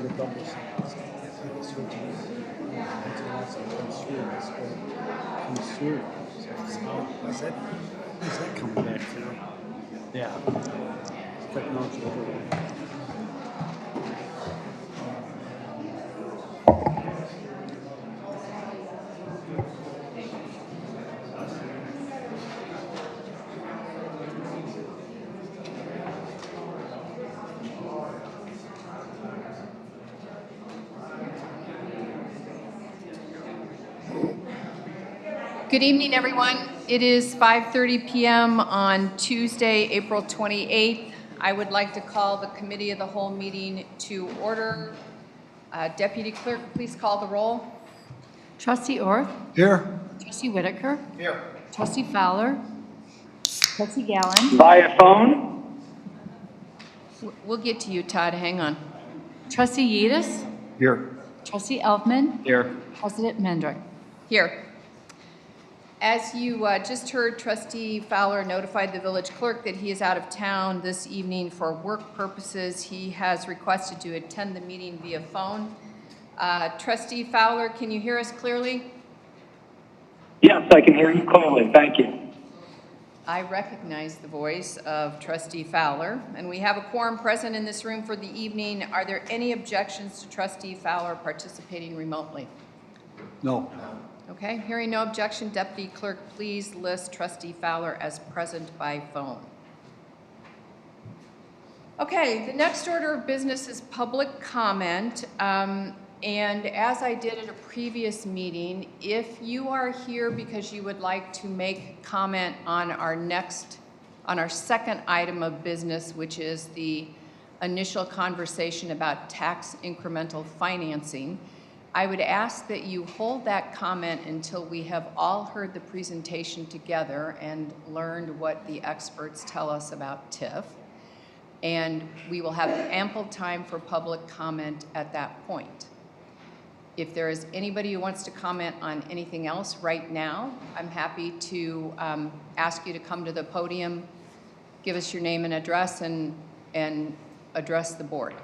the double signs. People switching until also comes through. This comes through. So it's how is that coming back through? Yeah. Technology overload. Good evening, everyone. It is 5:30 p.m. on Tuesday, April 28th. I would like to call the Committee of the Whole meeting to order. Deputy Clerk, please call the roll. Trustee Orth? Here. Trustee Whitaker? Here. Trustee Fowler? Trustee Gallen? Via phone? We'll get to you, Todd. Hang on. Trustee Yedis? Here. Trustee Elfman? Here. President Mendrick? Here. As you just heard, Trustee Fowler notified the village clerk that he is out of town this evening for work purposes. He has requested to attend the meeting via phone. Trustee Fowler, can you hear us clearly? Yes, I can hear you clearly. Thank you. I recognize the voice of Trustee Fowler, and we have a quorum present in this room for the evening. Are there any objections to Trustee Fowler participating remotely? No. Okay, hearing no objection, Deputy Clerk, please list Trustee Fowler as present by phone. Okay, the next order of business is public comment. And as I did at a previous meeting, if you are here because you would like to make comment on our second item of business, which is the initial conversation about tax incremental financing, I would ask that you hold that comment until we have all heard the presentation together and learned what the experts tell us about TIF. And we will have ample time for public comment at that point. If there is anybody who wants to comment on anything else right now, I'm happy to ask you to come to the podium, give us your name and address, and address the board.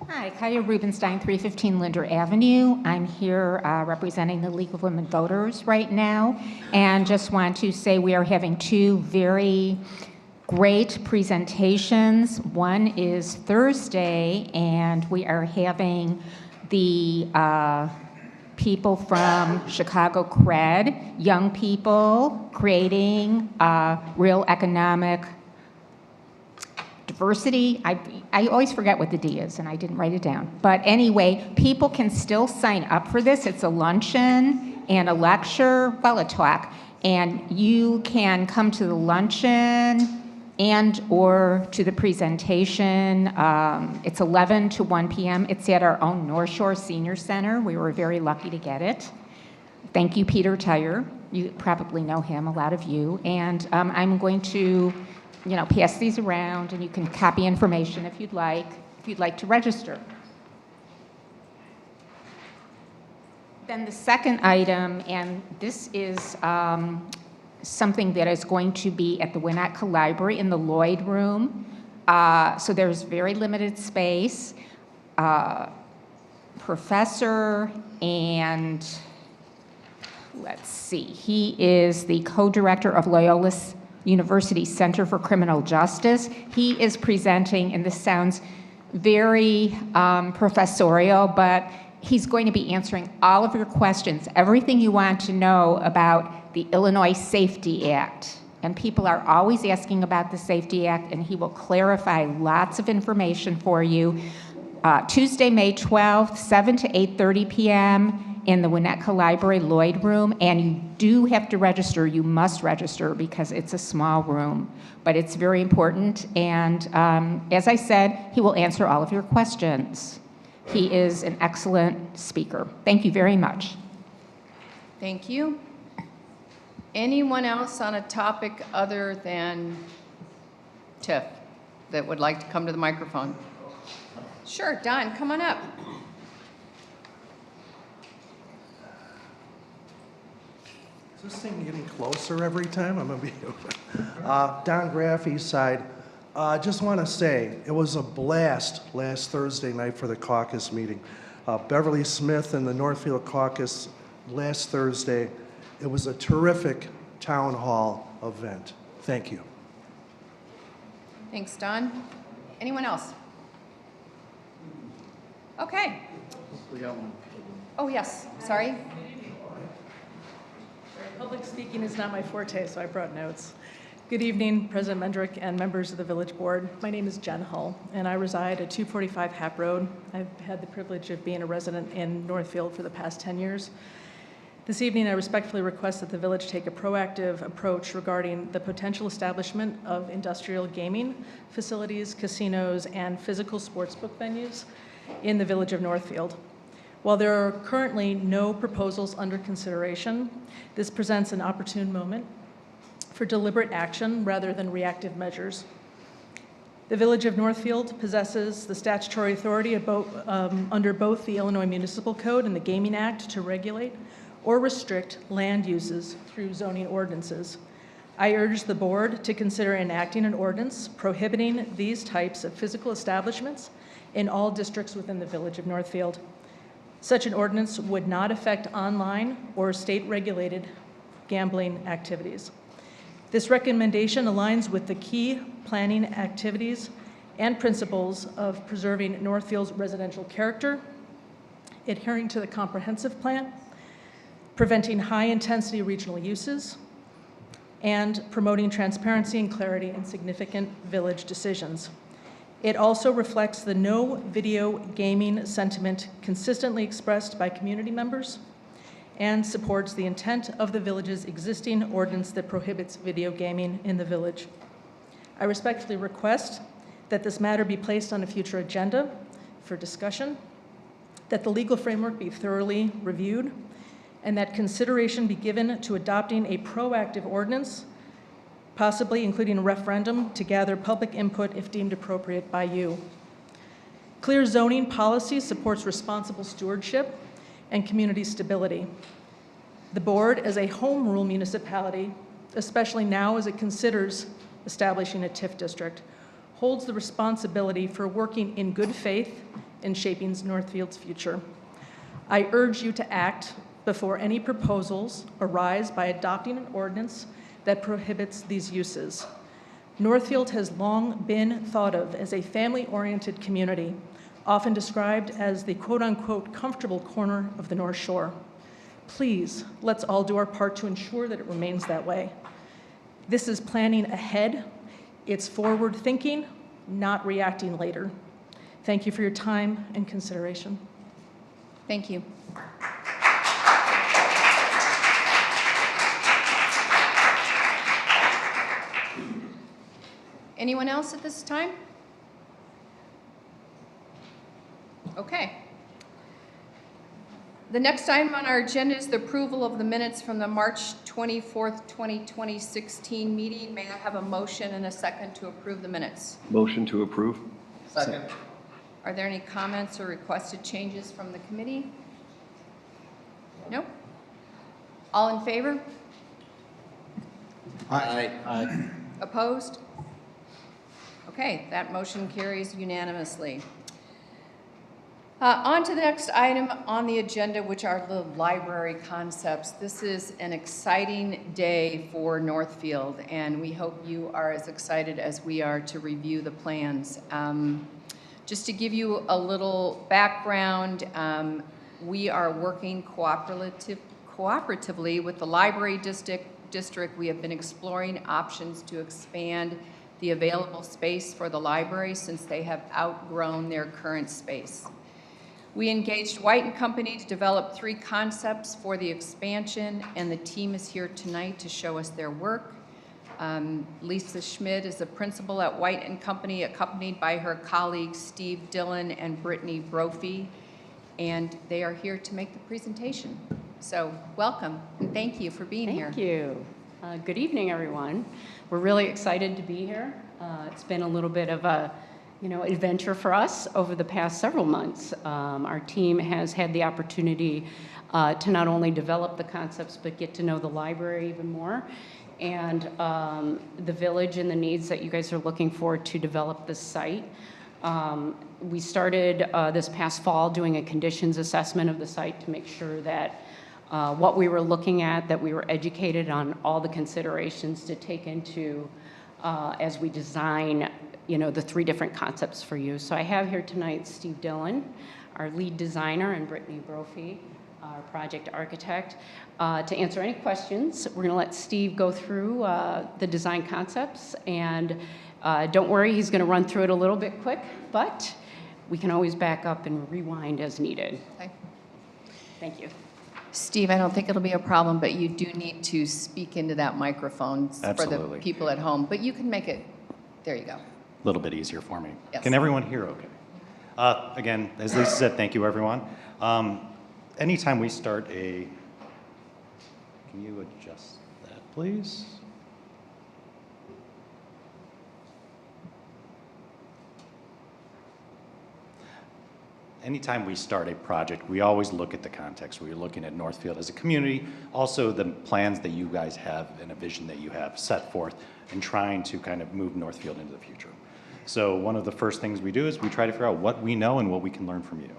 Hi, Kaya Rubenstein, 315 Linder Avenue. I'm here representing the League of Women Voters right now, and just want to say we are having two very great presentations. One is Thursday, and we are having the people from Chicago Cred, young people creating real economic diversity. I always forget what the D is, and I didn't write it down. But anyway, people can still sign up for this. It's a luncheon and a lecture, well, a talk. And you can come to the luncheon and or to the presentation. It's 11 to 1 p.m. It's at our own North Shore Senior Center. We were very lucky to get it. Thank you, Peter Tyer. You probably know him, a lot of you. And I'm going to pass these around, and you can copy information if you'd like to register. Then the second item, and this is something that is going to be at the Winnetka Library in the Lloyd Room. So there's very limited space. Professor, and let's see, he is the co-director of Loyola University Center for Criminal Justice. He is presenting, and this sounds very professorial, but he's going to be answering all of your questions, everything you want to know about the Illinois Safety Act. And people are always asking about the Safety Act, and he will clarify lots of information for you. Tuesday, May 12th, 7 to 8:30 p.m. in the Winnetka Library Lloyd Room, and you do have to register. You must register because it's a small room, but it's very important. And as I said, he will answer all of your questions. He is an excellent speaker. Thank you very much. Thank you. Anyone else on a topic other than TIF that would like to come to the microphone? Sure, Don, come on up. Is this thing getting closer every time? I'm going to be Don Graff, East Side. I just want to say, it was a blast last Thursday night for the caucus meeting. Beverly Smith and the Northfield caucus last Thursday. It was a terrific town hall event. Thank you. Thanks, Don. Anyone else? Okay. We got one. Oh, yes, sorry. Public speaking is not my forte, so I brought notes. Good evening, President Mendrick and members of the Village Board. My name is Jen Hull, and I reside at 245 Hap Road. I've had the privilege of being a resident in Northfield for the past 10 years. This evening, I respectfully request that the village take a proactive approach regarding the potential establishment of industrial gaming facilities, casinos, and physical sportsbook venues in the village of Northfield. While there are currently no proposals under consideration, this presents an opportune moment for deliberate action rather than reactive measures. The Village of Northfield possesses the statutory authority under both the Illinois Municipal Code and the Gaming Act to regulate or restrict land uses through zoning ordinances. I urge the board to consider enacting an ordinance prohibiting these types of physical establishments in all districts within the Village of Northfield. Such an ordinance would not affect online or state-regulated gambling activities. This recommendation aligns with the key planning activities and principles of preserving Northfield's residential character, adhering to the comprehensive plan, preventing high-intensity regional uses, and promoting transparency and clarity in significant village decisions. It also reflects the no video gaming sentiment consistently expressed by community members and supports the intent of the village's existing ordinance that prohibits video gaming in the village. I respectfully request that this matter be placed on a future agenda for discussion, that the legal framework be thoroughly reviewed, and that consideration be given to adopting a proactive ordinance, possibly including a referendum to gather public input if deemed appropriate by you. Clear zoning policy supports responsible stewardship and community stability. The board, as a home rule municipality, especially now as it considers establishing a TIF district, holds the responsibility for working in good faith in shaping Northfield's future. I urge you to act before any proposals arise by adopting an ordinance that prohibits these uses. Northfield has long been thought of as a family-oriented community, often described as the quote-unquote comfortable corner of the North Shore. Please, let's all do our part to ensure that it remains that way. This is planning ahead. It's forward thinking, not reacting later. Thank you for your time and consideration. Thank you. Anyone else at this time? Okay. The next item on our agenda is the approval of the minutes from the March 24th, 2016 meeting. May I have a motion and a second to approve the minutes? Motion to approve. Second. Are there any comments or requested changes from the committee? No? All in favor? Aye. Opposed? Okay, that motion carries unanimously. On to the next item on the agenda, which are the library concepts. This is an exciting day for Northfield, and we hope you are as excited as we are to review the plans. Just to give you a little background, we are working cooperatively with the library district. We have been exploring options to expand the available space for the library since they have outgrown their current space. We engaged White & Company to develop 3 concepts for the expansion, and the team is here tonight to show us their work. Lisa Schmidt is the principal at White & Company, accompanied by her colleagues Steve Dillon and Brittany Brophy, and they are here to make the presentation. So welcome, and thank you for being here. Thank you. Good evening, everyone. We're really excited to be here. It's been a little bit of a adventure for us over the past several months. Our team has had the opportunity to not only develop the concepts, but get to know the library even more. and the village and the needs that you guys are looking for to develop this site. We started this past fall doing a conditions assessment of the site to make sure that what we were looking at, that we were educated on all the considerations to take into as we design, the 3 different concepts for you. So I have here tonight Steve Dillon, our lead designer, and Brittany Brophy, our project architect. To answer any questions, we're going to let Steve go through the design concepts, and don't worry, he's going to run through it a little bit quick, but we can always back up and rewind as needed. Okay. Thank you. Steve, I don't think it'll be a problem, but you do need to speak into that microphone for the Absolutely. people at home. But you can make it, there you go. A little bit easier for me. Yes. Can everyone hear okay? Again, as Lisa said, thank you, everyone. Anytime we start can you adjust that, please? Anytime we start a project, we always look at the context. We're looking at Northfield as a community, also the plans that you guys have and a vision that you have set forth and trying to kind of move Northfield into the future. So one of the first things we do is we try to figure out what we know and what we can learn from you.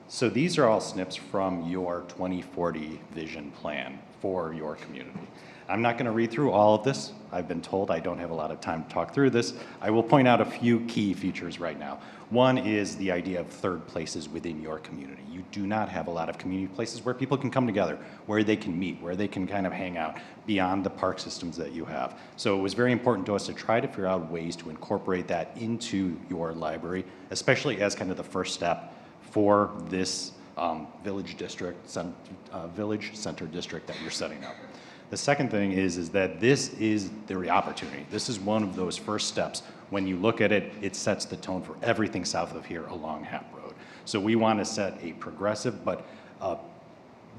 So these are all snips from your 2040 vision plan for your community. I'm not going to read through all of this. I've been told I don't have a lot of time to talk through this. I will point out a few key features right now. One is the idea of third places within your community. You do not have a lot of community places where people can come together, where they can meet, where they can kind of hang out beyond the park systems that you have. So it was very important to us to try to figure out ways to incorporate that into your library, especially as kind of the first step for this village center district that you're setting up. The second thing is that this is the opportunity. This is one of those first steps. When you look at it, it sets the tone for everything south of here along Hap Road. So we want to set a progressive but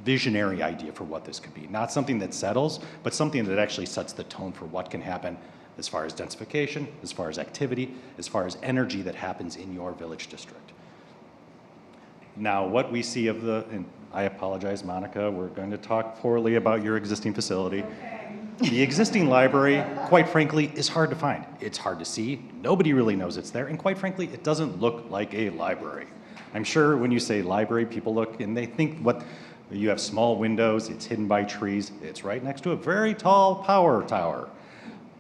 visionary idea for what this could be. Not something that settles, but something that actually sets the tone for what can happen as far as densification, as far as activity, as far as energy that happens in your village district. Now, what we see of and I apologize, Monica, we're going to talk poorly about your existing facility. The existing library, quite frankly, is hard to find. It's hard to see. Nobody really knows it's there. And quite frankly, it doesn't look like a library. I'm sure when you say library, people look and they think you have small windows, it's hidden by trees. It's right next to a very tall power tower.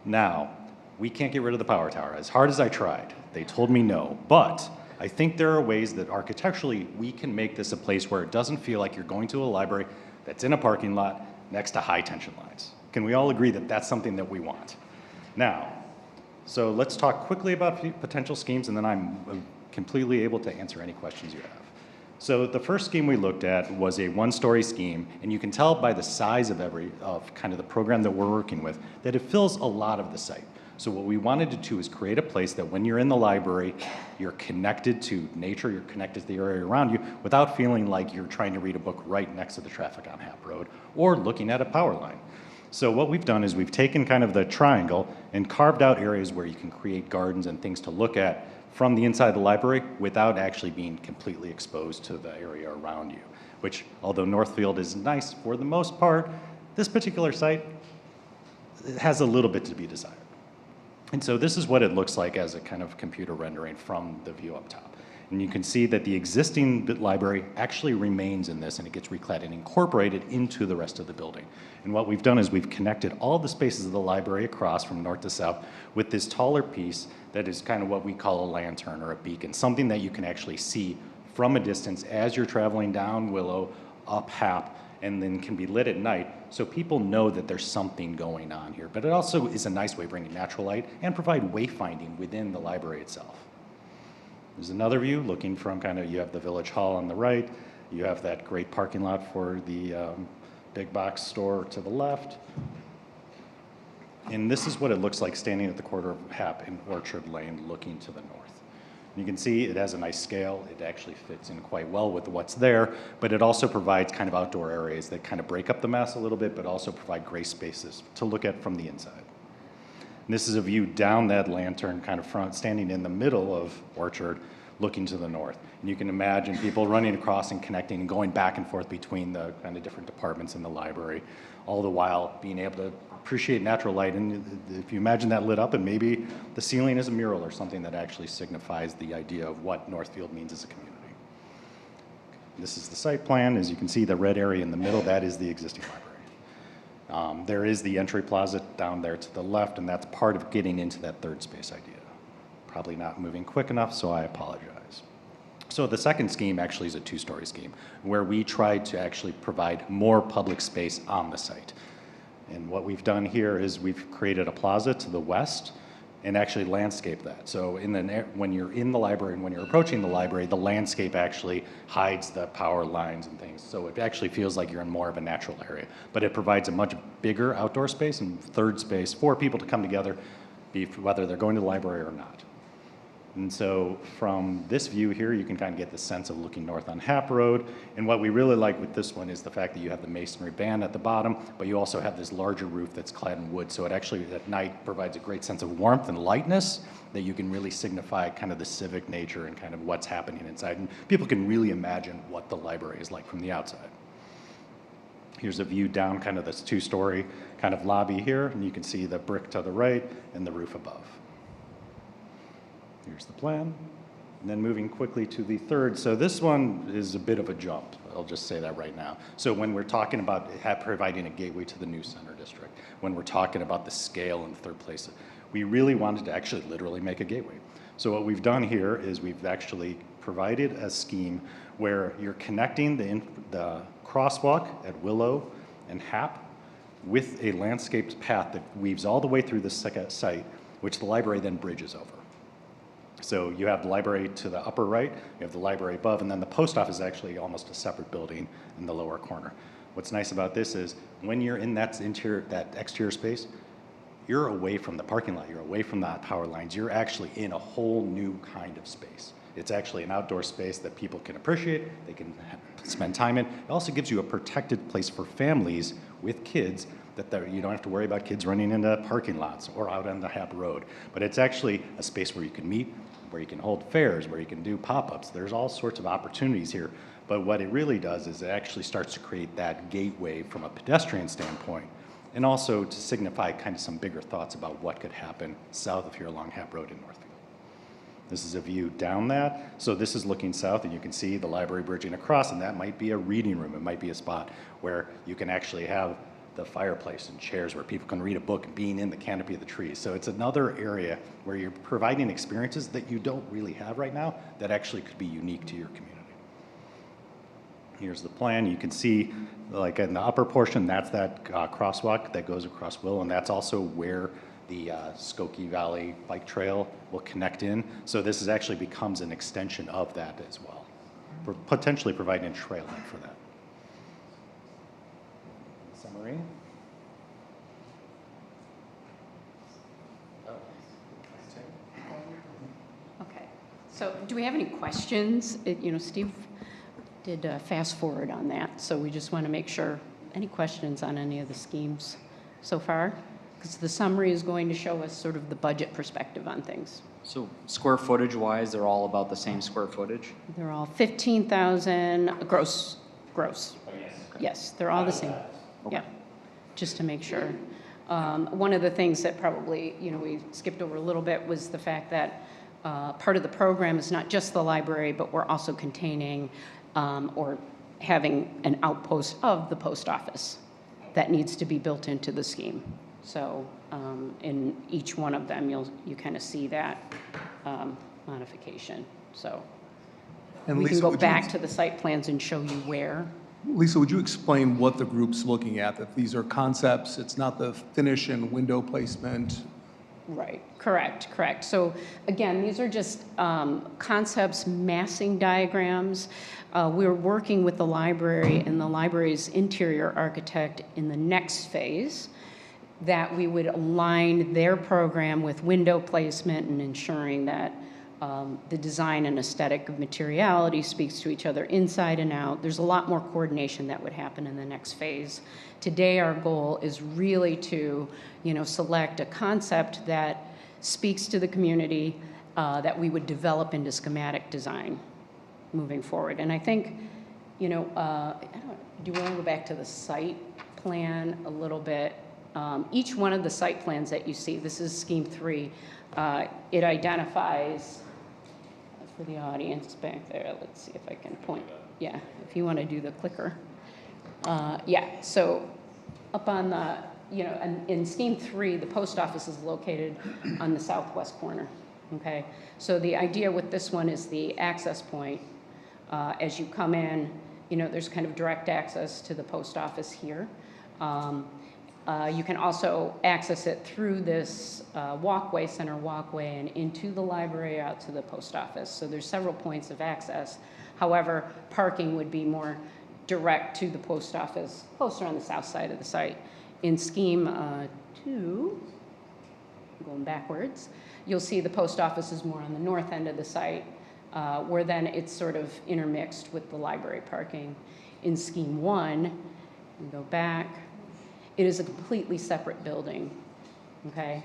Now, we can't get rid of the power tower. As hard as I tried, they told me no. But I think there are ways that architecturally we can make this a place where it doesn't feel like you're going to a library that's in a parking lot next to high tension lines. Can we all agree that that's something that we want? Now, so let's talk quickly about potential schemes, and then I'm completely able to answer any questions you have. So the first scheme we looked at was a one-story scheme, and you can tell by the size of kind of the program that we're working with that it fills a lot of the site. So what we wanted to do is create a place that when you're in the library, you're connected to nature, you're connected to the area around you without feeling like you're trying to read a book right next to the traffic on Hap Road or looking at a power line. So what we've done is we've taken kind of the triangle and carved out areas where you can create gardens and things to look at from the inside of the library without actually being completely exposed to the area around you, which although Northfield is nice for the most part, this particular site has a little bit to be desired. And so this is what it looks like as a kind of computer rendering from the view up top. And you can see that the existing library actually remains in this and it gets reclad and incorporated into the rest of the building. And what we've done is we've connected all the spaces of the library across from north to south with this taller piece that is kind of what we call a lantern or a beacon, something that you can actually see from a distance as you're traveling down Willow, up Hap, and then can be lit at night so people know that there's something going on here. But it also is a nice way of bringing natural light and provide wayfinding within the library itself. There's another view looking from you have the Village Hall on the right, you have that great parking lot for the big box store to the left. And this is what it looks like standing at the corner of Hap and Orchard Lane looking to the north. You can see it has a nice scale. It actually fits in quite well with what's there, but it also provides kind of outdoor areas that kind of break up the mass a little bit, but also provide gray spaces to look at from the inside. And this is a view down that lantern kind of front, standing in the middle of Orchard, looking to the north. And you can imagine people running across and connecting and going back and forth between the kind of different departments in the library, all the while being able to appreciate natural light. And if you imagine that lit up, and maybe the ceiling is a mural or something that actually signifies the idea of what Northfield means as a community. This is the site plan. As you can see, the red area in the middle, that is the existing library. There is the entry plaza down there to the left, and that's part of getting into that third space idea. Probably not moving quick enough, so I apologize. So the second scheme actually is a two-story scheme, where we tried to actually provide more public space on the site. And what we've done here is we've created a plaza to the west and actually landscape that. So when you're in the library and when you're approaching the library, the landscape actually hides the power lines and things. So it actually feels like you're in more of a natural area. But it provides a much bigger outdoor space and third space for people to come together, whether they're going to the library or not. And so from this view here, you can kind of get the sense of looking north on Hap Road. And what we really like with this one is the fact that you have the masonry band at the bottom, but you also have this larger roof that's clad in wood. So it actually at night provides a great sense of warmth and lightness that you can really signify kind of the civic nature and kind of what's happening inside. And people can really imagine what the library is like from the outside. Here's a view down kind of this two-story kind of lobby here, and you can see the brick to the right and the roof above. Here's the plan. And then moving quickly to the third. So this one is a bit of a jump. I'll just say that right now. So when we're talking about providing a gateway to the new center district, when we're talking about the scale in the third place, we really wanted to actually literally make a gateway. So what we've done here is we've actually provided a scheme where you're connecting the crosswalk at Willow and Hap with a landscaped path that weaves all the way through this site, which the library then bridges over. So you have the library to the upper right, you have the library above, and then the post office is actually almost a separate building in the lower corner. What's nice about this is when you're in that exterior space, you're away from the parking lot, you're away from the power lines, you're actually in a whole new kind of space. It's actually an outdoor space that people can appreciate, they can spend time in. It also gives you a protected place for families with kids that you don't have to worry about kids running into parking lots or out on the Hap Road. But it's actually a space where you can meet, where you can hold fairs, where you can do pop-ups. There's all sorts of opportunities here. But what it really does is it actually starts to create that gateway from a pedestrian standpoint, and also to signify kind of some bigger thoughts about what could happen south of here along Hap Road in Northfield. This is a view down that. So this is looking south, and you can see the library bridging across, and that might be a reading room. It might be a spot where you can actually have the fireplace and chairs where people can read a book being in the canopy of the trees. So it's another area where you're providing experiences that you don't really have right now that actually could be unique to your community. Here's the plan. You can see, like in the upper portion, that's that crosswalk that goes across Willow, and that's also where the Skokie Valley Bike Trail will connect in. So this actually becomes an extension of that as well, for potentially providing a trail link for that. Summary. Okay, so do we have any questions? Steve did fast forward on that, so we just want to make sure. Any questions on any of the schemes so far? Because the summary is going to show us sort of the budget perspective on things. So square footage wise, they're all about the same square footage? They're all 15,000 gross. Yes, they're all the same. Okay. Yeah, just to make sure. One of the things that probably, we skipped over a little bit was the fact that part of the program is not just the library, but we're also containing or having an outpost of the post office that needs to be built into the scheme. So in each one of them, you kind of see that modification. So and we Lisa, can go back to the site plans and show you where. Lisa, would you explain what the group's looking at? That these are concepts, it's not the finish and window placement? Right, correct. So again, these are just concepts, massing diagrams. We're working with the library and the library's interior architect in the next phase that we would align their program with window placement and ensuring that the design and aesthetic of materiality speaks to each other inside and out. There's a lot more coordination that would happen in the next phase. Today, our goal is really to, select a concept that speaks to the community that we would develop into schematic design moving forward. And I think, do you want to go back to the site plan a little bit? each one of the site plans that you see, this is scheme 3, it identifies, for the audience back there, let's see if I can point. Yeah, if you want to do the clicker. Yeah, so up on the, you know, in scheme 3, the post office is located on the southwest corner, okay? So the idea with this one is the access point. As you come in, you know, there's kind of direct access to the post office here. You can also access it through this walkway, center walkway, and into the library, out to the post office. So there's several points of access. However, parking would be more direct to the post office, closer on the south side of the site. In scheme 2, going backwards, you'll see the post office is more on the north end of the site, where then it's sort of intermixed with the library parking. In scheme 1, you go back, it is a completely separate building, okay?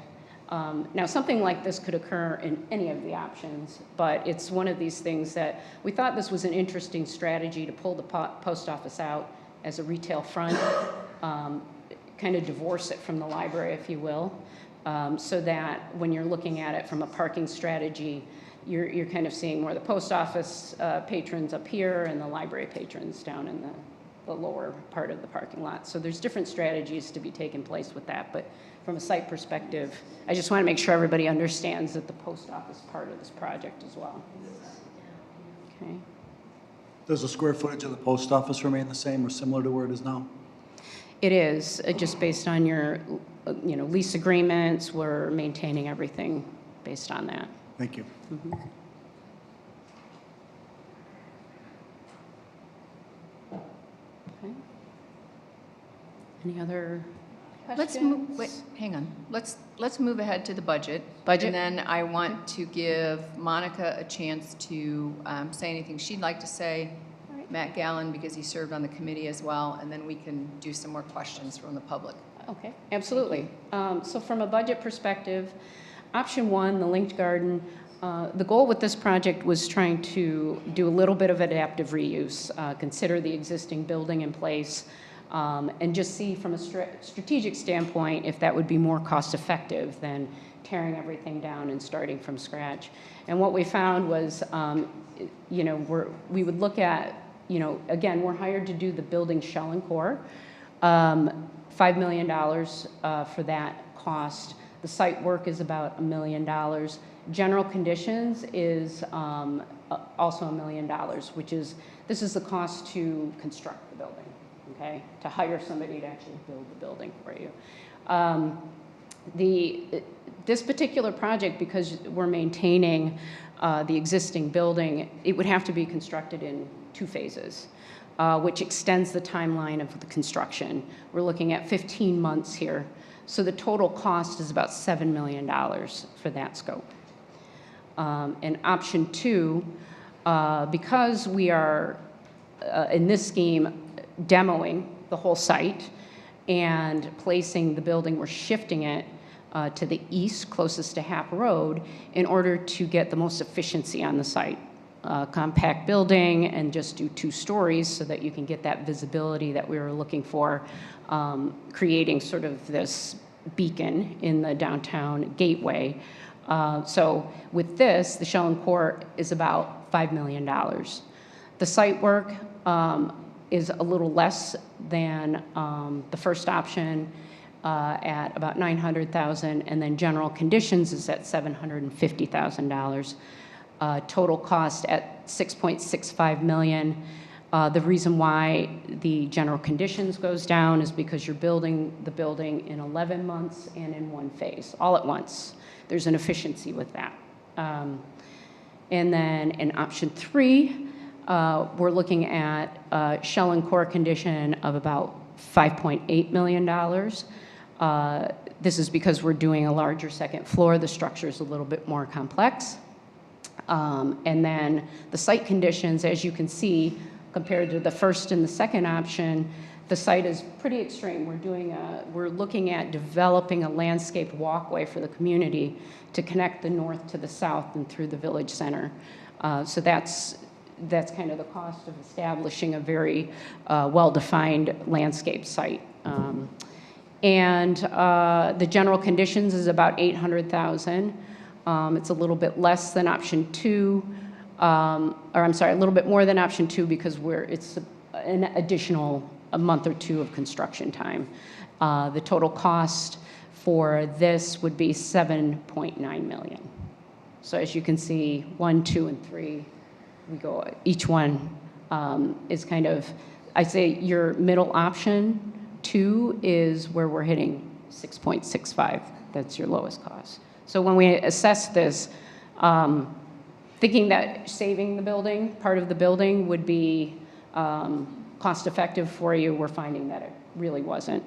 Now, something like this could occur in any of the options, but it's one of these things that we thought this was an interesting strategy to pull the post office out as a retail front, kind of divorce it from the library, if you will, so that when you're looking at it from a parking strategy, you're kind of seeing more the post office patrons up here and the library patrons down in the lower part of the parking lot. So there's different strategies to be taken place with that, but from a site perspective, I just want to make sure everybody understands that the post office part of this project as well. Okay. Does the square footage of the post office remain the same or similar to where it is now? It is, just based on your, you know, lease agreements, we're maintaining everything based on that. Thank you. Mm-hmm. Okay. Any other questions? Let's move, wait, hang on. Let's move ahead to the budget. Budget. And then I want to give Monica a chance to say anything she'd like to say. Matt Gallen, because he served on the committee as well, and then we can do some more questions from the public. Okay, absolutely. So from a budget perspective, option 1, the linked garden, the goal with this project was trying to do a little bit of adaptive reuse, consider the existing building in place, and just see from a strategic standpoint if that would be more cost effective than tearing everything down and starting from scratch. And what we found was, you know, we would look at, you know, again, we're hired to do the building shell and core, $5 million for that cost. The site work is about $1 million. General conditions is also $1 million, which is, this is the cost to construct the building, okay? To hire somebody to actually build the building for you. This particular project, because we're maintaining the existing building, it would have to be constructed in 2 phases, which extends the timeline of the construction. We're looking at 15 months here. So the total cost is about $7 million for that scope. And option 2, because we are, in this scheme, demoing the whole site and placing the building, we're shifting it to the east, closest to Hap Road, in order to get the most efficiency on the site. Compact building and just do 2 stories so that you can get that visibility that we were looking for, creating sort of this beacon in the downtown gateway. So with this, the shell and core is about $5 million. The site work is a little less than the first option at about $900,000, and then general conditions is at $750,000. Total cost at $6.65 million. The reason why the general conditions goes down is because you're building the building in 11 months and in 1 phase, all at once. There's an efficiency with that. And then in option 3, we're looking at shell and core condition of about $5.8 million. This is because we're doing a larger second floor. The structure is a little bit more complex. And then the site conditions, as you can see, compared to the first and the second option, the site is pretty extreme. We're looking at developing a landscape walkway for the community to connect the north to the south and through the village center. So that's kind of the cost of establishing a very well-defined landscape site. And the general conditions is about 800,000. It's a little bit less than option 2, or I'm sorry, a little bit more than option 2 because it's an additional a month or 2 of construction time. The total cost for this would be $7.9 million. So as you can see, 1, 2, and 3, each one is kind of, I say your middle option 2 is where we're hitting 6.65. That's your lowest cost. So when we assess this, thinking that saving the building, part of the building would be cost effective for you, we're finding that it really wasn't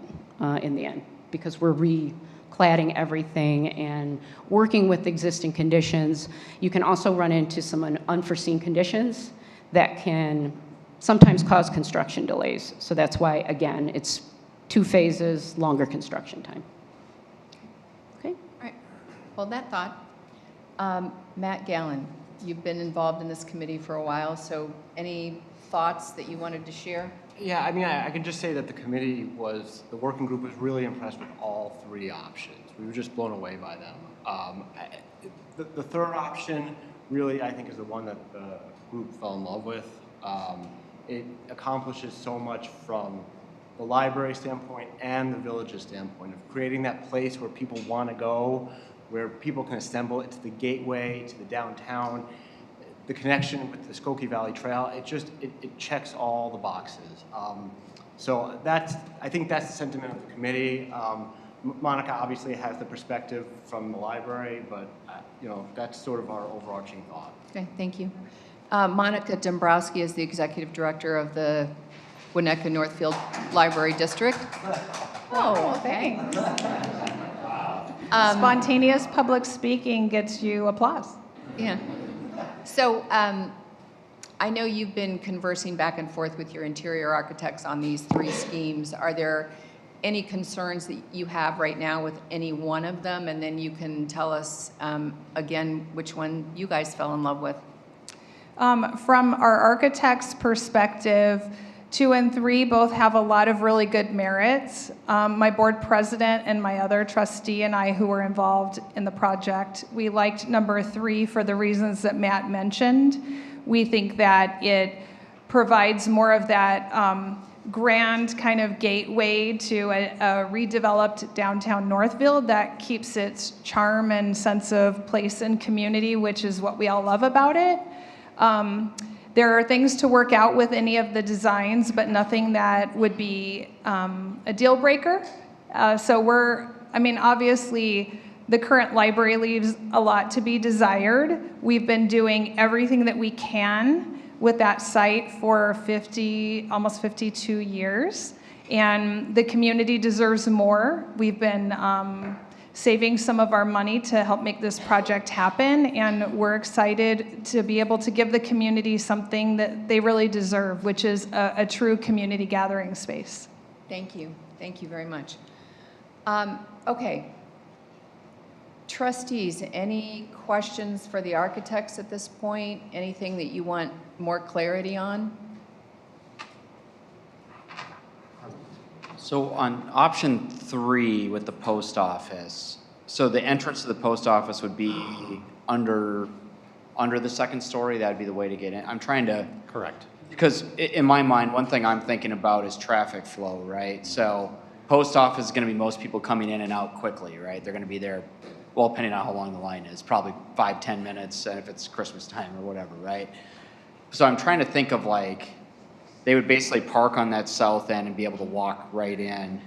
in the end, because we're recladding everything and working with existing conditions. You can also run into some unforeseen conditions that can sometimes cause construction delays. So that's why, again, it's 2 phases, longer construction time. Okay. All right. Hold that thought. Matt Gallen, you've been involved in this committee for a while, so any thoughts that you wanted to share? Yeah, I mean, I can just say that the working group was really impressed with all 3 options. We were just blown away by them. The third option really, I think, is the one that the group fell in love with. It accomplishes so much from the library standpoint and the village's standpoint of creating that place where people want to go, where people can assemble. It's the gateway to the downtown, the connection with the Skokie Valley Trail. It checks all the boxes. So I think that's the sentiment of the committee. Monica obviously has the perspective from the library, but that's sort of our overarching thought. Okay, thank you. Monica Dombrowski is the executive director of the Winnetka Northfield Library District. Oh, okay. Spontaneous public speaking gets you applause. Yeah. So I know you've been conversing back and forth with your interior architects on these 3 schemes. Are there any concerns that you have right now with any one of them? And then you can tell us, again, which one you guys fell in love with. From our architect's perspective, 2 and 3 both have a lot of really good merits. My board president and my other trustee and I who were involved in the project, we liked number 3 for the reasons that Matt mentioned. We think that it provides more of that grand kind of gateway to a redeveloped downtown Northfield that keeps its charm and sense of place and community, which is what we all love about it. There are things to work out with any of the designs, but nothing that would be a deal breaker. Obviously, the current library leaves a lot to be desired. We've been doing everything that we can with that site for almost 52 years, and the community deserves more. We've been saving some of our money to help make this project happen, and we're excited to be able to give the community something that they really deserve, which is a true community gathering space. Thank you. Thank you very much. Okay. Trustees, any questions for the architects at this point? Anything that you want more clarity on? So on option 3 with the post office, so the entrance to the post office would be under the second story. That'd be the way to get in. I'm trying to... Correct. Because in my mind, one thing I'm thinking about is traffic flow, right? So post office is going to be most people coming in and out quickly, right? They're going to be there, well, depending on how long the line is, probably 5-10 minutes, and if it's Christmas time or whatever, right? So I'm trying to think of they would basically park on that south end and be able to walk right in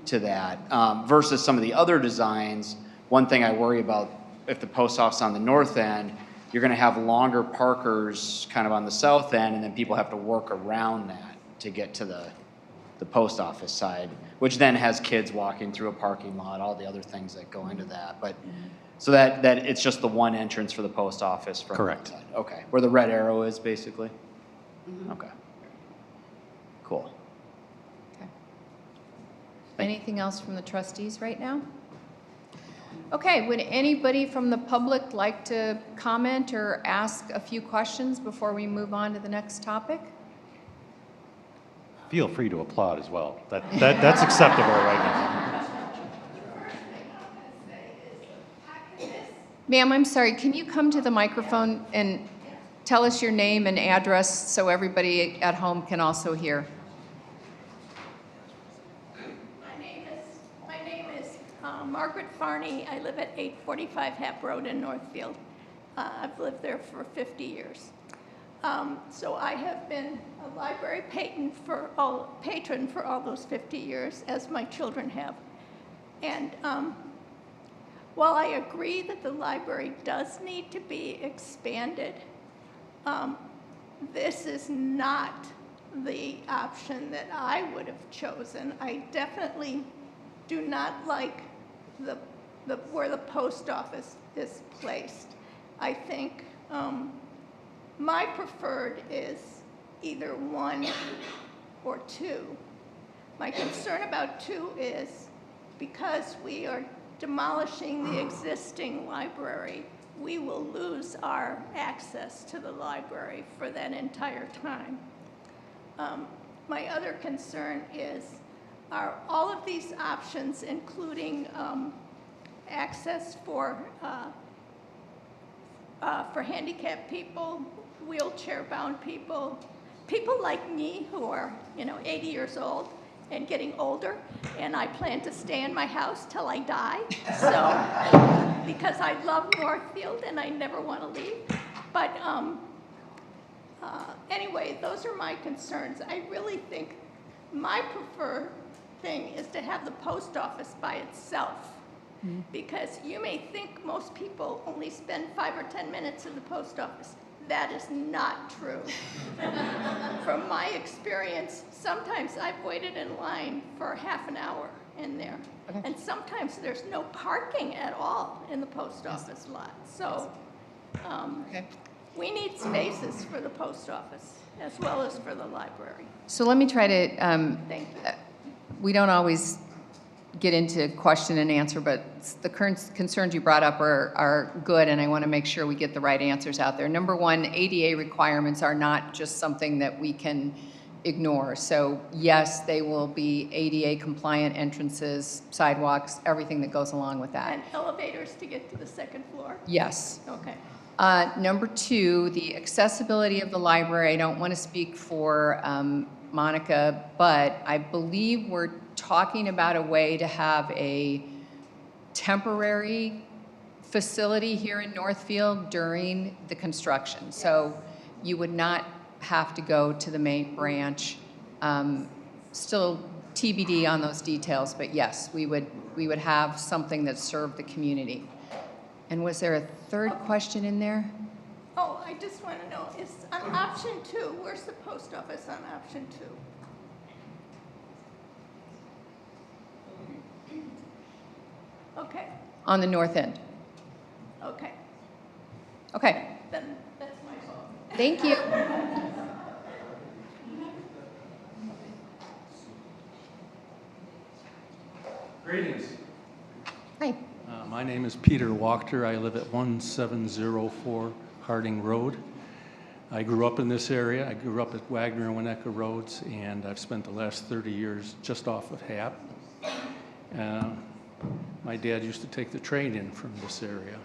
to that. Versus some of the other designs, one thing I worry about, if the post office on the north end, you're gonna have longer parkers kind of on the south end, and then people have to work around that to get to the post office side, which then has kids walking through a parking lot, all the other things that go into that. But so that it's just the one entrance for the post office from Correct. that side. Okay, where the red arrow is basically? Okay. Cool. Okay. Anything else from the trustees right now? Okay, would anybody from the public like to comment or ask a few questions before we move on to the next topic? feel free to applaud as well. That's acceptable right now. Ma'am, I'm sorry, can you come to the microphone and tell us your name and address so everybody at home can also hear? My name is Margaret Farney. I live at 845 Hap Road in Northfield. I've lived there for 50 years. So I have been a library patron for all those 50 years, as my children have. And while I agree that the library does need to be expanded, this is not the option that I would have chosen. I definitely do not like where the post office is placed. I think my preferred is either 1 or 2. My concern about 2 is because we are demolishing the existing library, we will lose our access to the library for that entire time. My other concern is, are all of these options, including access for handicapped people, wheelchair-bound people, people like me who are, 80 years old and getting older, and I plan to stay in my house till I die. So, because I love Northfield and I never want to leave. But anyway, those are my concerns. I really think my preferred thing is to have the post office by itself. Because you may think most people only spend 5 or 10 minutes in the post office. That is not true. From my experience, sometimes I've waited in line for half an hour in there. Okay. And sometimes there's no parking at all in the post office lot. So we need spaces for the post office as well as for the library. So let me try to, Thank you. we don't always get into question and answer, but the current concerns you brought up are good, and I want to make sure we get the right answers out there. Number one, ADA requirements are not just something that we can ignore. So yes, they will be ADA compliant entrances, sidewalks, everything that goes along with that. And elevators to get to the second floor? Yes. Okay. Number two, the accessibility of the library. I don't want to speak for Monica, but I believe we're talking about a way to have a temporary facility here in Northfield during the construction. Yes. So you would not have to go to the main branch. Still TBD on those details, but yes, we would have something that served the community. And was there a third question in there? Oh, I just want to know, is on option 2, where's the post office on option 2? Okay. On the north end. Okay. Okay. Then that's my fault. Thank you. Greetings. Hi. My name is Peter Wachter. I live at 1704 Harding Road. I grew up in this area. I grew up at Wagner and Winnetka Roads, and I've spent the last 30 years just off of Hap. My dad used to take the train in from this area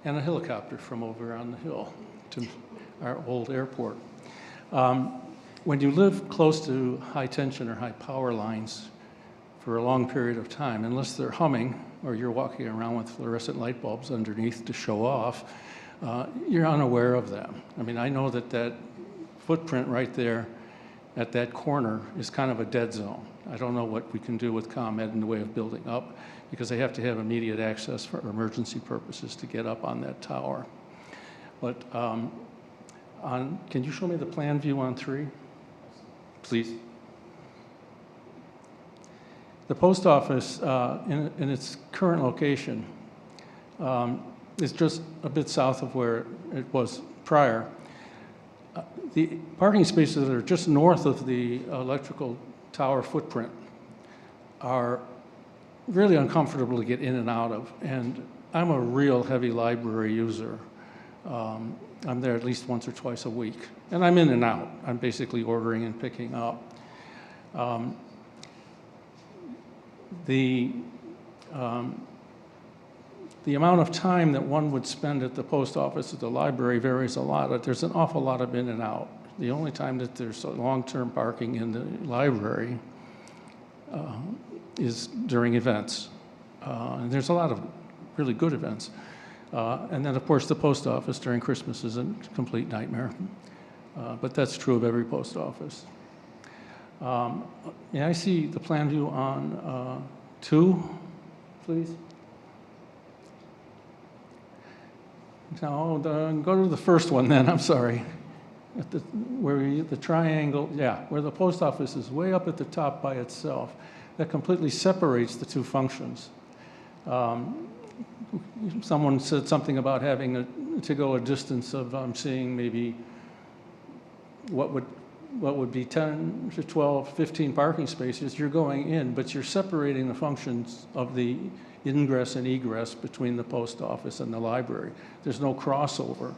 and a helicopter from over on the hill to our old airport. When you live close to high tension or high power lines for a long period of time, unless they're humming or you're walking around with fluorescent light bulbs underneath to show off, you're unaware of them. I mean, I know that that footprint right there at that corner is kind of a dead zone. I don't know what we can do with ComEd in the way of building up, because they have to have immediate access for emergency purposes to get up on that tower. But can you show me the plan view on 3, please? The post office in its current location is just a bit south of where it was prior. The parking spaces that are just north of the electrical tower footprint are really uncomfortable to get in and out of. And I'm a real heavy library user. I'm there at least once or twice a week. And I'm in and out. I'm basically ordering and picking up. Um, The amount of time that one would spend at the post office, at the library varies a lot. There's an awful lot of in and out. The only time that there's long-term parking in the library is during events. And there's a lot of really good events. And then, of course, the post office during Christmas is a complete nightmare. But that's true of every post office. May I see the plan view on 2, please? No, go to the first one then, I'm sorry. The triangle, yeah, where the post office is way up at the top by itself. That completely separates the two functions. Someone said something about having to go a distance of, I'm seeing maybe what would be 10 to 12, 15 parking spaces. You're going in, but you're separating the functions of the ingress and egress between the post office and the library. There's no crossover.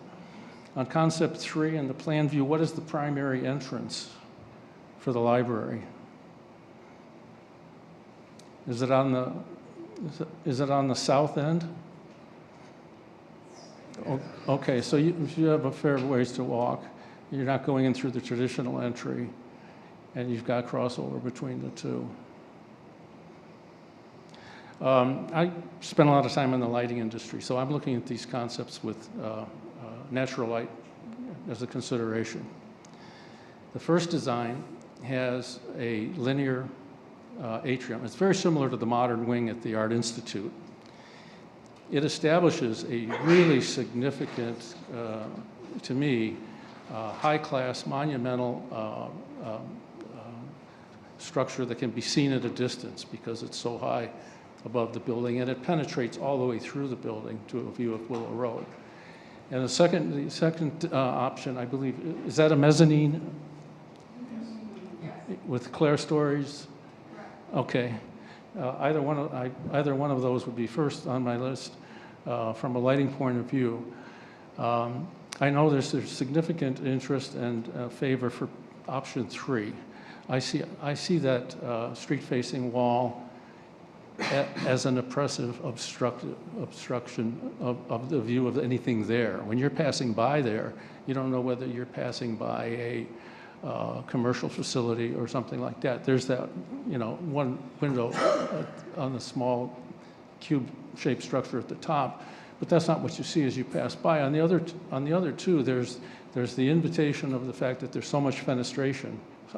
On concept 3 in the plan view, what is the primary entrance for the library? Is it on the south end? Okay, so you have a fair ways to walk. You're not going in through the traditional entry, and you've got crossover between the two. I spent a lot of time in the lighting industry, so I'm looking at these concepts with natural light as a consideration. The first design has a linear atrium. It's very similar to the modern wing at the Art Institute. It establishes a really significant, to me, high-class, monumental structure that can be seen at a distance because it's so high above the building, and it penetrates all the way through the building to a view of Willow Road. And the second option, I believe, is that a mezzanine with clerestories? Okay. Either one of those would be first on my list from a lighting point of view. I know there's significant interest and favor for option 3. I see that street-facing wall as an oppressive obstruction of the view of anything there. When you're passing by there, you don't know whether you're passing by a commercial facility or something like that. There's that, one window on the small cube-shaped structure at the top, but that's not what you see as you pass by. On the other two, there's the invitation of the fact that there's so much fenestration,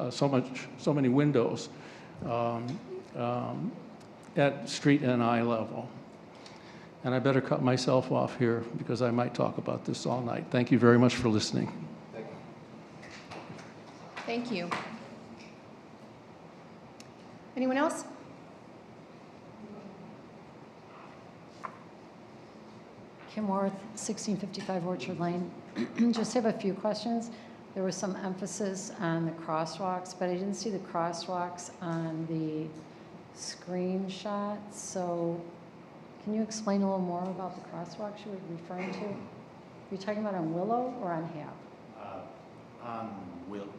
so many windows at street and eye level. And I better cut myself off here because I might talk about this all night. Thank you very much for listening. Thank you. Anyone else? Kim Worth, 1655 Orchard Lane. Just have a few questions. There was some emphasis on the crosswalks, but I didn't see the crosswalks on the screenshot. So can you explain a little more about the crosswalks you were referring to? Are you talking about on Willow or on Hap?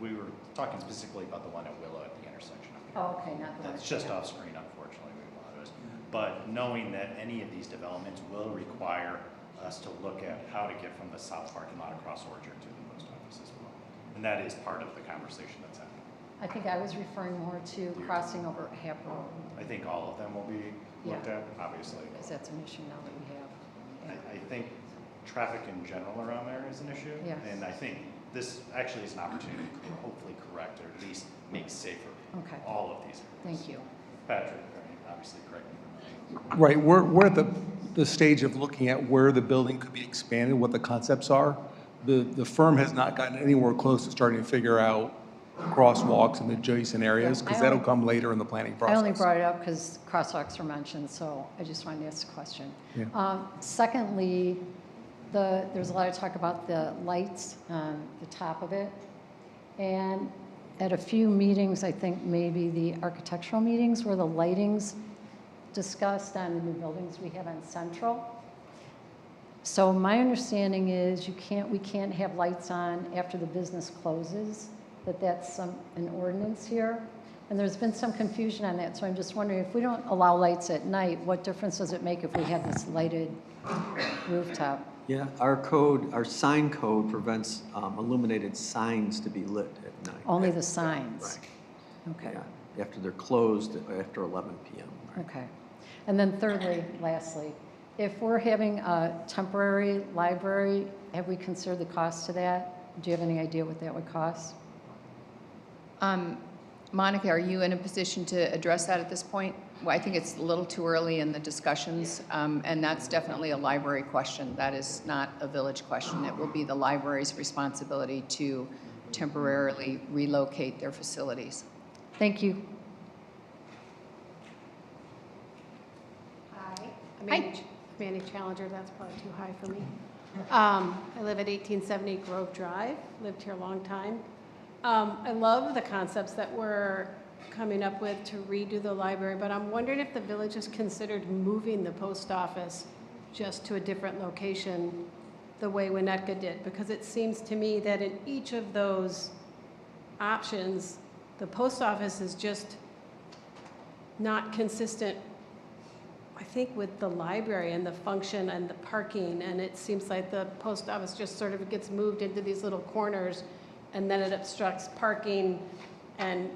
We were talking specifically about the one at Willow at the intersection of here. Oh, okay, not the one. That's just off screen, unfortunately, we apologize. But knowing that any of these developments will require us to look at how to get from the south parking lot across Orchard to the post office as well. And that is part of the conversation that's happening. I think I was referring more to crossing over Hap Road. I think all of them will be looked at, obviously. Because that's an issue now that we have. I think traffic in general around there is an issue. Yes. And I think this actually is an opportunity to hopefully correct or at least make safer all of these areas. Thank you. Patrick, obviously correct me if I'm wrong. Right, we're at the stage of looking at where the building could be expanded, what the concepts are. The firm has not gotten anywhere close to starting to figure out crosswalks in the adjacent areas, because that'll come later in the planning process. I only brought it up because crosswalks were mentioned, so I just wanted to ask a question. Yeah. Secondly, there's a lot of talk about the lights on the top of it. And at a few meetings, I think maybe the architectural meetings where the lighting's discussed on the new buildings we have on Central. So my understanding is we can't have lights on after the business closes, that's an ordinance here. And there's been some confusion on that, so I'm just wondering, if we don't allow lights at night, what difference does it make if we have this lighted rooftop? Yeah, our code, our sign code prevents illuminated signs to be lit at night. Only the signs? Right. Okay. Yeah, after they're closed, after 11 p.m. Okay. And then thirdly, lastly, if we're having a temporary library, have we considered the cost to that? Do you have any idea what that would cost? Monica, are you in a position to address that at this point? Well, I think it's a little too early in the discussions, and that's definitely a library question. That is not a village question. It will be the library's responsibility to temporarily relocate their facilities. Thank you. Hi. Manny Challenger, that's probably too high for me. I live at 1870 Grove Drive, lived here a long time. I love the concepts that we're coming up with to redo the library, but I'm wondering if the village has considered moving the post office just to a different location the way Winnetka did, because it seems to me that in each of those options, the post office is just not consistent, I think, with the library and the function and the parking, and it seems like the post office just sort of gets moved into these little corners, and then it obstructs parking and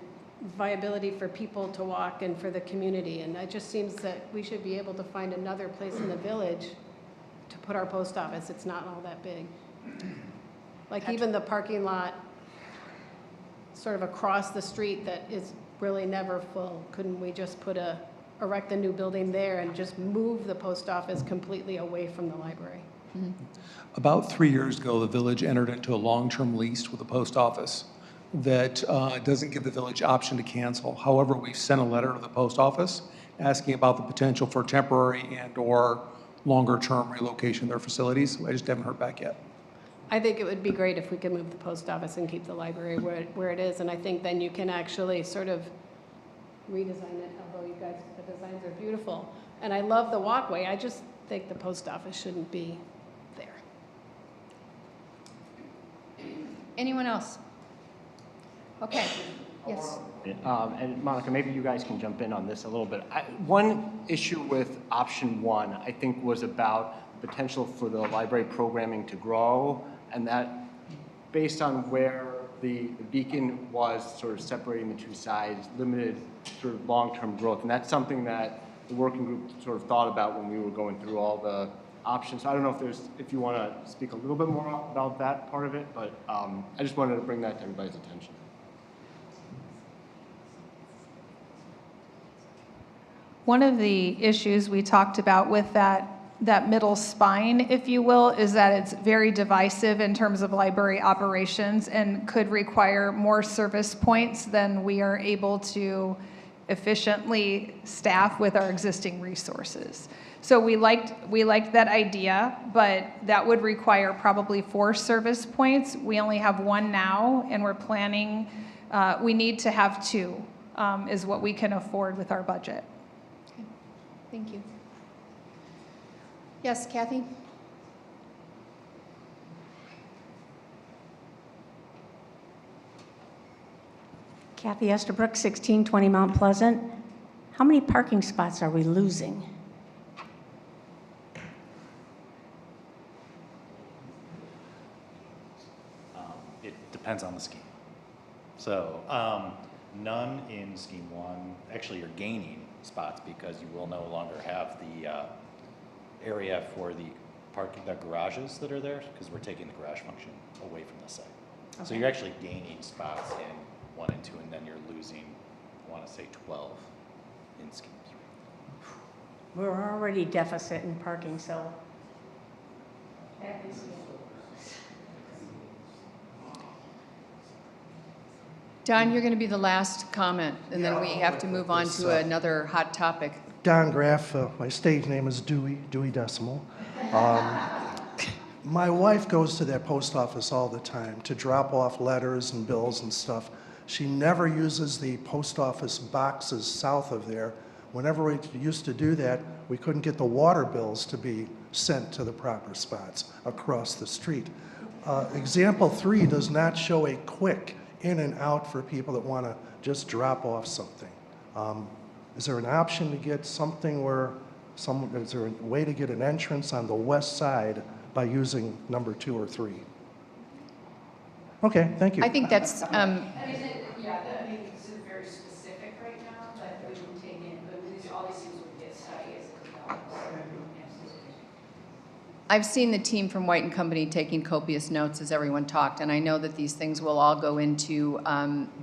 viability for people to walk and for the community. And it just seems that we should be able to find another place in the village to put our post office. It's not all that big. Like even the parking lot sort of across the street that is really never full. Couldn't we just erect a new building there and just move the post office completely away from the library? Mm-hmm. About 3 years ago, the village entered into a long-term lease with the post office that doesn't give the village option to cancel. However, we've sent a letter to the post office asking about the potential for temporary and/or longer-term relocation of their facilities. I just haven't heard back yet. I think it would be great if we could move the post office and keep the library where it is, and I think then you can actually sort of redesign it, although you guys, the designs are beautiful. And I love the walkway. I just think the post office shouldn't be there. Anyone else? Okay, yes. And Monica, maybe you guys can jump in on this a little bit. One issue with option one, I think, was about potential for the library programming to grow, and that based on where the beacon was sort of separating the two sides, limited sort of long-term growth. And that's something that the working group sort of thought about when we were going through all the options. So I don't know if you want to speak a little bit more about that part of it, but I just wanted to bring that to everybody's attention. One of the issues we talked about with that middle spine, if you will, is that it's very divisive in terms of library operations and could require more service points than we are able to efficiently staff with our existing resources. So we liked that idea, but that would require probably 4 service points. We only have 1 now, and we're planning, we need to have 2, is what we can afford with our budget. Okay. Thank you. Yes, Kathy? Kathy Estabrook, 1620 Mount Pleasant. How many parking spots are we losing? It depends on the scheme. So none in scheme 1. Actually, you're gaining spots because you will no longer have the area for the parking, the garages that are there, because we're taking the garage function away from the site. Okay. So you're actually gaining spots in 1 and 2, and then you're losing, I want to say 12 in scheme 3. We're already deficit in parking, so. Don, you're going to be the last comment, and then we have to move on to another hot topic. Don Graff, my stage name is Dewey Decimal. My wife goes to that post office all the time to drop off letters and bills and stuff. She never uses the post office boxes south of there. Whenever we used to do that, we couldn't get the water bills to be sent to the proper spots across the street. Example 3 does not show a quick in and out for people that want to just drop off something. Is there an option to get something where is there a way to get an entrance on the west side by using number 2 or 3? Okay, thank you. I think that's, Yeah, that makes it very specific right now, but we can take in, but all these things would get studied as it develops. I've seen the team from White and Company taking copious notes as everyone talked, and I know that these things will all go into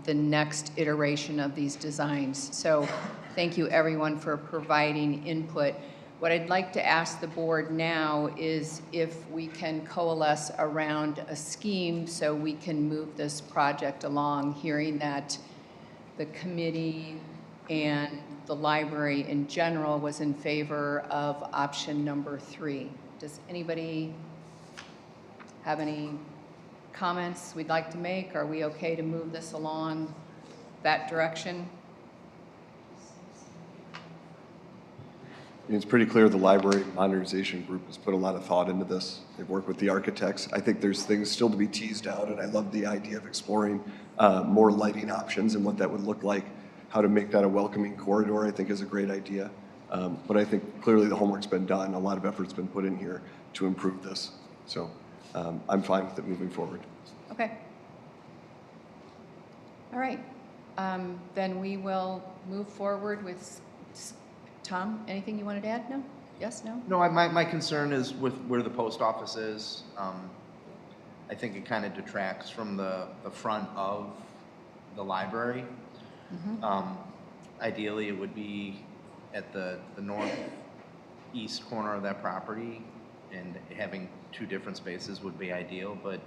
the next iteration of these designs. So thank you, everyone, for providing input. What I'd like to ask the board now is if we can coalesce around a scheme so we can move this project along, hearing that the committee and the library in general was in favor of option number 3. Does anybody have any comments we'd like to make? Are we okay to move this along that direction? It's pretty clear the library modernization group has put a lot of thought into this. They've worked with the architects. I think there's things still to be teased out, and I love the idea of exploring more lighting options and what that would look like. How to make that a welcoming corridor, I think, is a great idea. But I think clearly the homework's been done. A lot of effort's been put in here to improve this. So I'm fine with it moving forward. Okay. All right. Then we will move forward with Tom. Anything you wanted to add? No? Yes? No? No, my concern is with where the post office is. I think it kind of detracts from the front of the library. Ideally, it would be at the northeast corner of that property, and having 2 different spaces would be ideal. But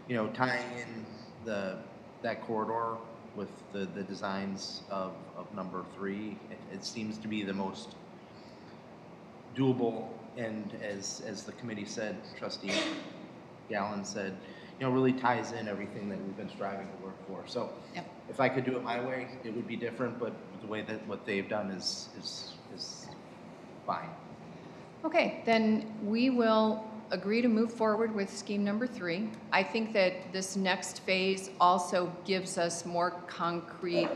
you know, tying in that corridor with the designs of number 3, it seems to be the most doable. And as the committee said, Trustee Gallen said, you know, really ties in everything that we've been striving to work for. So if I could do it my way, it would be different, but the way that what they've done is fine. Okay, then we will agree to move forward with scheme number 3. I think that this next phase also gives us more concrete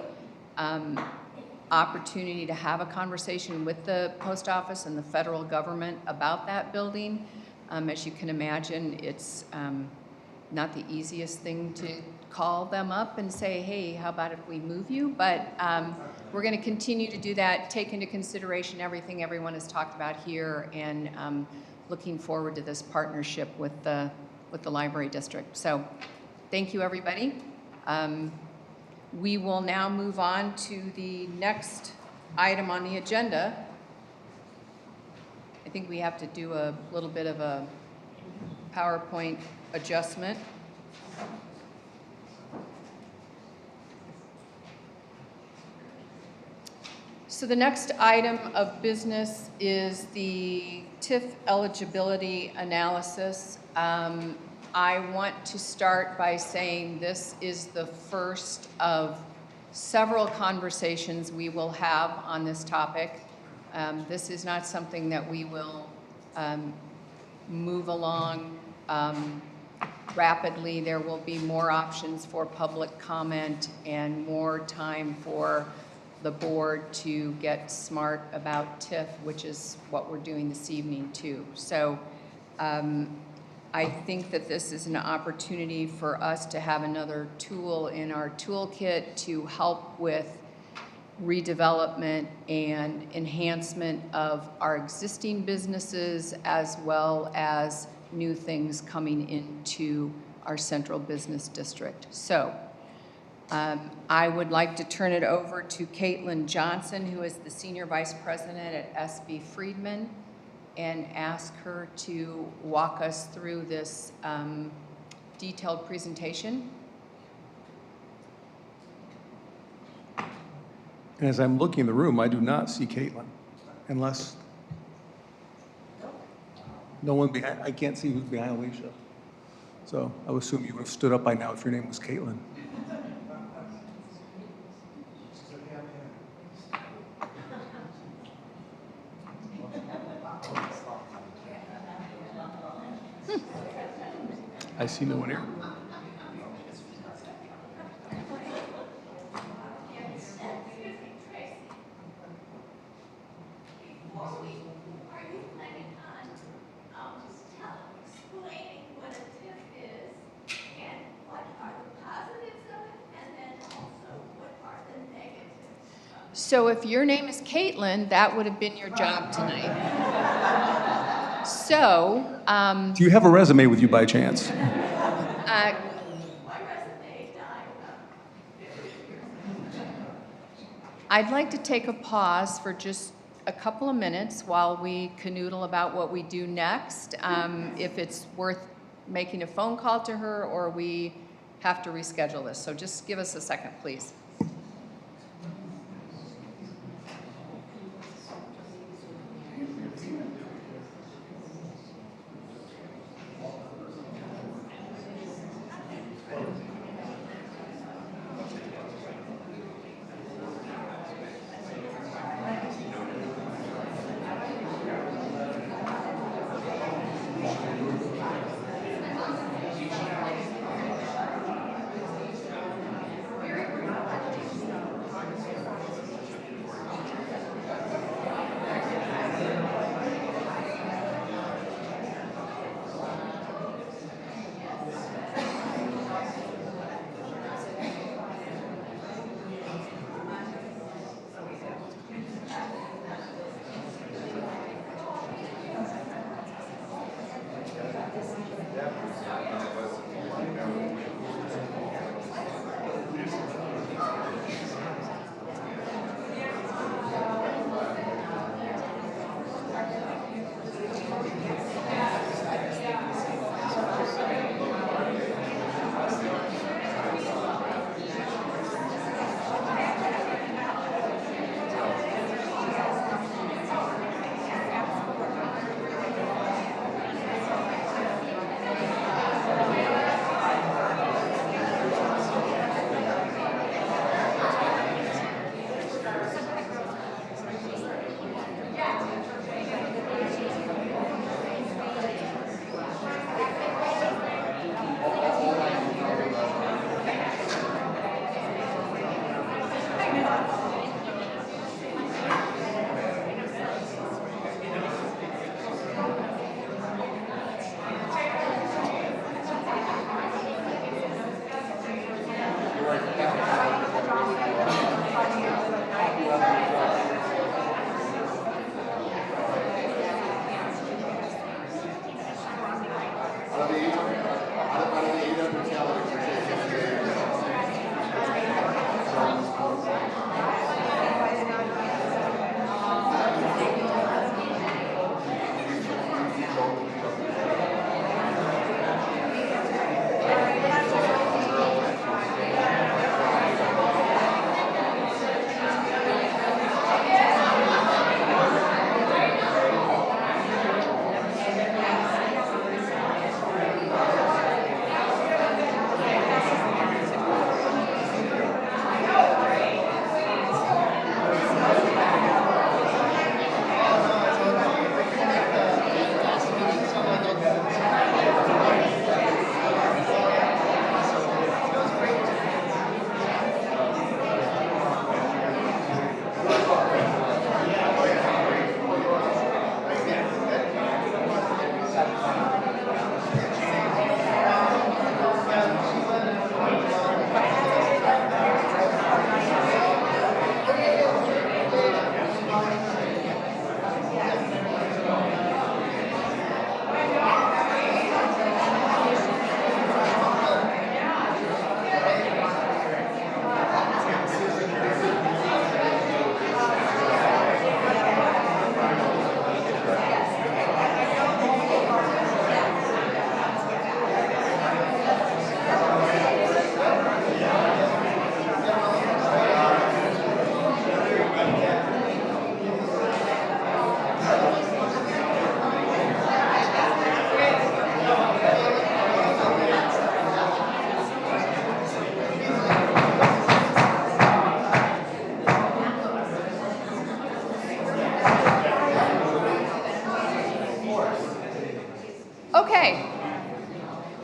opportunity to have a conversation with the post office and the federal government about that building. As you can imagine, it's not the easiest thing to call them up and say, hey, how about if we move you? But we're going to continue to do that, take into consideration everything everyone has talked about here, and looking forward to this partnership with the library district. So thank you, everybody. We will now move on to the next item on the agenda. I think we have to do a little bit of a PowerPoint adjustment. So the next item of business is the TIF eligibility analysis. I want to start by saying this is the first of several conversations we will have on this topic. This is not something that we will move along rapidly. There will be more options for public comment and more time for the board to get smart about TIF, which is what we're doing this evening too. So I think that this is an opportunity for us to have another tool in our toolkit to help with redevelopment and enhancement of our existing businesses, as well as new things coming into our central business district. So I would like to turn it over to Caitlin Johnson, who is the Senior Vice President at SB Friedman, and ask her to walk us through this detailed presentation. And as I'm looking in the room, I do not see Caitlin, unless no one behind, I can't see who's behind Alicia. So I would assume you would have stood up by now if your name was Caitlin. I see no one here. So if your name is Caitlin, that would have been your job tonight. So, Do you have a resume with you by chance? I'd like to take a pause for just a couple of minutes while we canoodle about what we do next, if it's worth making a phone call to her or we have to reschedule this. So just give us a second, please.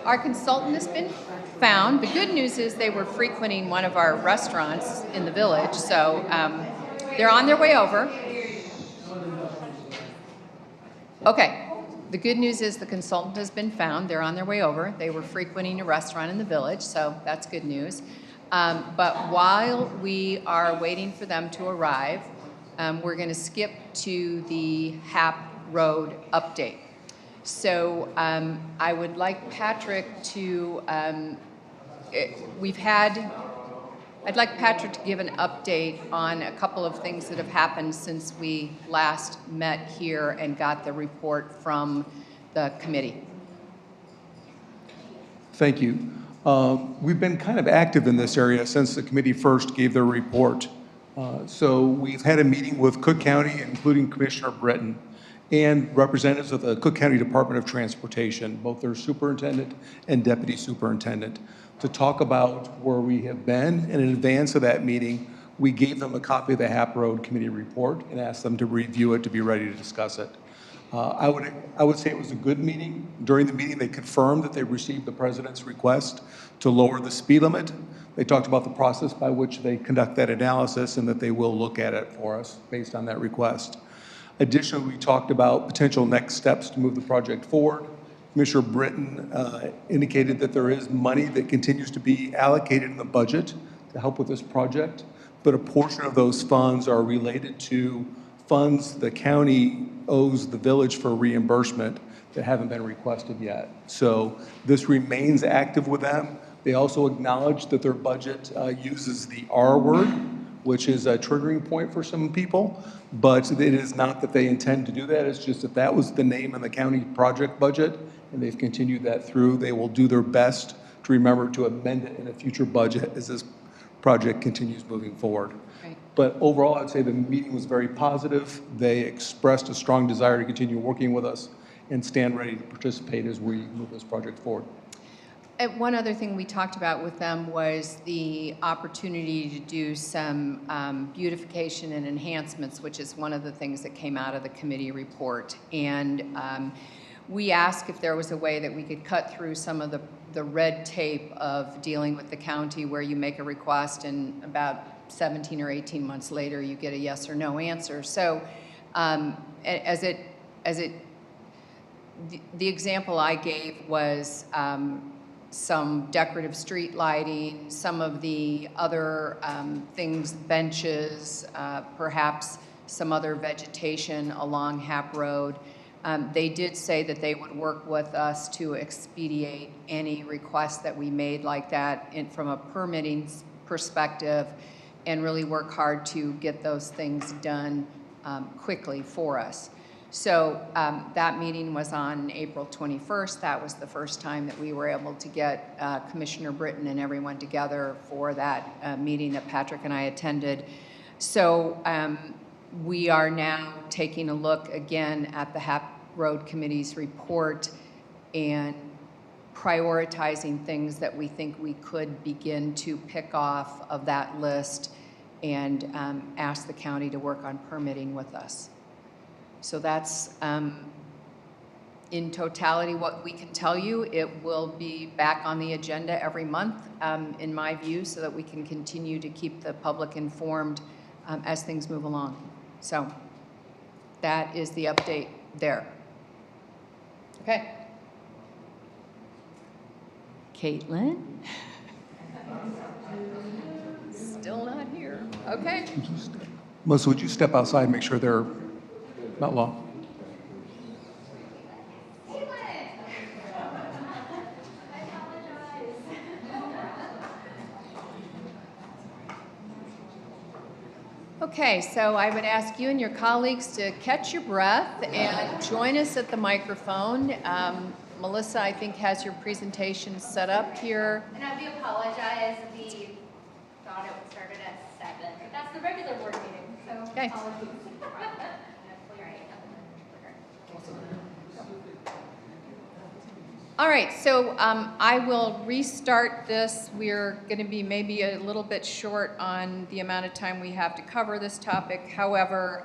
Our consultant has been found. The good news is they were frequenting one of our restaurants in the village, so they're on their way over. Okay, the good news is the consultant has been found. They're on their way over. They were frequenting a restaurant in the village, so that's good news. But while we are waiting for them to arrive, we're going to skip to the Hap Road update. So I would like Patrick to, I'd like Patrick to give an update on a couple of things that have happened since we last met here and got the report from the committee. Thank you. We've been kind of active in this area since the committee first gave their report. So we've had a meeting with Cook County, including Commissioner Britton, and representatives of the Cook County Department of Transportation, both their superintendent and deputy superintendent, to talk about where we have been. And in advance of that meeting, we gave them a copy of the Hap Road Committee report and asked them to review it to be ready to discuss it. I would say it was a good meeting. During the meeting, they confirmed that they received the president's request to lower the speed limit. They talked about the process by which they conduct that analysis and that they will look at it for us based on that request. Additionally, we talked about potential next steps to move the project forward. Commissioner Britton indicated that there is money that continues to be allocated in the budget to help with this project, but a portion of those funds are related to funds the county owes the village for reimbursement that haven't been requested yet. So this remains active with them. They also acknowledge that their budget uses the R word, which is a triggering point for some people, but it is not that they intend to do that. It's just that that was the name in the county project budget, and they've continued that through. They will do their best to remember to amend it in a future budget as this project continues moving forward. Right. But overall, I'd say the meeting was very positive. They expressed a strong desire to continue working with us and stand ready to participate as we move this project forward. And one other thing we talked about with them was the opportunity to do some beautification and enhancements, which is one of the things that came out of the committee report. And we asked if there was a way that we could cut through some of the red tape of dealing with the county, where you make a request and about 17 or 18 months later you get a yes or no answer. So the example I gave was some decorative street lighting, some of the other things, benches, perhaps some other vegetation along Hap Road. They did say that they would work with us to expedite any requests that we made like that from a permitting perspective, and really work hard to get those things done quickly for us. So that meeting was on April 21st. That was the first time that we were able to get Commissioner Britton and everyone together for that meeting that Patrick and I attended. So we are now taking a look again at the Hap Road Committee's report and prioritizing things that we think we could begin to pick off of that list and ask the county to work on permitting with us. So that's, in totality, what we can tell you. It will be back on the agenda every month, in my view, so that we can continue to keep the public informed as things move along. So that is the update there. Okay. Caitlin? Still not here. Okay. Melissa, would you step outside and make sure they're not long? Okay, so I would ask you and your colleagues to catch your breath and join us at the microphone. Melissa, I think, has your presentation set up here. And I do apologize, we thought it started at 7, but that's the regular board meeting, so Okay. apologies. All right, so I will restart this. We're going to be maybe a little bit short on the amount of time we have to cover this topic. However,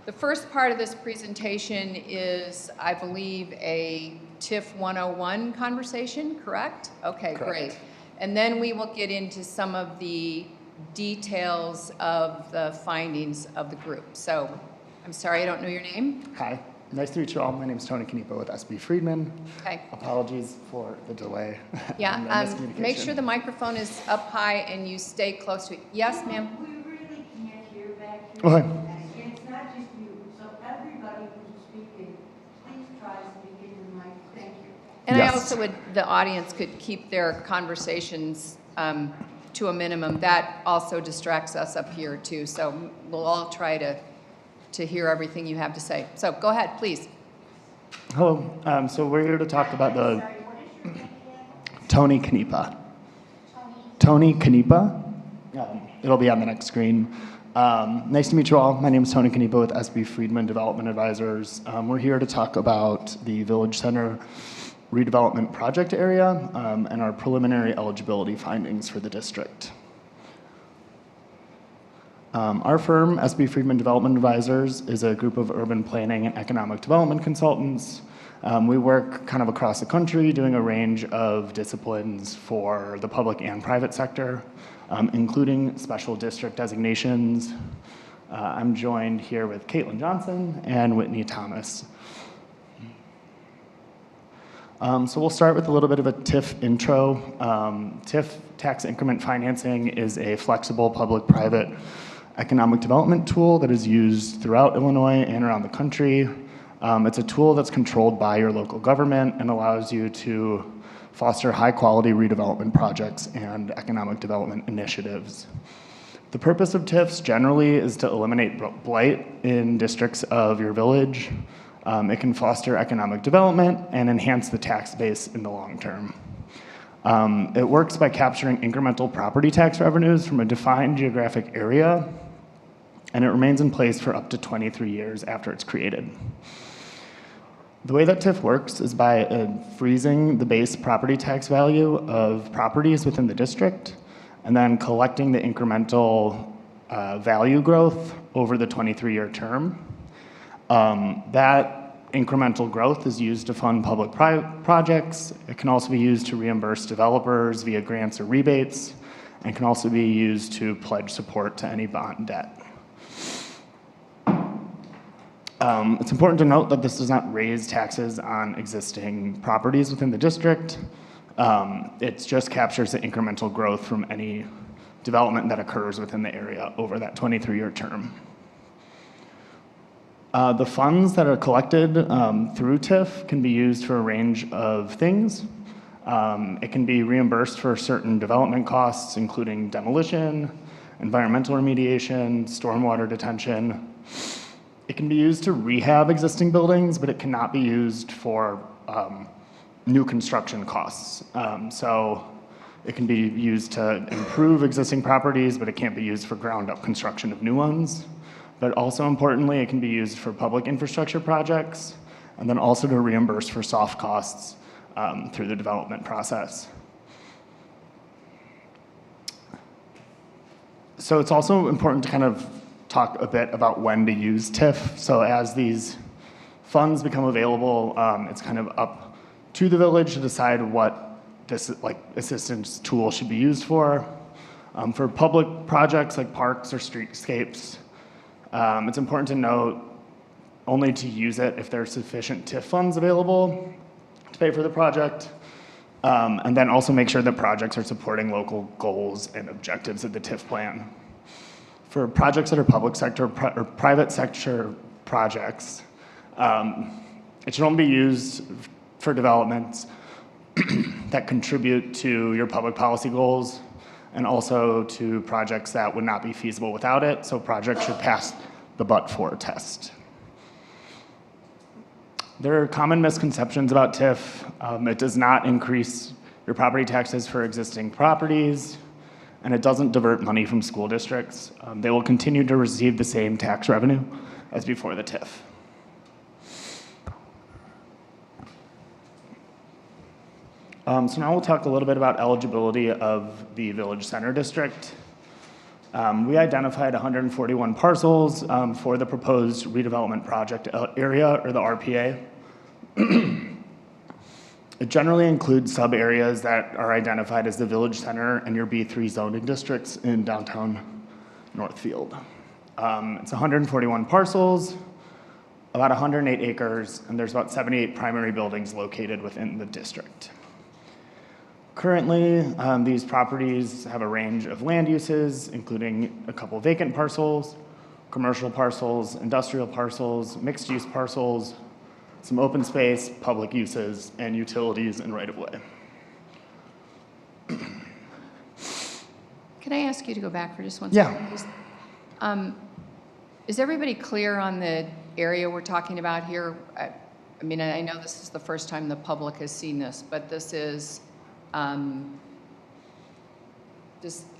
the first part of this presentation is, I believe, a TIF 101 conversation, correct? Okay, great. And then we will get into some of the details of the findings of the group. So, I'm sorry, I don't know your name. Hi, Nice to meet you all. My name is Tony Canepa with SB Friedman. Okay. Apologies for the delay. and the Yeah, miscommunication. make sure the microphone is up high and you stay close to it. Yes, ma'am? Okay. It's not just you, so everybody who's speaking, please try to speak into the mic. Thank you. And Yes. I also would, the audience could keep their conversations to a minimum. That also distracts us up here too. So we'll all try to hear everything you have to say. So go ahead, please. Hello. So we're here to talk about the Tony Canepa. Tony Canepa. It'll be on the next screen. Nice to meet you all. My name is Tony Canepa with SB Friedman Development Advisors. We're here to talk about the Village Center redevelopment project area and our preliminary eligibility findings for the district. Our firm, SB Friedman Development Advisors, is a group of urban planning and economic development consultants. We work kind of across the country doing a range of disciplines for the public and private sector, including special district designations. I'm joined here with Caitlin Johnson and Whitney Thomas. So we'll start with a little bit of a TIF intro. TIF, tax increment financing, is a flexible public-private economic development tool that is used throughout Illinois and around the country. It's a tool that's controlled by your local government and allows you to foster high-quality redevelopment projects and economic development initiatives. The purpose of TIFs generally is to eliminate blight in districts of your village. It can foster economic development and enhance the tax base in the long term. It works by capturing incremental property tax revenues from a defined geographic area, and it remains in place for up to 23 years after it's created. The way that TIF works is by freezing the base property tax value of properties within the district, and then collecting the incremental value growth over the 23-year term. That incremental growth is used to fund public projects. It can also be used to reimburse developers via grants or rebates, and can also be used to pledge support to any bond debt. It's important to note that this does not raise taxes on existing properties within the district. It just captures the incremental growth from any development that occurs within the area over that 23-year term. The funds that are collected through TIF can be used for a range of things. It can be reimbursed for certain development costs, including demolition, environmental remediation, stormwater detention. It can be used to rehab existing buildings, but it cannot be used for new construction costs. So it can be used to improve existing properties, but it can't be used for ground-up construction of new ones. But also importantly, it can be used for public infrastructure projects, and then also to reimburse for soft costs through the development process. So it's also important to kind of talk a bit about when to use TIF. So as these funds become available, it's kind of up to the village to decide what this assistance tool should be used for. For public projects like parks or streetscapes, it's important to note only to use it if there are sufficient TIF funds available to pay for the project, and then also make sure that projects are supporting local goals and objectives of the TIF plan. For projects that are public sector or private sector projects, it should only be used for developments that contribute to your public policy goals, and also to projects that would not be feasible without it. So projects should pass the but-for test. There are common misconceptions about TIF. It does not increase your property taxes for existing properties, and it doesn't divert money from school districts. They will continue to receive the same tax revenue as before the TIF. So now we'll talk a little bit about eligibility of the Village Center District. We identified 141 parcels for the proposed redevelopment project area, or the RPA. It generally includes sub-areas that are identified as the Village Center and your B3 zoning districts in downtown Northfield. It's 141 parcels. about 108 acres, and there's about 78 primary buildings located within the district. Currently, these properties have a range of land uses, including a couple vacant parcels, commercial parcels, industrial parcels, mixed-use parcels, some open space, public uses, and utilities and right-of-way. Can I ask you to go back for just one Yeah. second, please? Is everybody clear on the area we're talking about here? I mean, I know this is the first time the public has seen this, but this is, I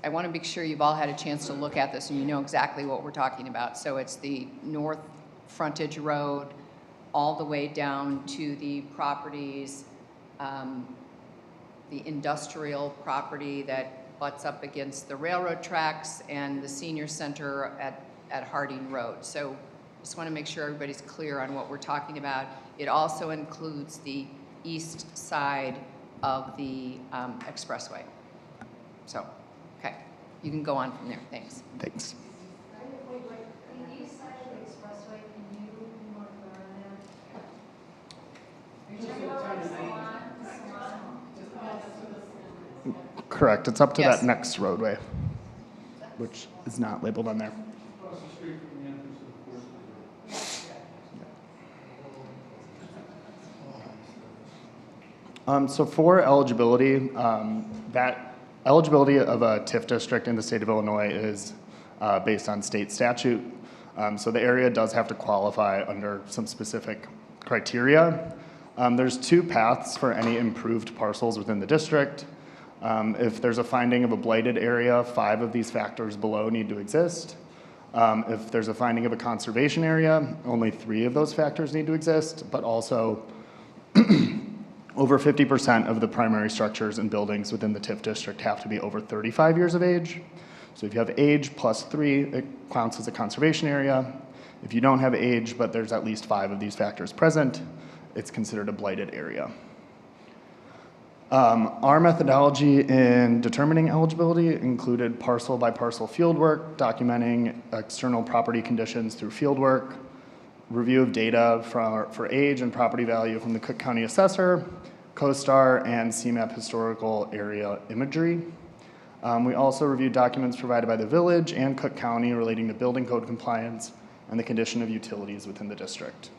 want to make sure you've all had a chance to look at this and you know exactly what we're talking about. So it's the north frontage road all the way down to the properties, the industrial property that butts up against the railroad tracks and the senior center at Harding Road. So just want to make sure everybody's clear on what we're talking about. It also includes the east side of the expressway. So, okay, you can go on from there. Thanks. Thanks. The east side of the expressway, can you be more clear on that? Are you talking about the salon? Correct. It's up to Yes. that next roadway, which is not labeled on there. Across the street from the entrance of the Forest Preserve. So for eligibility, that eligibility of a TIF district in the state of Illinois is based on state statute. So the area does have to qualify under some specific criteria. There's two paths for any improved parcels within the district. If there's a finding of a blighted area, 5 of these factors below need to exist. If there's a finding of a conservation area, only 3 of those factors need to exist, but also over 50% of the primary structures and buildings within the TIF district have to be over 35 years of age. So if you have age plus 3, it counts as a conservation area. If you don't have age, but there's at least 5 of these factors present, it's considered a blighted area. Our methodology in determining eligibility included parcel by parcel fieldwork, documenting external property conditions through fieldwork, review of data for age and property value from the Cook County Assessor, CoStar, and CMAP historical area imagery. We also reviewed documents provided by the village and Cook County relating to building code compliance and the condition of utilities within the district.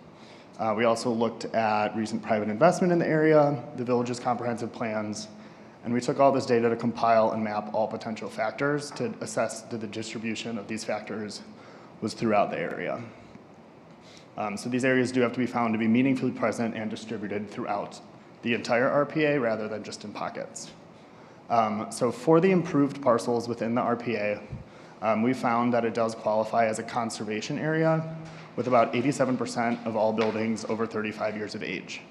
We also looked at recent private investment in the area, the village's comprehensive plans, and we took all this data to compile and map all potential factors to assess that the distribution of these factors was throughout the area. So these areas do have to be found to be meaningfully present and distributed throughout the entire RPA rather than just in pockets. So for the improved parcels within the RPA, we found that it does qualify as a conservation area with about 87% of all buildings over 35 years of age.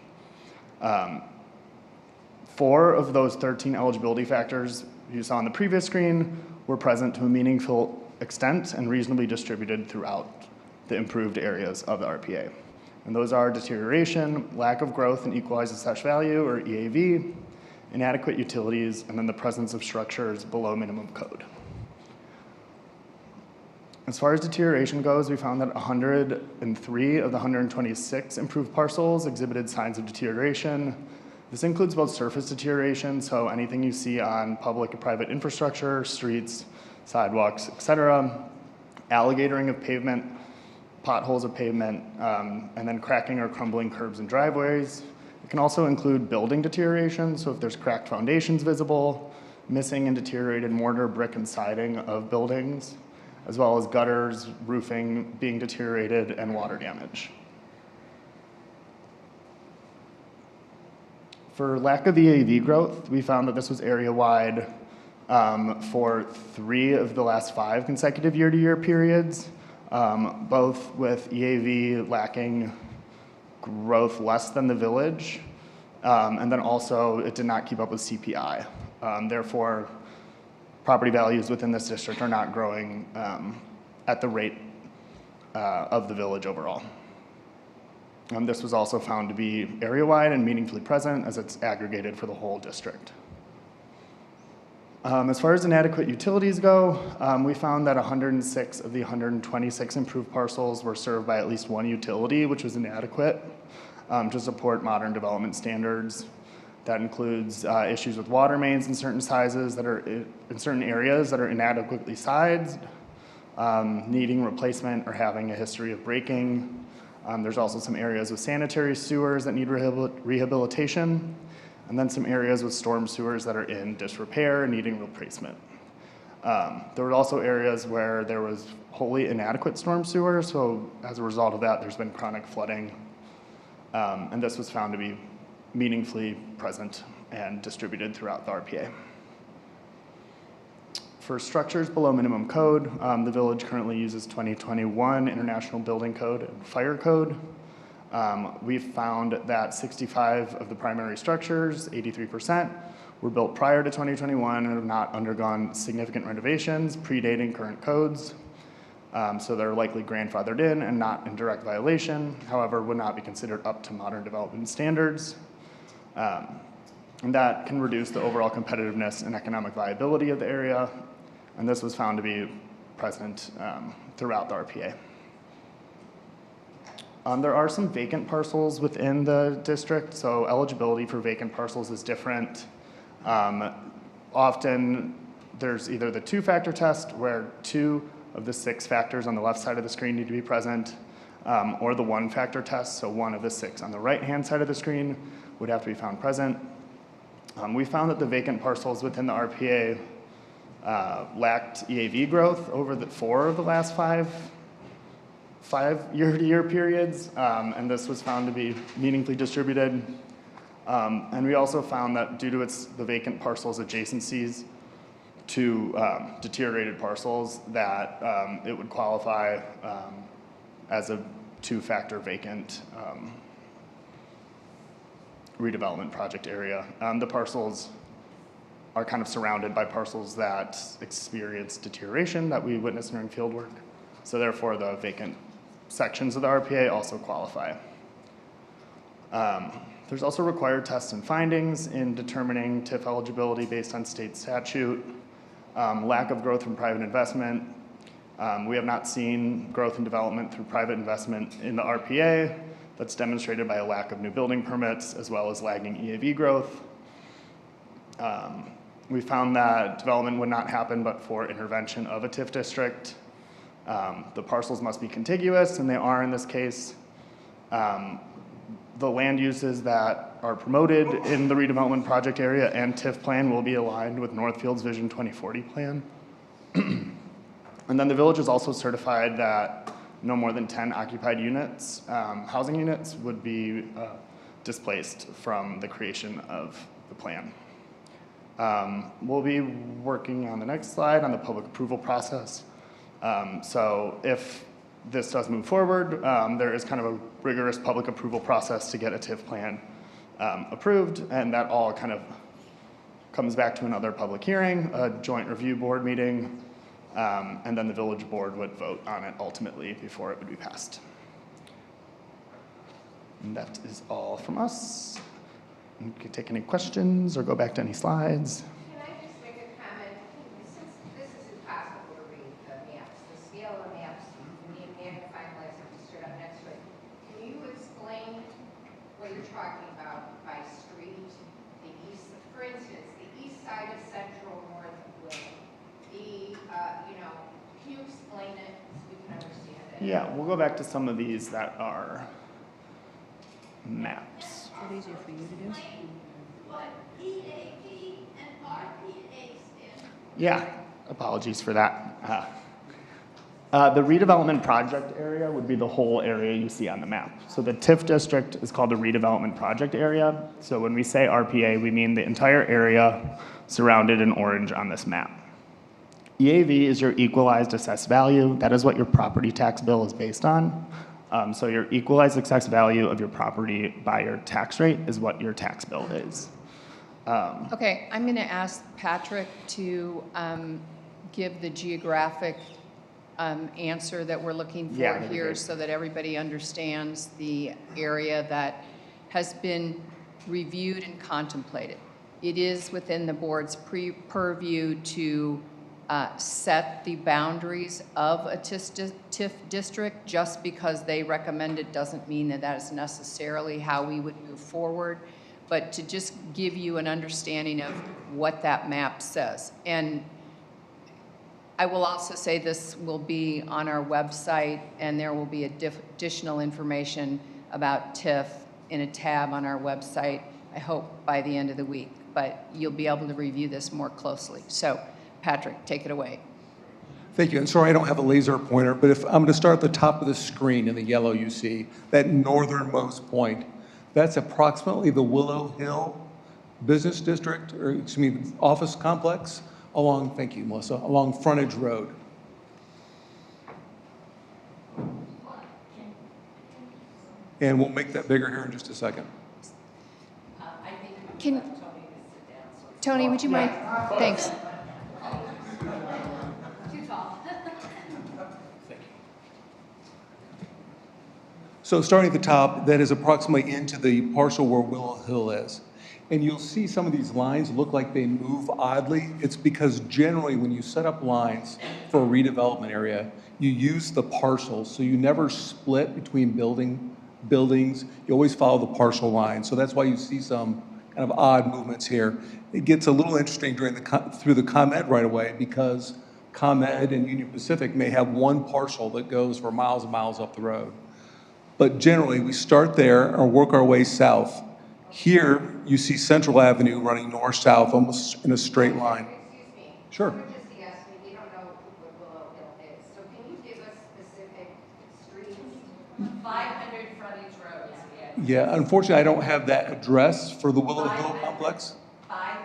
4 of those 13 eligibility factors you saw on the previous screen were present to a meaningful extent and reasonably distributed throughout the improved areas of the RPA. And those are deterioration, lack of growth in equalized assessed value, or EAV, inadequate utilities, and then the presence of structures below minimum code. As far as deterioration goes, we found that 103 of the 126 improved parcels exhibited signs of deterioration. This includes both surface deterioration, so anything you see on public and private infrastructure, streets, sidewalks, etc., alligatoring of pavement, potholes of pavement, and then cracking or crumbling curbs and driveways. It can also include building deterioration, so if there's cracked foundations visible, missing and deteriorated mortar, brick, and siding of buildings, as well as gutters, roofing being deteriorated, and water damage. For lack of EAV growth, we found that this was area-wide for 3 of the last 5 consecutive year-to-year periods, both with EAV lacking growth less than the village, and then also it did not keep up with CPI. Therefore, property values within this district are not growing at the rate of the village overall. This was also found to be area-wide and meaningfully present as it's aggregated for the whole district. As far as inadequate utilities go, we found that 106 of the 126 improved parcels were served by at least one utility, which was inadequate to support modern development standards. That includes issues with water mains in certain sizes that are in certain areas that are inadequately sized, needing replacement or having a history of breaking. There's also some areas with sanitary sewers that need rehabilitation, and then some areas with storm sewers that are in disrepair, needing replacement. There were also areas where there was wholly inadequate storm sewer, so as a result of that, there's been chronic flooding, and this was found to be meaningfully present and distributed throughout the RPA. For structures below minimum code, the village currently uses 2021 International Building Code and Fire Code. We've found that 65 of the primary structures, 83%, were built prior to 2021 and have not undergone significant renovations predating current codes. So they're likely grandfathered in and not in direct violation, however, would not be considered up to modern development standards. And that can reduce the overall competitiveness and economic viability of the area, and this was found to be present throughout the RPA. There are some vacant parcels within the district, so eligibility for vacant parcels is different. Often there's either the two-factor test where 2 of the 6 factors on the left side of the screen need to be present, or the one-factor test, so 1 of the 6 on the right-hand side of the screen would have to be found present. We found that the vacant parcels within the RPA lacked EAV growth over the 4 of the last 5 year-to-year periods, and this was found to be meaningfully distributed. And we also found that due to the vacant parcels adjacencies to deteriorated parcels, that it would qualify as a 2-factor vacant redevelopment project area. The parcels are kind of surrounded by parcels that experience deterioration that we witnessed during field work. So therefore, the vacant sections of the RPA also qualify. There's also required tests and findings in determining TIF eligibility based on state statute. Lack of growth from private investment. We have not seen growth in development through private investment in the RPA. That's demonstrated by a lack of new building permits as well as lagging EAV growth. We found that development would not happen but for intervention of a TIF district. The parcels must be contiguous, and they are in this case. The land uses that are promoted in the redevelopment project area and TIF plan will be aligned with Northfield's Vision 2040 plan. And then the village is also certified that no more than 10 occupied units, housing units, would be displaced from the creation of the plan. We'll be working on the next slide on the public approval process. So if this does move forward, there is kind of a rigorous public approval process to get a TIF plan approved, and that all kind of comes back to another public hearing, a joint review board meeting, and then the village board would vote on it ultimately before it would be passed. And that is all from us. You can take any questions or go back to any slides. Can I just make a comment? Since this is impossible to read, the maps, the scale of the maps, you need magnifying glass to straight up next to it. Can you explain what you're talking about by street? The east, for instance, the east side of Central north of Will. Can you explain it so we can understand it? Yeah, we'll go back to some of these that are maps. Is it easier for you to do? What EAV and RPA stand? Yeah, apologies for that. The redevelopment project area would be the whole area you see on the map. So the TIF district is called the redevelopment project area. So when we say RPA, we mean the entire area surrounded in orange on this map. EAV is your equalized assessed value. That is what your property tax bill is based on. So your equalized assessed value of your property by your tax rate is what your tax bill is. Okay, I'm going to ask Patrick to give the geographic answer that we're looking for Yeah, that'd be here great. so that everybody understands the area that has been reviewed and contemplated. it is within the board's purview to set the boundaries of a TIF district. Just because they recommend it doesn't mean that that is necessarily how we would move forward, but to just give you an understanding of what that map says. And I will also say this will be on our website, and there will be additional information about TIF in a tab on our website, I hope by the end of the week, but you'll be able to review this more closely. So, Patrick, take it away. Thank you. And sorry, I don't have a laser pointer, but if I'm going to start at the top of the screen in the yellow you see, that northernmost point, that's approximately the Willow Hill Business District, or excuse me, office complex along, thank you, Melissa, along Frontage Road. And we'll make that bigger here in just a second. Can, Tony, would you mind? Thanks. Too tall. So starting at the top, that is approximately into the parcel where Willow Hill is. And you'll see some of these lines look like they move oddly. It's because generally when you set up lines for a redevelopment area, you use the parcels. So you never split between buildings. You always follow the parcel line. So that's why you see some kind of odd movements here. It gets a little interesting through the ComEd right away, because ComEd and Union Pacific may have one parcel that goes for miles and miles up the road. But generally, we start there and work our way south. Here, you see Central Avenue running north-south, almost in a straight line. Excuse me. Sure. We're just the estimate, we don't know what Willow Hill is. So can you give us specific streets? 500 frontage roads. Yeah, unfortunately, I don't have that address for the Willow Hill complex. 500.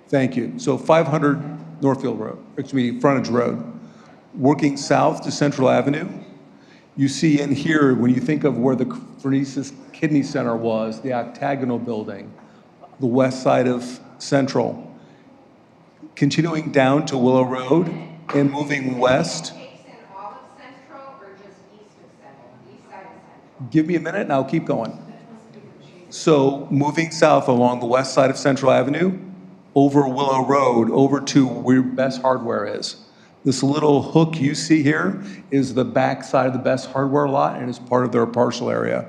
Thank you. So 500 Northfield Road, excuse me, Frontage Road. Working south to Central Avenue, you see in here, when you think of where the Phronesis Kidney Center was, the octagonal building, the west side of Central, continuing down to Willow Road and moving west. Takes in all of Central or just east of Central, east side of Central? Give me a minute and I'll keep going. So moving south along the west side of Central Avenue, over Willow Road, over to where Best Hardware is. This little hook you see here is the back side of the Best Hardware lot and is part of their parcel area.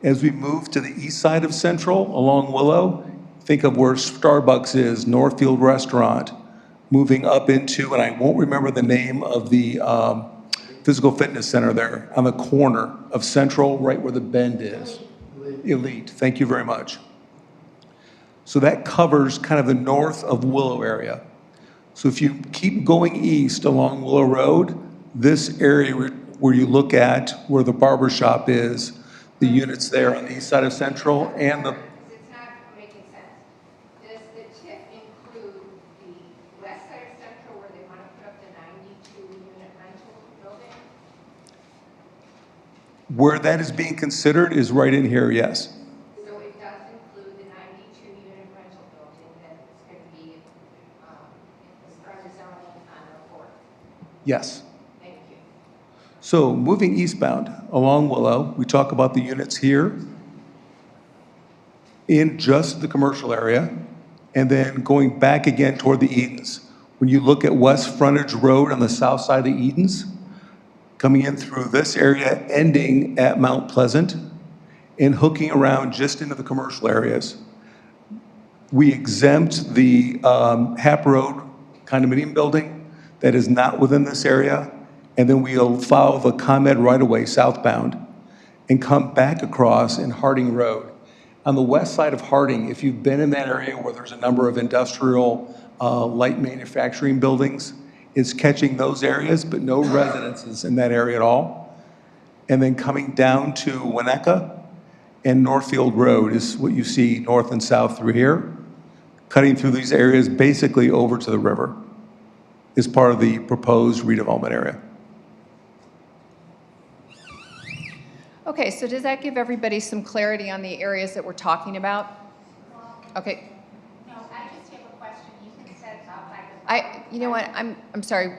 As we move to the east side of Central along Willow, think of where Starbucks is, Northfield Restaurant, moving up into, and I won't remember the name of the physical fitness center there, on the corner of Central, right where the bend is. Elite. Thank you very much. So that covers kind of the north of Willow area. So if you keep going east along Willow Road, this area where you look at where the barber shop is, the units there on the east side of Central and the... It's not making sense. Does the TIF include the west side of Central where they want to put up the 92-unit rental building? Where that is being considered is right in here, yes. So it does include the 92-unit rental building that is going to be as part of zoning on the fourth? Yes. Thank you. So moving eastbound along Willow, we talk about the units here in just the commercial area, and then going back again toward the Edens. When you look at West Frontage Road on the south side of the Edens, coming in through this area, ending at Mount Pleasant, and hooking around just into the commercial areas. We exempt the Hap Road condominium building that is not within this area, and then we'll follow the ComEd right-of-way southbound and come back across in Harding Road. On the west side of Harding, if you've been in that area where there's a number of industrial light manufacturing buildings, it's catching those areas, but no residences in that area at all. And then coming down to Winnetka and Northfield Road is what you see north and south through here, cutting through these areas basically over to the river is part of the proposed redevelopment area. Okay, so does that give everybody some clarity on the areas that we're talking about? Okay. No, I just have a question. You can set it up. You know what, I'm sorry.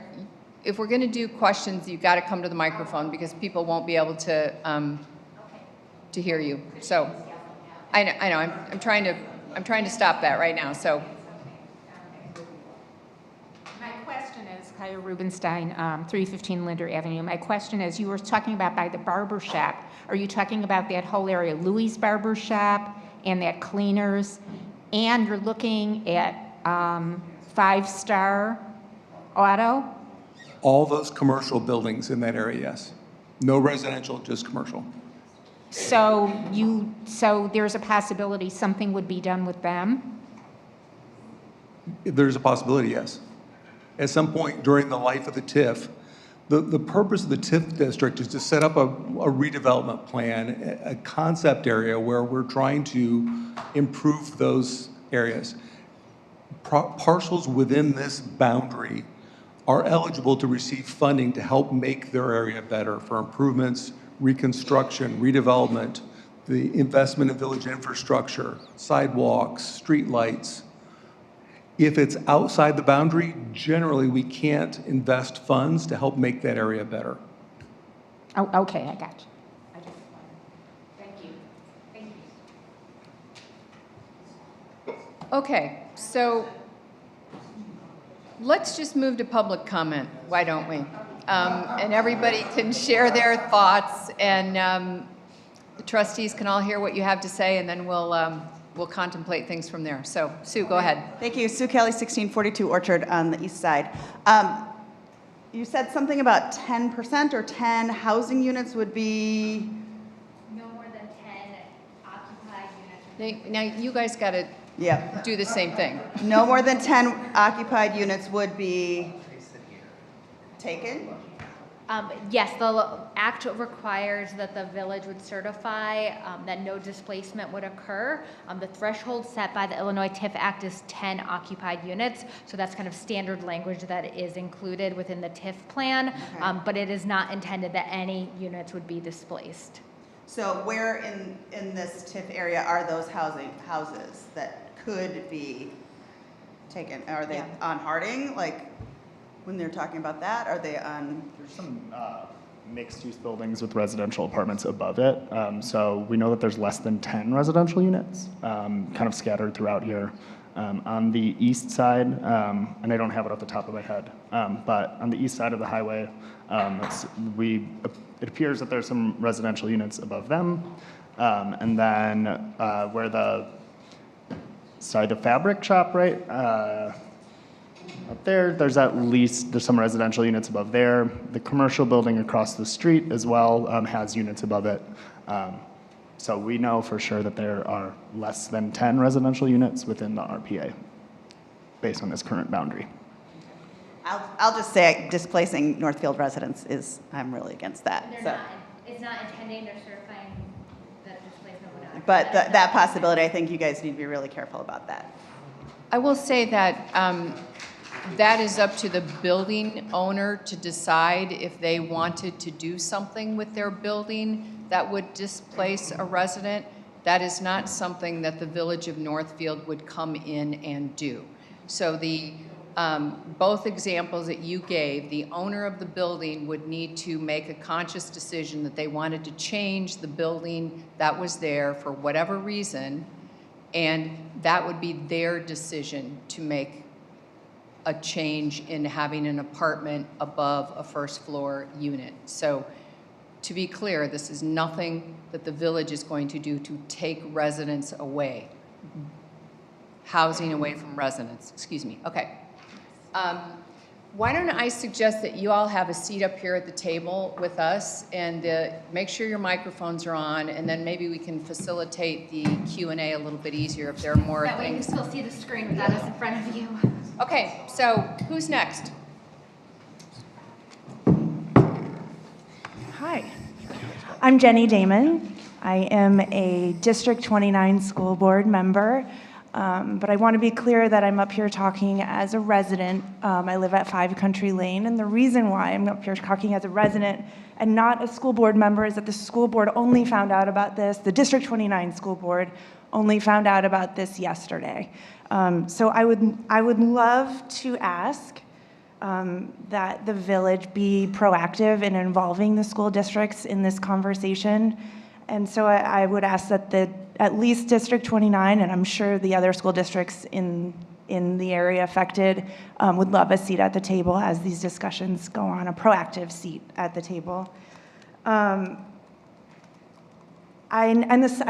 If we're going to do questions, you've got to come to the microphone because people won't be able to hear you. So, I know, I'm trying to I'm trying to stop that right now, so. My question is, Kaya Rubenstein, 315 Linder Avenue. My question is, you were talking about by the barber shop. Are you talking about that whole area, Louis Barber Shop and that Cleaners? And you're looking at 5-Star Auto? All those commercial buildings in that area, yes. No residential, just commercial. So there's a possibility something would be done with them? There's a possibility, yes. At some point during the life of the TIF, the purpose of the TIF district is to set up a redevelopment plan, a concept area where we're trying to improve those areas. Parcels within this boundary are eligible to receive funding to help make their area better for improvements, reconstruction, redevelopment, the investment in village infrastructure, sidewalks, streetlights. If it's outside the boundary, generally we can't invest funds to help make that area better. Oh, okay, I got you. Thank you. Thank you. Okay, so let's just move to public comment, why don't we? And everybody can share their thoughts, and the trustees can all hear what you have to say, and then we'll contemplate things from there. So, Sue, go ahead. Thank you. Sue Kelly, 1642 Orchard on the east side. You said something about 10% or 10 housing units would be... No more than 10 occupied units. Now, you guys got to do the same thing. No more than 10 occupied units would be taken? Yes, the act requires that the village would certify that no displacement would occur. The threshold set by the Illinois TIF Act is 10 occupied units, so that's kind of standard language that is included within the TIF plan, but it is not intended that any units would be displaced. So where in this TIF area are those houses that could be taken? Are they on Harding? Like, when they're talking about that, are they on? There's some mixed-use buildings with residential apartments above it. So we know that there's less than 10 residential units kind of scattered throughout here. On the east side, and I don't have it off the top of my head, but on the east side of the highway, it appears that there's some residential units above them. And then where the fabric shop, right? Up there's some residential units above there. The commercial building across the street as well has units above it. So we know for sure that there are less than 10 residential units within the RPA based on this current boundary. I'll just say displacing Northfield residents I'm really against that. It's not intending or certifying that displacement would not. But that possibility, I think you guys need to be really careful about that. I will say that that is up to the building owner to decide if they wanted to do something with their building that would displace a resident. That is not something that the Village of Northfield would come in and do. So both examples that you gave, the owner of the building would need to make a conscious decision that they wanted to change the building that was there for whatever reason, and that would be their decision to make a change in having an apartment above a first floor unit. So to be clear, this is nothing that the village is going to do to take residents away, housing away from residents, excuse me. Okay. Why don't I suggest that you all have a seat up here at the table with us, and make sure your microphones are on, and then maybe we can facilitate the Q&A a little bit easier if there are more That way you things. can still see the screen without us in front of you. Okay, so who's next? Hi, I'm Jenny Damon. I am a District 29 school board member, but I want to be clear that I'm up here talking as a resident. I live at 5 Country Lane, and the reason why I'm up here talking as a resident and not a school board member is that the school board only found out about this, the District 29 school board only found out about this yesterday. So I would love to ask that the village be proactive in involving the school districts in this conversation. And so I would ask that the at least District 29, and I'm sure the other school districts in the area affected would love a seat at the table as these discussions go on, a proactive seat at the table. I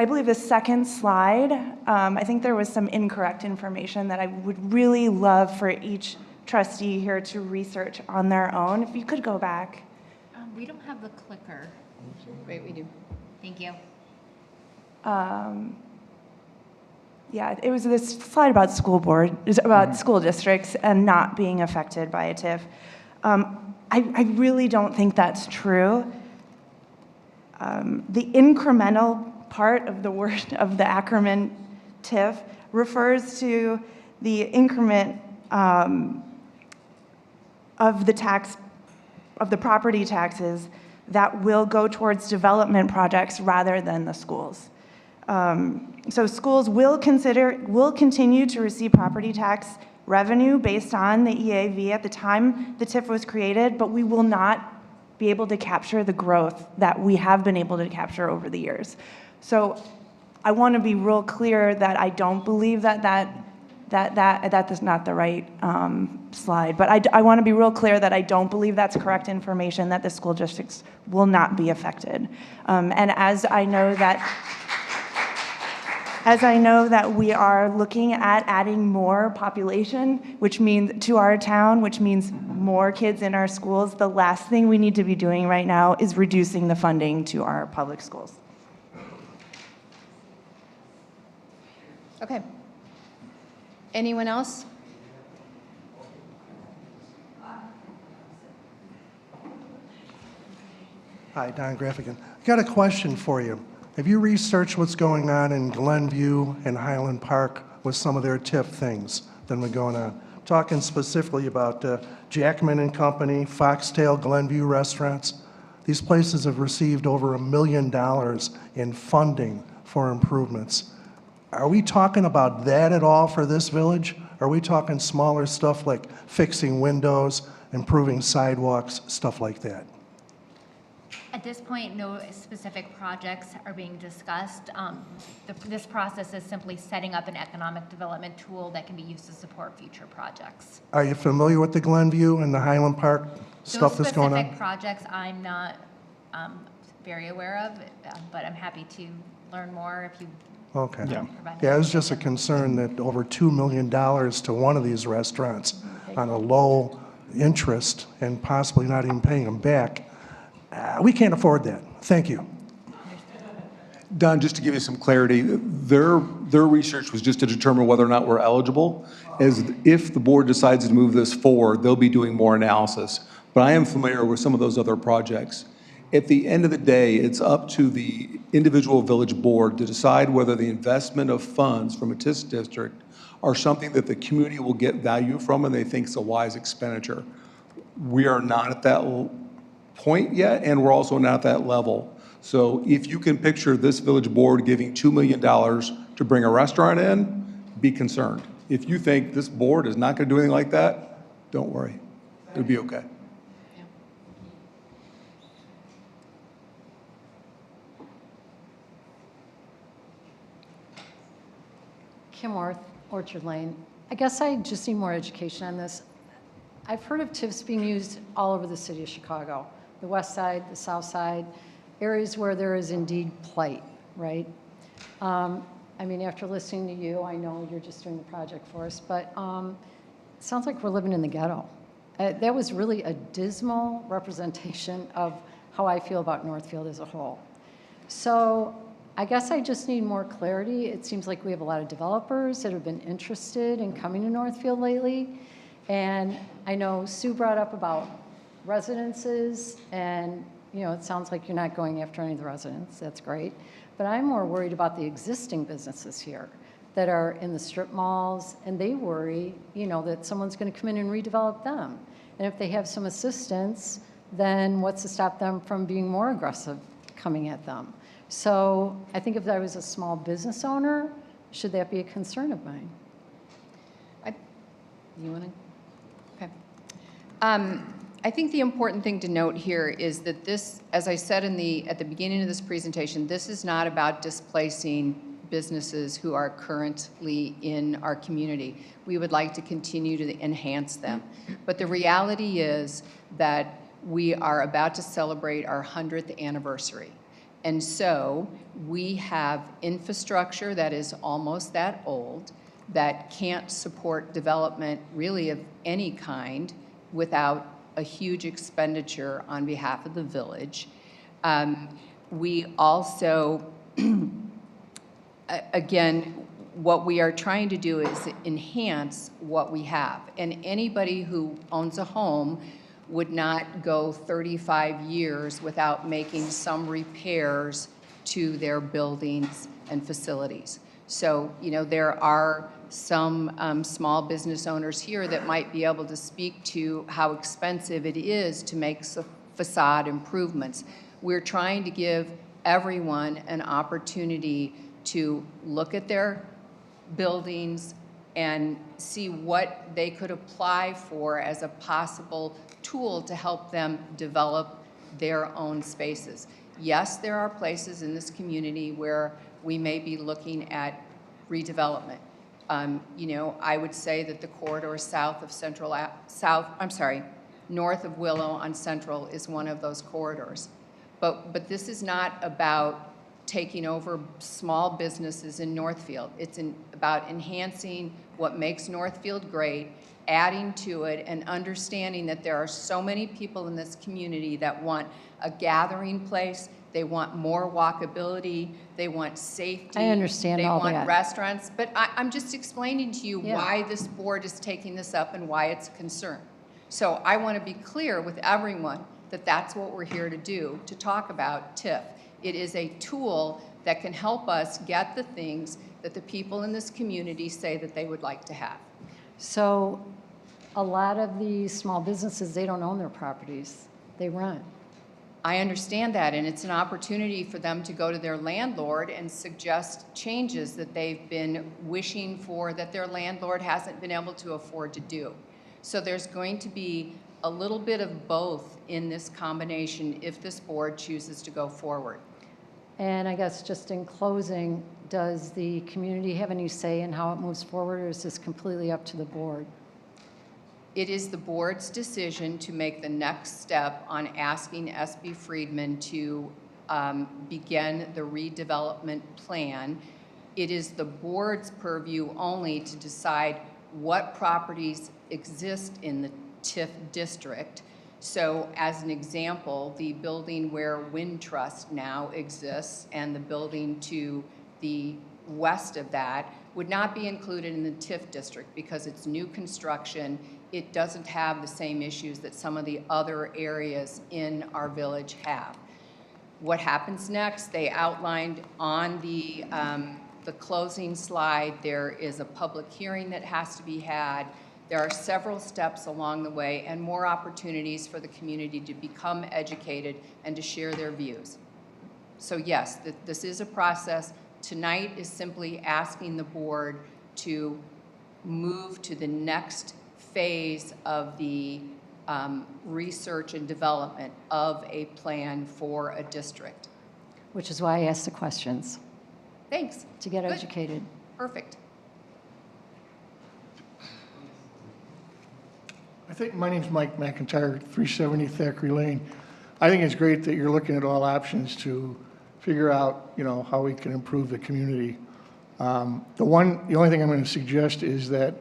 believe the second slide, I think there was some incorrect information that I would really love for each trustee here to research on their own. If you could go back. We don't have the clicker. Wait, we do. Thank you. Yeah, it was this slide about school board, about school districts and not being affected by a TIF. I really don't think that's true. The incremental part of the word of the acronym TIF refers to the increment of the property taxes that will go towards development projects rather than the schools. So schools will continue to receive property tax revenue based on the EAV at the time the TIF was created, but we will not be able to capture the growth that we have been able to capture over the years. So I want to be real clear that I don't believe that is not the right slide, but I want to be real clear that I don't believe that's correct information, that the school districts will not be affected. And as I know that we are looking at adding more population, which means to our town, which means more kids in our schools, the last thing we need to be doing right now is reducing the funding to our public schools. Okay. Anyone else? Hi, Don Graffigan. I got a question for you. Have you researched what's going on in Glenview and Highland Park with some of their TIF things that have been going on? I'm talking specifically about Jackman and Company, Foxtail, Glenview restaurants. These places have received over $1 million in funding for improvements. Are we talking about that at all for this village? Are we talking smaller stuff like fixing windows, improving sidewalks, stuff like that? At this point, no specific projects are being discussed. This process is simply setting up an economic development tool that can be used to support future projects. Are you familiar with the Glenview and the Highland Park stuff that's going on? Those specific projects I'm not very aware of, but I'm happy to learn more if you Okay. provide Yeah, it was just a concern that over $2 million to one of these restaurants on a low interest and possibly not even paying them back. We can't afford that. Thank you. Don, just to give you some clarity, their research was just to determine whether or not we're eligible. As if the board decides to move this forward, they'll be doing more analysis. But I am familiar with some of those other projects. At the end of the day, it's up to the individual village board to decide whether the investment of funds from a TIF district are something that the community will get value from and they think is a wise expenditure. We are not at that point yet, and we're also not at that level. So if you can picture this village board giving $2 million to bring a restaurant in, be concerned. If you think this board is not going to do anything like that, don't worry. It'll be okay. Kim Worth, Orchard Lane. I guess I just need more education on this. I've heard of TIFs being used all over the city of Chicago, the west side, the south side, areas where there is indeed plight, right? I mean, after listening to you, I know you're just doing the project for us, but it sounds like we're living in the ghetto. That was really a dismal representation of how I feel about Northfield as a whole. So I guess I just need more clarity. It seems like we have a lot of developers that have been interested in coming to Northfield lately. And I know Sue brought up about residences, and it sounds like you're not going after any of the residents. That's great. But I'm more worried about the existing businesses here that are in the strip malls, and they worry, that someone's going to come in and redevelop them. And if they have some assistance, then what's to stop them from being more aggressive coming at them? So I think if I was a small business owner, should that be a concern of mine? You want to? Okay. I think the important thing to note here is that this, as I said at the beginning of this presentation, this is not about displacing businesses who are currently in our community. We would like to continue to enhance them. But the reality is that we are about to celebrate our 100th anniversary. And so we have infrastructure that is almost that old, that can't support development really of any kind without a huge expenditure on behalf of the village. We also, again, what we are trying to do is enhance what we have. And anybody who owns a home would not go 35 years without making some repairs to their buildings and facilities. So, you know, there are some small business owners here that might be able to speak to how expensive it is to make facade improvements. We're trying to give everyone an opportunity to look at their buildings and see what they could apply for as a possible tool to help them develop their own spaces. Yes, there are places in this community where we may be looking at redevelopment. You know, I would say that the corridor south of north of Willow on Central is one of those corridors. But this is not about taking over small businesses in Northfield. It's about enhancing what makes Northfield great, adding to it, and understanding that there are so many people in this community that want a gathering place, they want more walkability, they want safety. I understand all that. They want restaurants. But I'm just explaining to you Yeah. why this board is taking this up and why it's a concern. So I want to be clear with everyone that that's what we're here to do, to talk about TIF. It is a tool that can help us get the things that the people in this community say that they would like to have. So a lot of these small businesses, they don't own their properties, they rent. I understand that, and it's an opportunity for them to go to their landlord and suggest changes that they've been wishing for that their landlord hasn't been able to afford to do. So there's going to be a little bit of both in this combination if this board chooses to go forward. And I guess just in closing, does the community have any say in how it moves forward, or is this completely up to the board? It is the board's decision to make the next step on asking SB Friedman to begin the redevelopment plan. It is the board's purview only to decide what properties exist in the TIF district. So as an example, the building where Wintrust now exists and the building to the west of that would not be included in the TIF district because it's new construction. It doesn't have the same issues that some of the other areas in our village have. What happens next? They outlined on the closing slide, there is a public hearing that has to be had. There are several steps along the way and more opportunities for the community to become educated and to share their views. So yes, this is a process. Tonight is simply asking the board to move to the next phase of the research and development of a plan for a district. Which is why I asked the questions. Thanks. To get Good. educated. Perfect. I think my name's Mike McIntyre, 370 Thackeray Lane. I think it's great that you're looking at all options to figure out, you know, how we can improve the community. The only thing I'm going to suggest is that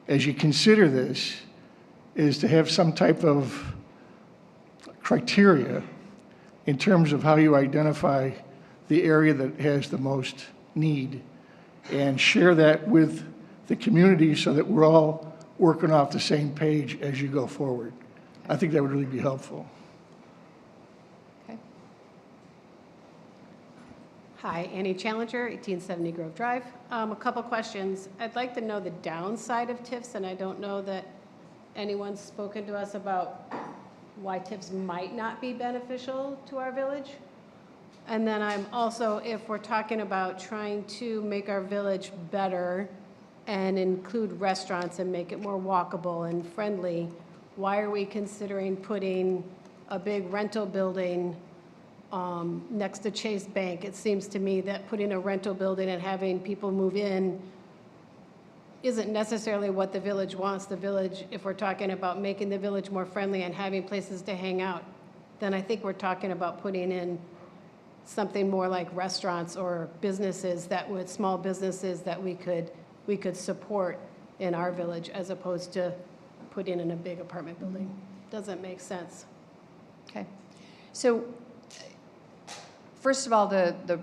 as you consider this, is to have some type of criteria in terms of how you identify the area that has the most need and share that with the community so that we're all working off the same page as you go forward. I think that would really be helpful. Okay. Hi, Annie Challenger, 1870 Grove Drive. A couple questions. I'd like to know the downside of TIFs, and I don't know that anyone's spoken to us about why TIFs might not be beneficial to our village. And then I'm also, if we're talking about trying to make our village better and include restaurants and make it more walkable and friendly, why are we considering putting a big rental building next to Chase Bank. It seems to me that putting a rental building and having people move in isn't necessarily what the village wants. The village, if we're talking about making the village more friendly and having places to hang out, then I think we're talking about putting in something more like restaurants or businesses that would, small businesses that we could support in our village as opposed to putting in a big apartment building. Doesn't make sense. Okay. So first of all, the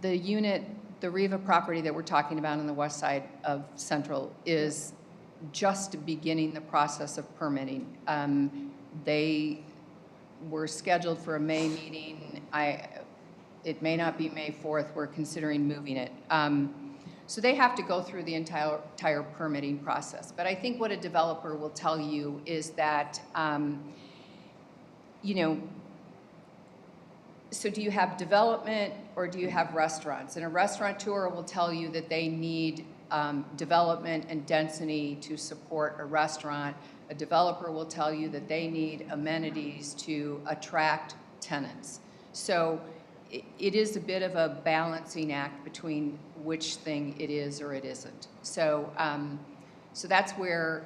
unit, the Riva property that we're talking about on the west side of Central is just beginning the process of permitting. They were scheduled for a May meeting. It may not be May 4th. We're considering moving it. So they have to go through the entire permitting process. But I think what a developer will tell you is that, you know, so do you have development or do you have restaurants? And a restaurateur will tell you that they need development and density to support a restaurant. A developer will tell you that they need amenities to attract tenants. So it is a bit of a balancing act between which thing it is or it isn't. So, so that's where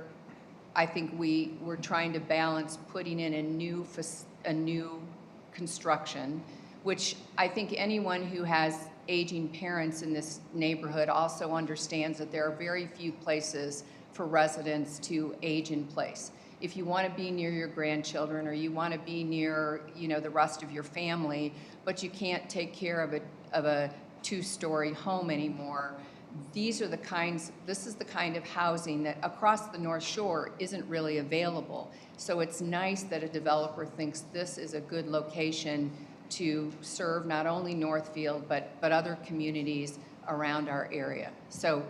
I think we're trying to balance putting in a new construction, which I think anyone who has aging parents in this neighborhood also understands that there are very few places for residents to age in place. If you want to be near your grandchildren or you want to be near, you know, the rest of your family, but you can't take care of a two-story home anymore, this is the kind of housing that across the North Shore isn't really available. So it's nice that a developer thinks this is a good location to serve not only Northfield, but other communities around our area. So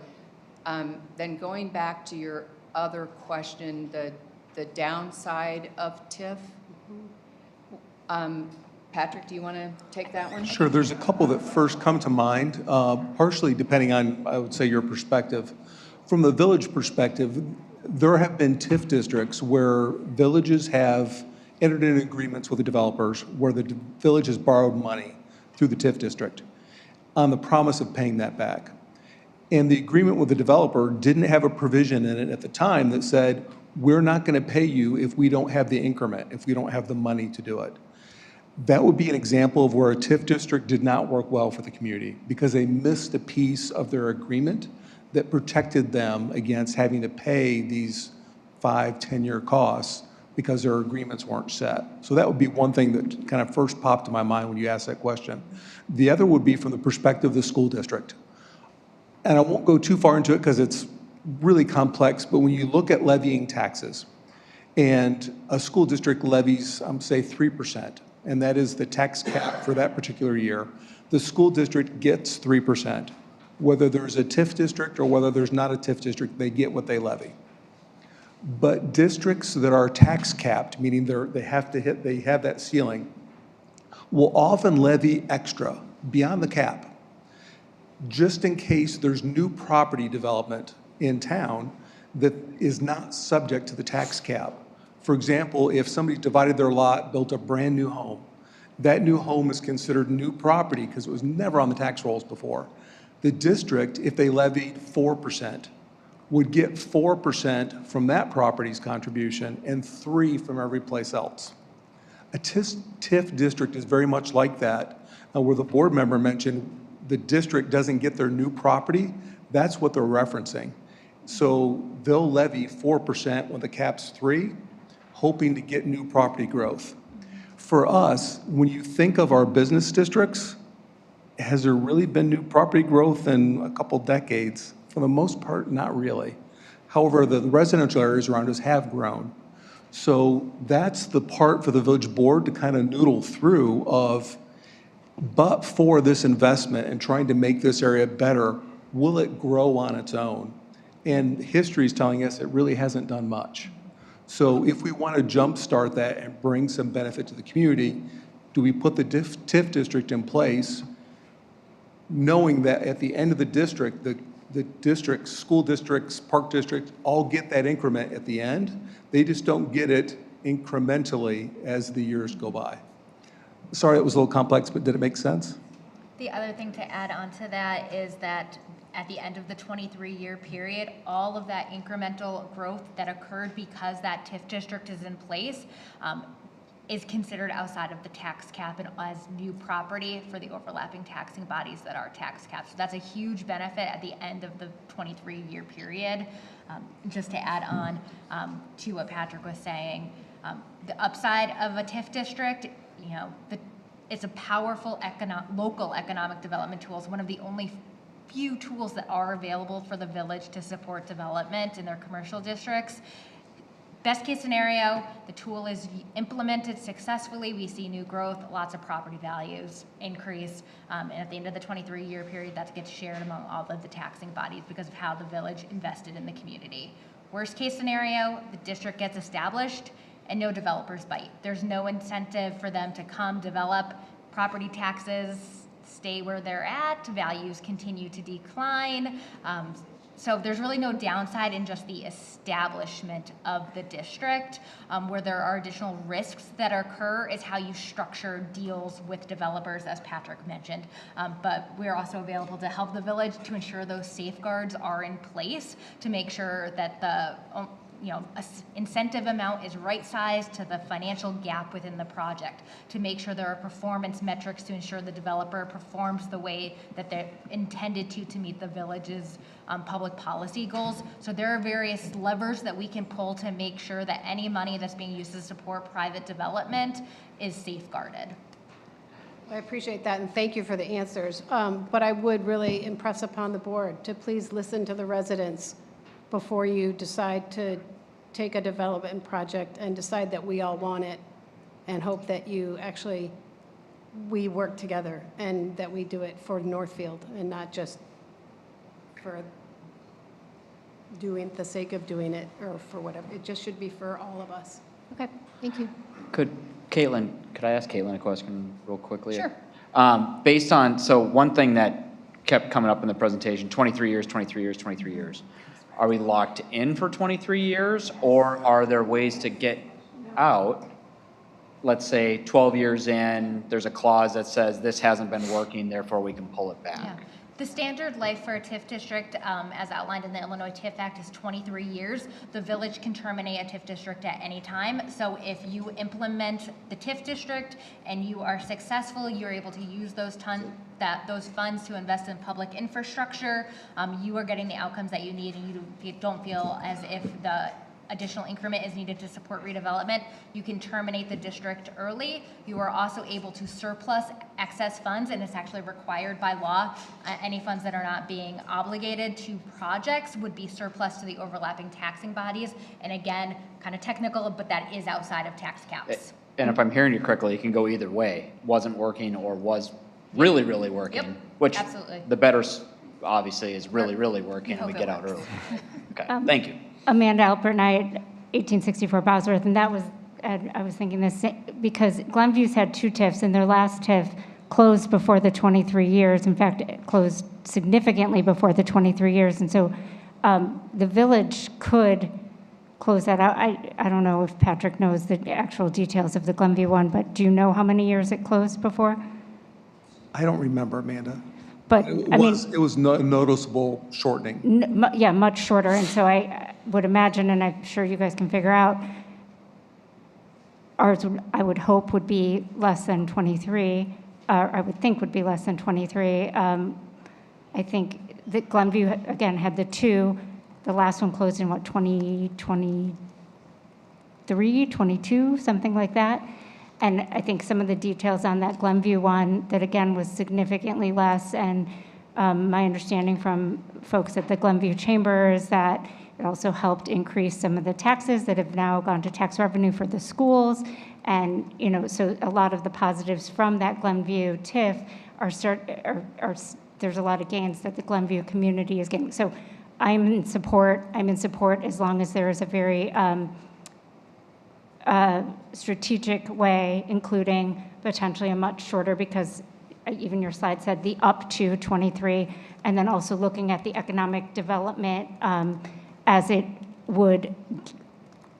then going back to your other question, the downside of TIF. Patrick, do you want to take that one? Sure, there's a couple that first come to mind, partially depending on, I would say, your perspective. From the village perspective, there have been TIF districts where villages have entered into agreements with the developers where the village has borrowed money through the TIF district on the promise of paying that back. And the agreement with the developer didn't have a provision in it at the time that said, we're not going to pay you if we don't have the increment, if we don't have the money to do it. That would be an example of where a TIF district did not work well for the community because they missed a piece of their agreement that protected them against having to pay these 5-10-year costs because their agreements weren't set. So that would be one thing that kind of first popped to my mind when you asked that question. The other would be from the perspective of the school district. And I won't go too far into it because it's really complex, but when you look at levying taxes, and a school district levies, say 3%, and that is the tax cap for that particular year, the school district gets 3%. Whether there's a TIF district or whether there's not a TIF district, they get what they levy. But districts that are tax capped, meaning they have that ceiling, will often levy extra beyond the cap, just in case there's new property development in town that is not subject to the tax cap. For example, if somebody divided their lot, built a brand new home, that new home is considered new property because it was never on the tax rolls before. The district, if they levied 4%, would get 4% from that property's contribution and 3% from every place else. A TIF district is very much like that, where the board member mentioned the district doesn't get their new property. That's what they're referencing. So they'll levy 4% when the cap's 3%, hoping to get new property growth. For us, when you think of our business districts, has there really been new property growth in a couple decades? For the most part, not really. However, the residential areas around us have grown. So that's the part for the village board to kind of noodle through of, but for this investment and trying to make this area better, will it grow on its own? And history is telling us it really hasn't done much. So if we want to jumpstart that and bring some benefit to the community, do we put the TIF district in place, knowing that at the end of the district, the districts, school districts, park districts, all get that increment at the end. They just don't get it incrementally as the years go by. Sorry, it was a little complex, but did it make sense? The other thing to add on to that is that at the end of the 23-year period, all of that incremental growth that occurred because that TIF district is in place is considered outside of the tax cap and as new property for the overlapping taxing bodies that are tax capped. So that's a huge benefit at the end of the 23-year period. Just to add on to what Patrick was saying, the upside of a TIF district, it's a powerful local economic development tool. It's one of the only few tools that are available for the village to support development in their commercial districts. Best case scenario, the tool is implemented successfully. We see new growth, lots of property values increase, and at the end of the 23-year period, that gets shared among all of the taxing bodies because of how the village invested in the community. Worst case scenario, the district gets established and no developers bite. There's no incentive for them to come develop. Property taxes stay where they're at, values continue to decline. So there's really no downside in just the establishment of the district. Where there are additional risks that occur is how you structure deals with developers, as Patrick mentioned. But we're also available to help the village to ensure those safeguards are in place to make sure that the incentive amount is right-sized to the financial gap within the project, to make sure there are performance metrics to ensure the developer performs the way that they're intended to meet the village's public policy goals. So there are various levers that we can pull to make sure that any money that's being used to support private development is safeguarded. I appreciate that, and thank you for the answers. But I would really impress upon the board to please listen to the residents before you decide to take a development project and decide that we all want it, and hope that we work together and that we do it for Northfield and not just for doing the sake of doing it or for whatever. It just should be for all of us. Okay, thank you. Could I ask Caitlin a question real quickly? Sure. So one thing that kept coming up in the presentation, 23 years, 23 years, 23 years. Are we locked in for 23 years, or are there ways to get out? Let's say 12 years in, there's a clause that says this hasn't been working, therefore we can pull it back. Yeah. The standard life for a TIF district, as outlined in the Illinois TIF Act, is 23 years. The village can terminate a TIF district at any time. So if you implement the TIF district and you are successful, you're able to use those funds to invest in public infrastructure. You are getting the outcomes that you need, and you don't feel as if the additional increment is needed to support redevelopment. You can terminate the district early. You are also able to surplus excess funds, and it's actually required by law. Any funds that are not being obligated to projects would be surplus to the overlapping taxing bodies. And again, kind of technical, but that is outside of tax caps. And if I'm hearing you correctly, it can go either way. Wasn't working or was really, really working. Yep, which absolutely. The better, obviously, is really, really working, and we get out early. Okay, thank you. Amanda Alpert and I, 1864 Bosworth, and that was, I was thinking this, because Glenview's had 2 TIFs, and their last TIF closed before the 23 years. In fact, it closed significantly before the 23 years, and so the village could close that out. I don't know if Patrick knows the actual details of the Glenview one, but do you know how many years it closed before? I don't remember, Amanda. But It was noticeable shortening. Yeah, much shorter. And so I would imagine, and I'm sure you guys can figure out, ours, I would hope, would be less than 23. I would think would be less than 23. I think that Glenview, again, had the 2. The last one closed in, 2023, 22, something like that. And I think some of the details on that Glenview one, that again was significantly less, and my understanding from folks at the Glenview Chamber is that it also helped increase some of the taxes that have now gone to tax revenue for the schools. And, so a lot of the positives from that Glenview TIF there's a lot of gains that the Glenview community is getting. So I'm in support as long as there is a very strategic way, including potentially a much shorter, because even your slide said the up to 23, and then also looking at the economic development as it would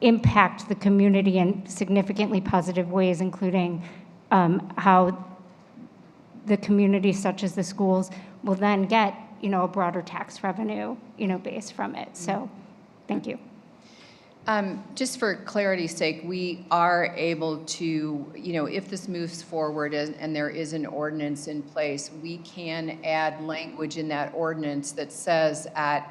impact the community in significantly positive ways, including how the community, such as the schools, will then get, a broader tax revenue, base from it. So, thank you. Just for clarity's sake, we are able to, if this moves forward and there is an ordinance in place, we can add language in that ordinance that says at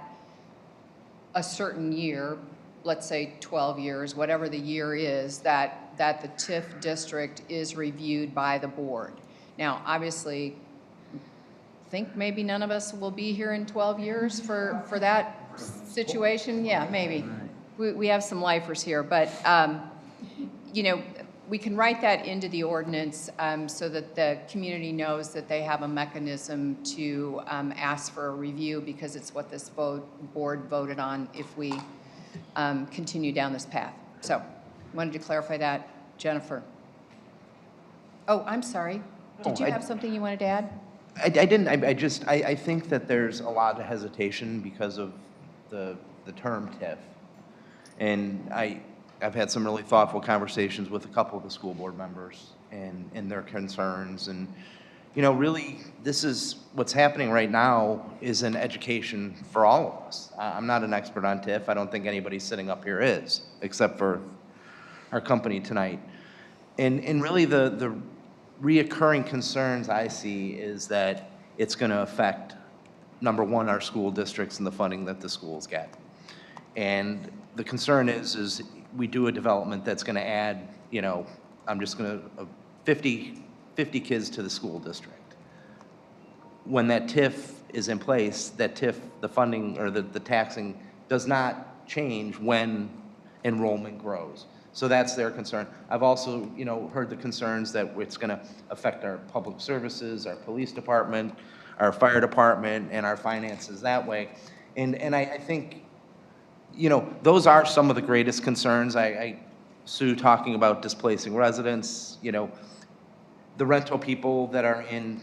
a certain year, let's say 12 years, whatever the year is, that the TIF district is reviewed by the board. Now, obviously, I think maybe none of us will be here in 12 years for that situation. Yeah, maybe. We have some lifers here, but, we can write that into the ordinance so that the community knows that they have a mechanism to ask for a review because it's what this board voted on if we continue down this path. So, wanted to clarify that. Jennifer. Oh, I'm sorry. Did you have something you wanted to add? I didn't. I think that there's a lot of hesitation because of the term TIF. And I've had some really thoughtful conversations with a couple of the school board members and their concerns. And, really, this is what's happening right now is an education for all of us. I'm not an expert on TIF. I don't think anybody sitting up here is, except for our company tonight. And really, the reoccurring concerns I see is that it's going to affect, number one, our school districts and the funding that the schools get. And the concern is we do a development that's going to add, I'm just going to 50 kids to the school district. When that TIF is in place, that TIF, the funding or the taxing does not change when enrollment grows. So that's their concern. I've also, heard the concerns that it's going to affect our public services, our police department, our fire department, and our finances that way. And I think, those are some of the greatest concerns. Sue talking about displacing residents, the rental people that are in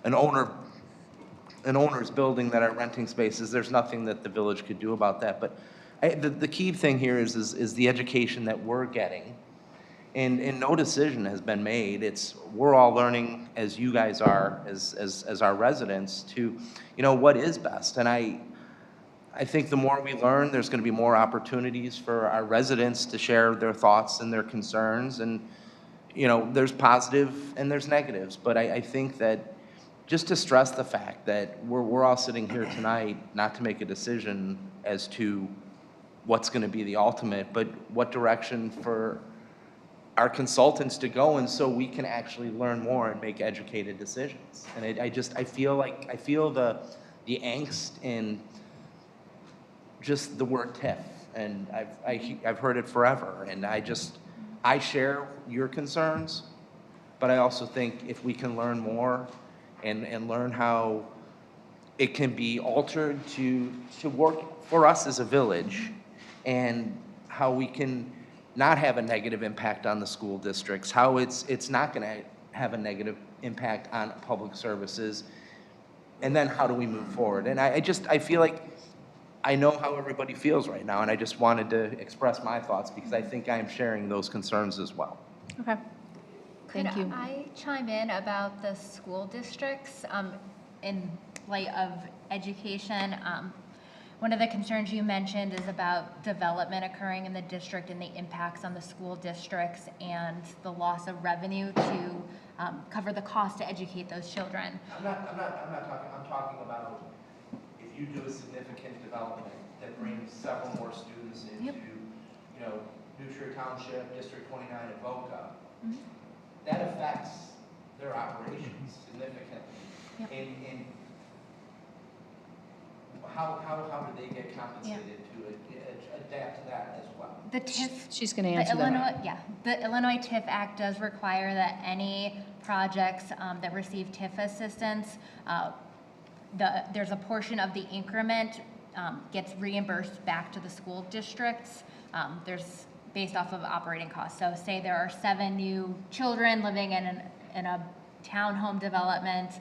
an owner's building that are renting spaces. There's nothing that the village could do about that. But the key thing here is the education that we're getting, and no decision has been made. We're all learning, as you guys are, as our residents, to what is best. And I think the more we learn, there's going to be more opportunities for our residents to share their thoughts and their concerns. And there's positive and there's negatives. But I think that just to stress the fact that we're all sitting here tonight not to make a decision as to what's going to be the ultimate, but what direction for our consultants to go in so we can actually learn more and make educated decisions. And I feel the angst in just the word TIF, and I've heard it forever, and I share your concerns, but I also think if we can learn more and learn how it can be altered to work for us as a village, and how we can not have a negative impact on the school districts, how it's not going to have a negative impact on public services, and then how do we move forward? And I feel like I know how everybody feels right now, and I just wanted to express my thoughts because I think I am sharing those concerns as well. Okay. Thank you. Could I chime in about the school districts in light of education? One of the concerns you mentioned is about development occurring in the district and the impacts on the school districts and the loss of revenue to cover the cost to educate those children. I'm not talking, I'm talking about if you do a significant development that brings several more students into, New Trier Township, District 29 at Boca, that affects their operations significantly. And how do they get compensated to adapt to that as well? The TIF. She's going to answer that. The Illinois TIF Act does require that any projects that receive TIF assistance, there's a portion of the increment gets reimbursed back to the school districts. There's based off of operating costs. So say there are 7 new children living in a townhome development,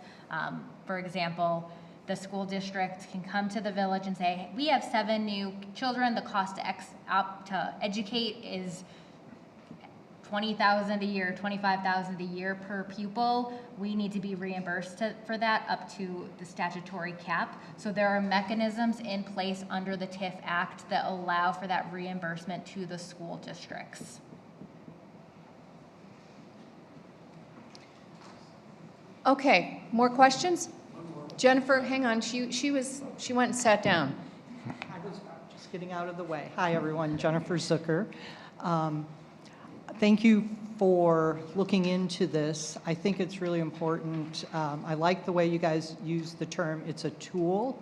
for example, the school district can come to the village and say, we have 7 new children, the cost to educate is $20,000 a year, $25,000 a year per pupil, we need to be reimbursed for that up to the statutory cap. So there are mechanisms in place under the TIF Act that allow for that reimbursement to the school districts. Okay, more questions? Jennifer, hang on, she went and sat down. I was just getting out of the way. Hi, everyone. Jennifer Zucker. Thank you for looking into this. I think it's really important. I like the way you guys use the term, it's a tool.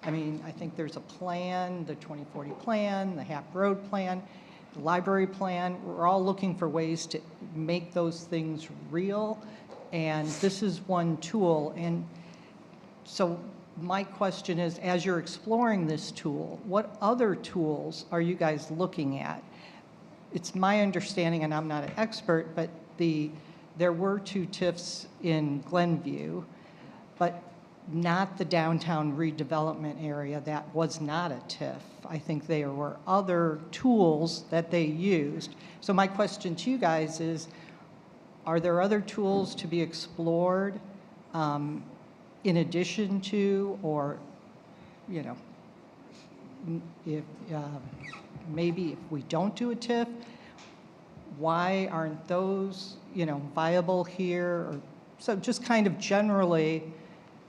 I mean, I think there's a plan, the 2040 plan, the HAP Road plan, the library plan. We're all looking for ways to make those things real. And this is one tool. And so my question is, as you're exploring this tool, what other tools are you guys looking at? It's my understanding, and I'm not an expert, but there were 2 TIFs in Glenview, but not the downtown redevelopment area. That was not a TIF. I think there were other tools that they used. So my question to you guys is, are there other tools to be explored in addition to, or, you know, if maybe if we don't do a TIF, why aren't those, you know, viable here? Or, so just kind of generally,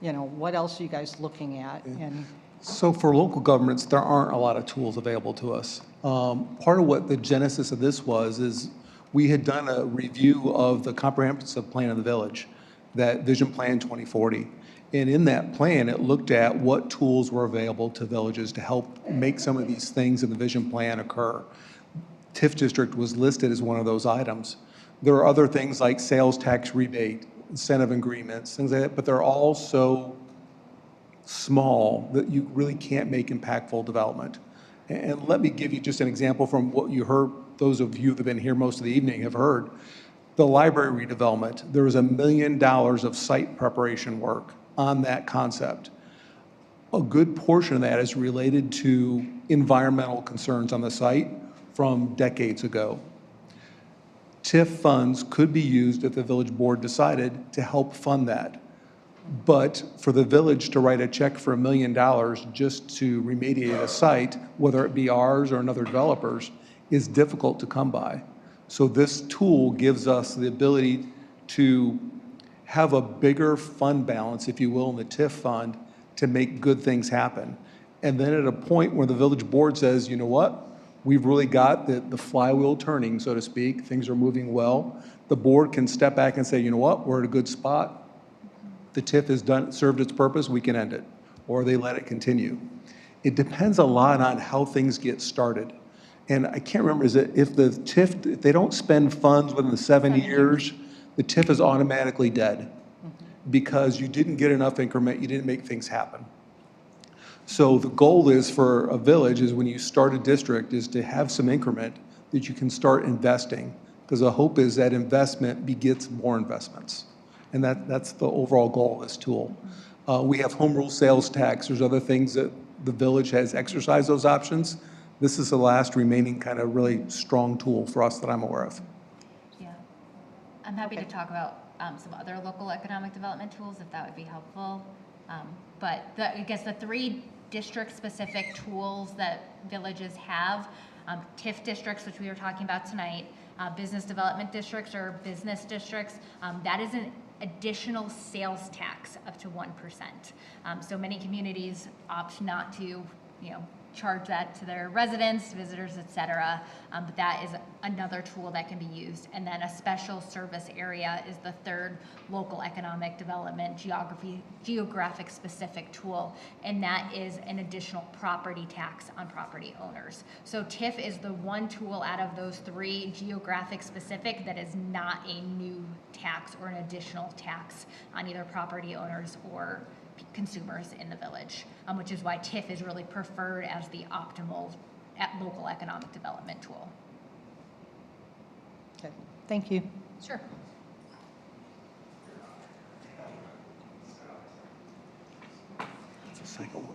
you know, what else are you guys looking at? And So for local governments, there aren't a lot of tools available to us. Part of what the genesis of this was is we had done a review of the comprehensive plan of the village, that Vision Plan 2040. And in that plan, it looked at what tools were available to villages to help make some of these things in the vision plan occur. TIF district was listed as one of those items. There are other things like sales tax rebate, incentive agreements, things like that, but they're all so small that you really can't make impactful development. And let me give you just an example from what you heard, those of you that have been here most of the evening have heard. The library redevelopment, there was $1 million of site preparation work on that concept. A good portion of that is related to environmental concerns on the site from decades ago. TIF funds could be used if the village board decided to help fund that. But for the village to write a check for $1 million just to remediate a site, whether it be ours or another developer's, is difficult to come by. So this tool gives us the ability to have a bigger fund balance, if you will, in the TIF fund to make good things happen. And then at a point where the village board says, you know what, we've really got the flywheel turning, so to speak, things are moving well, the board can step back and say, you know what, we're at a good spot. The TIF has served its purpose, we can end it, or they let it continue. It depends a lot on how things get started. And I can't remember, is it if the TIF, if they don't spend funds within the 7 years, the TIF is automatically dead because you didn't get enough increment, you didn't make things happen. So the goal is for a village is when you start a district is to have some increment that you can start investing, because the hope is that investment begets more investments. And that's the overall goal of this tool. We have home rule sales tax. There's other things that the village has exercised those options. This is the last remaining kind of really strong tool for us that I'm aware of. Yeah. I'm happy to talk about some other local economic development tools if that would be helpful. But I guess the 3 district-specific tools that villages have, TIF districts, which we were talking about tonight, business development districts or business districts, that is an additional sales tax up to 1%. So many communities opt not to, charge that to their residents, visitors, et cetera. But that is another tool that can be used. And then a special service area is the 3rd local economic development geographic specific tool. And that is an additional property tax on property owners. So TIF is the one tool out of those 3 geographic specific that is not a new tax or an additional tax on either property owners or consumers in the village, which is why TIF is really preferred as the optimal local economic development tool. Okay, thank you. Sure. It's the second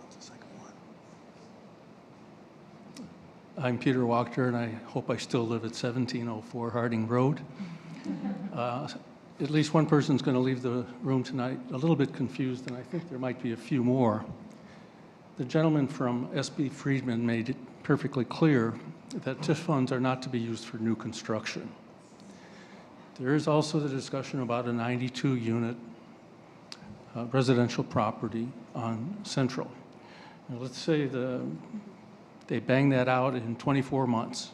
I'm Peter Wachter, and I hope I still live at 1704 Harding Road. At least one person's going to leave the room tonight a little bit confused, and I think there might be a few more. The gentleman from SB Friedman made it perfectly clear that TIF funds are not to be used for new construction. There is also the discussion about a 92-unit residential property on Central. Now, let's say they bang that out in 24 months.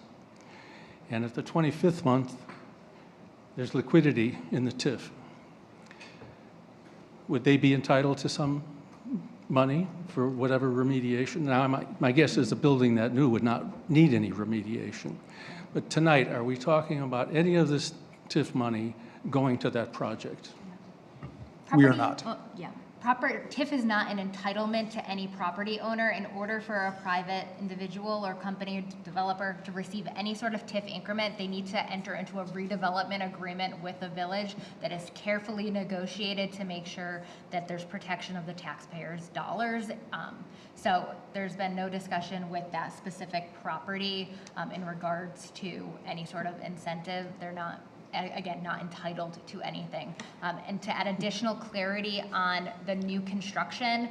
And at the 25th month, there's liquidity in the TIF. Would they be entitled to some money for whatever remediation? Now, my guess is a building that new would not need any remediation. But tonight, are we talking about any of this TIF money going to that project? We are not. Yeah. TIF is not an entitlement to any property owner. In order for a private individual or company or developer to receive any sort of TIF increment, they need to enter into a redevelopment agreement with the village that is carefully negotiated to make sure that there's protection of the taxpayers' dollars. So there's been no discussion with that specific property in regards to any sort of incentive. They're not, again, not entitled to anything. And to add additional clarity on the new construction,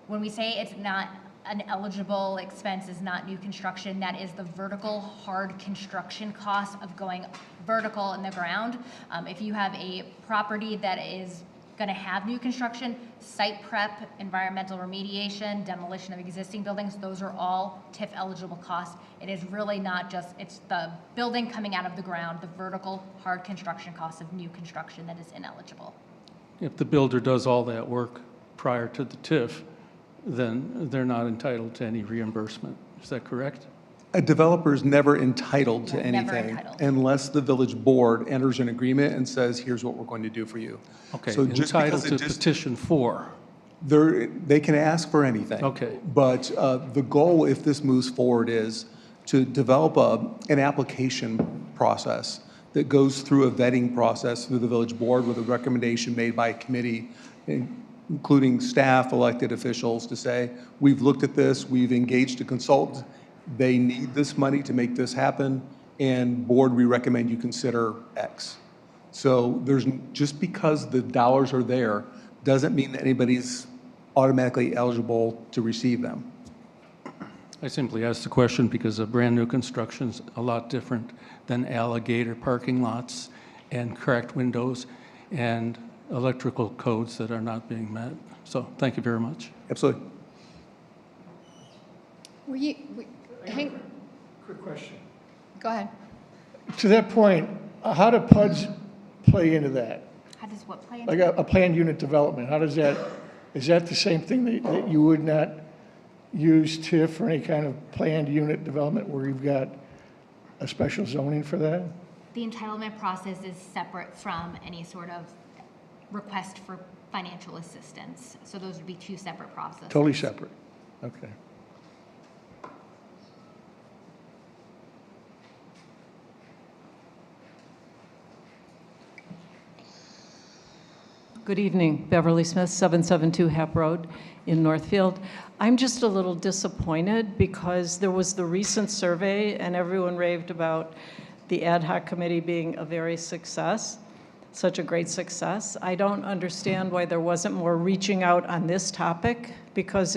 when we say it's not an eligible expense, is not new construction, that is the vertical hard construction cost of going vertical in the ground. If you have a property that is going to have new construction, site prep, environmental remediation, demolition of existing buildings, those are all TIF eligible costs. It is really not just, it's the building coming out of the ground, the vertical hard construction cost of new construction that is ineligible. If the builder does all that work prior to the TIF, then they're not entitled to any reimbursement. Is that correct? A developer is never entitled to Never anything entitled. unless the village board enters an agreement and says, here's what we're going to do for you. Okay, So just entitled because to it just, petition for. they can ask for anything. Okay. But the goal, if this moves forward, is to develop an application process that goes through a vetting process through the village board with a recommendation made by a committee, including staff, elected officials, to say, we've looked at this, we've engaged a consultant, they need this money to make this happen, and board, we recommend you consider X. So there's, just because the dollars are there, doesn't mean that anybody's automatically eligible to receive them. I simply asked the question because a brand new construction's a lot different than alligator parking lots and cracked windows and electrical codes that are not being met. So thank you very much. Absolutely. Quick question. Go ahead. To that point, how do PUDs play into that? How does what play into Like a planned unit development, how does that, is that the same thing that you would not use TIF for any kind of planned unit development where you've got a special zoning for that? The entitlement process is separate from any sort of request for financial assistance. So those would be two separate processes. Totally separate, okay. Good evening, Beverly Smith, 772 Hap Road in Northfield. I'm just a little disappointed because there was the recent survey and everyone raved about the ad hoc committee being a very success, such a great success. I don't understand why there wasn't more reaching out on this topic because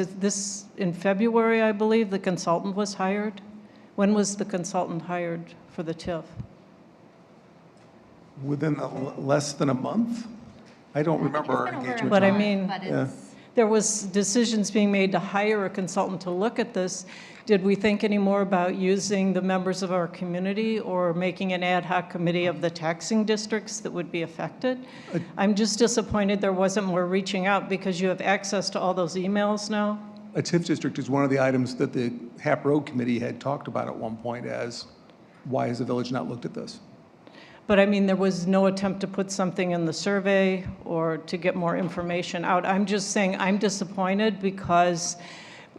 in February, I believe, the consultant was hired. When was the consultant hired for the TIF? Within less than a month? I don't remember our engagement. But I mean, Yeah. there was decisions being made to hire a consultant to look at this. Did we think any more about using the members of our community or making an ad hoc committee of the taxing districts that would be affected? I'm just disappointed there wasn't more reaching out because you have access to all those emails now. A TIF district is one of the items that the Hap Road Committee had talked about at one point as, why has the village not looked at this? But I mean, there was no attempt to put something in the survey or to get more information out. I'm just saying I'm disappointed because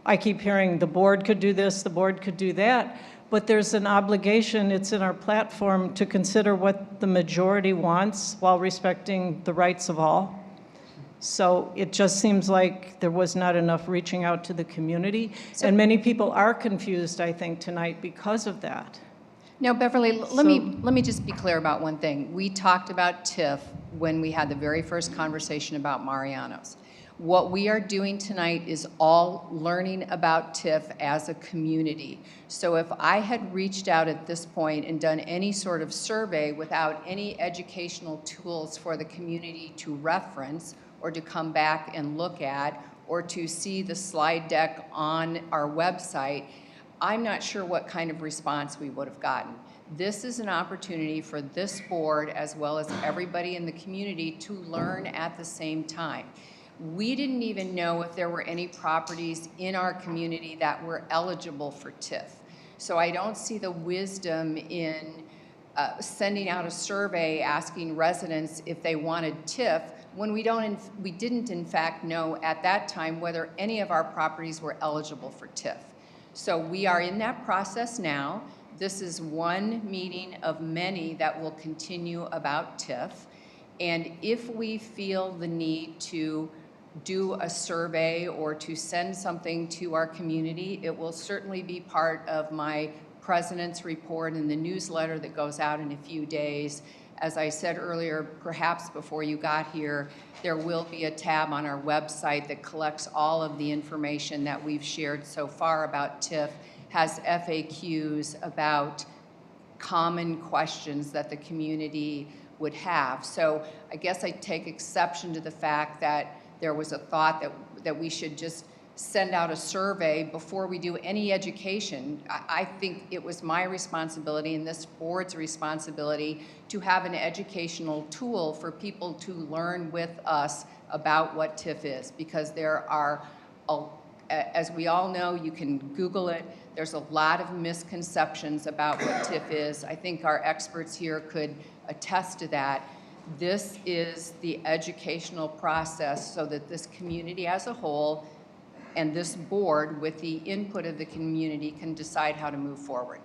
I keep hearing the board could do this, the board could do that, but there's an obligation, it's in our platform, to consider what the majority wants while respecting the rights of all. So it just seems like there was not enough reaching out to the community. And many people are confused, I think, tonight because of that. Now, Beverly, let me just be clear about one thing. We talked about TIF when we had the very first conversation about Mariano's. What we are doing tonight is all learning about TIF as a community. So if I had reached out at this point and done any sort of survey without any educational tools for the community to reference or to come back and look at or to see the slide deck on our website, I'm not sure what kind of response we would have gotten. This is an opportunity for this board, as well as everybody in the community, to learn at the same time. We didn't even know if there were any properties in our community that were eligible for TIF. So I don't see the wisdom in sending out a survey asking residents if they wanted TIF when we didn't in fact know at that time whether any of our properties were eligible for TIF. So we are in that process now. This is one meeting of many that will continue about TIF. And if we feel the need to do a survey or to send something to our community, it will certainly be part of my president's report and the newsletter that goes out in a few days. As I said earlier, perhaps before you got here, there will be a tab on our website that collects all of the information that we've shared so far about TIF, has FAQs about common questions that the community would have. So I guess I take exception to the fact that there was a thought that we should just send out a survey before we do any education. I think it was my responsibility and this board's responsibility to have an educational tool for people to learn with us about what TIF is, because there are, as we all know, you can Google it, there's a lot of misconceptions about what TIF is. I think our experts here could attest to that. This is the educational process so that this community as a whole and this board, with the input of the community, can decide how to move forward.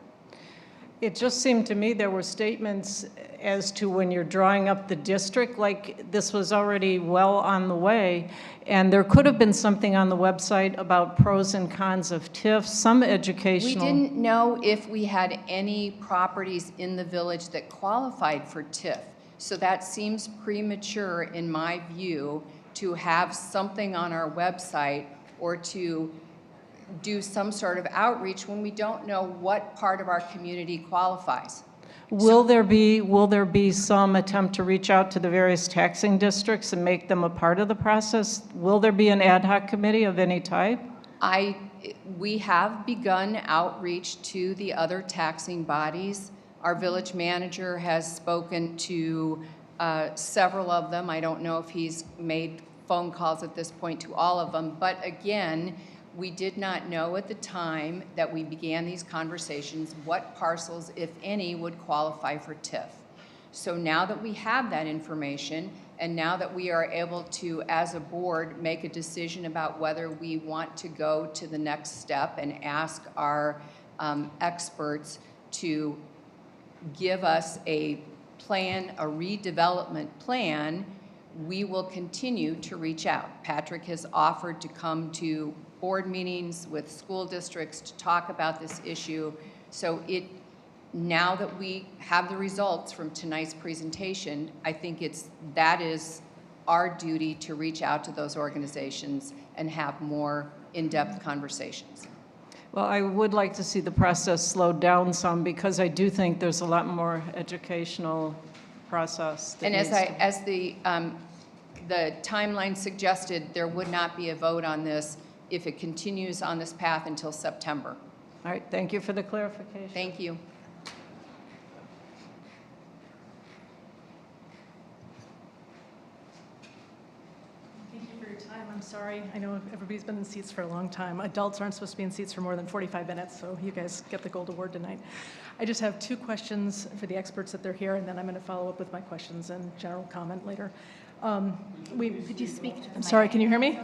It just seemed to me there were statements as to when you're drawing up the district, like this was already well on the way, and there could have been something on the website about pros and cons of TIF, some educational. We didn't know if we had any properties in the village that qualified for TIF. So that seems premature, in my view, to have something on our website or to do some sort of outreach when we don't know what part of our community qualifies. Will there be some attempt to reach out to the various taxing districts and make them a part of the process? Will there be an ad hoc committee of any type? We have begun outreach to the other taxing bodies. Our village manager has spoken to several of them. I don't know if he's made phone calls at this point to all of them, but again, we did not know at the time that we began these conversations what parcels, if any, would qualify for TIF. So now that we have that information, and now that we are able to, as a board, make a decision about whether we want to go to the next step and ask our experts to give us a plan, a redevelopment plan, we will continue to reach out. Patrick has offered to come to board meetings with school districts to talk about this issue. So now that we have the results from tonight's presentation, I think that is our duty to reach out to those organizations and have more in-depth conversations. Well, I would like to see the process slowed down some, because I do think there's a lot more educational process. And as the timeline suggested, there would not be a vote on this if it continues on this path until September. All right, thank you for the clarification. Thank you. Thank you for your time. I'm sorry. I know everybody's been in seats for a long time. Adults aren't supposed to be in seats for more than 45 minutes, so you guys get the gold award tonight. I just have two questions for the experts that they're here, and then I'm going to follow up with my questions and general comment later. Could you speak to the mic? Sorry, can you hear me?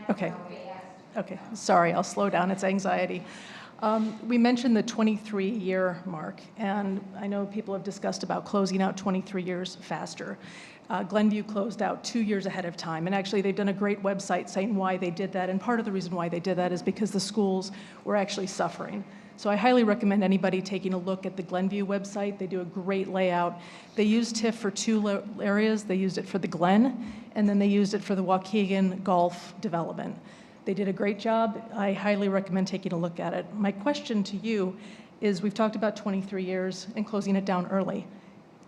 Okay. Okay, sorry, I'll slow down. It's anxiety. We mentioned the 23-year mark, and I know people have discussed about closing out 23 years faster. Glenview closed out 2 years ahead of time, and actually they've done a great website saying why they did that, and part of the reason why they did that is because the schools were actually suffering. So I highly recommend anybody taking a look at the Glenview website. They do a great layout. They used TIF for two areas. They used it for the Glen, and then they used it for the Waukegan Golf development. They did a great job. I highly recommend taking a look at it. My question to you is, we've talked about 23 years and closing it down early.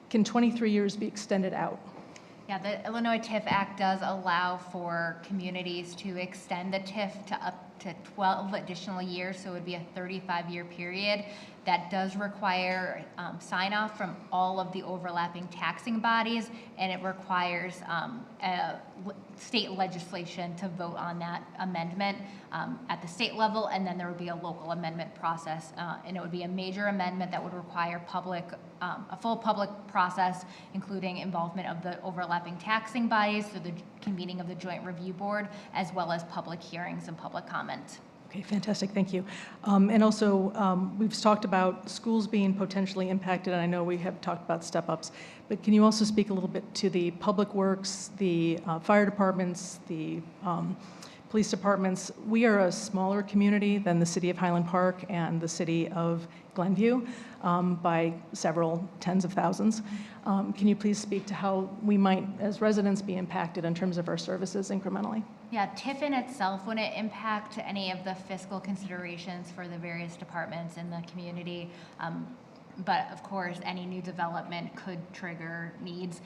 Can 23 years be extended out? Yeah, the Illinois TIF Act does allow for communities to extend the TIF to up to 12 additional years, so it would be a 35-year period. That does require sign-off from all of the overlapping taxing bodies, and it requires state legislation to vote on that amendment at the state level, and then there would be a local amendment process, and it would be a major amendment that would require a full public process, including involvement of the overlapping taxing bodies, so the convening of the Joint Review Board, as well as public hearings and public comment. Okay, fantastic, thank you. And also, we've talked about schools being potentially impacted, and I know we have talked about step-ups, but can you also speak a little bit to the public works, the fire departments, the police departments? We are a smaller community than the city of Highland Park and the city of Glenview by several tens of thousands. Can you please speak to how we might, as residents, be impacted in terms of our services incrementally? Yeah, TIF in itself wouldn't impact any of the fiscal considerations for the various departments in the community. But of course, any new development could trigger needs.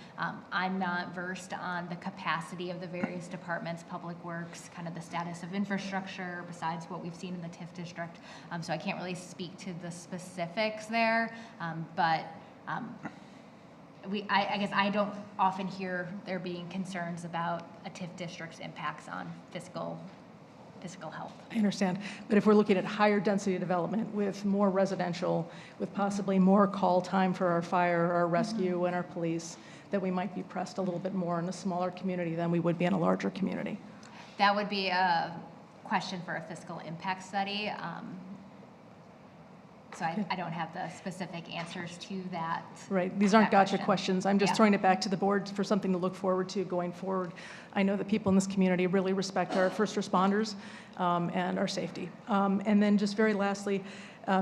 I'm not versed on the capacity of the various departments, public works, kind of the status of infrastructure besides what we've seen in the TIF district. So I can't really speak to the specifics there, but I guess I don't often hear there being concerns about a TIF district's impacts on fiscal health. I understand, but if we're looking at higher density development with more residential, with possibly more call time for our fire, our rescue, and our police, that we might be pressed a little bit more in a smaller community than we would be in a larger community. That would be a question for a fiscal impact study. So I don't have the specific answers to that. Right, these aren't gotcha question. questions. I'm just Yeah. throwing it back to the board for something to look forward to going forward. I know that people in this community really respect our first responders and our safety. And then just very lastly,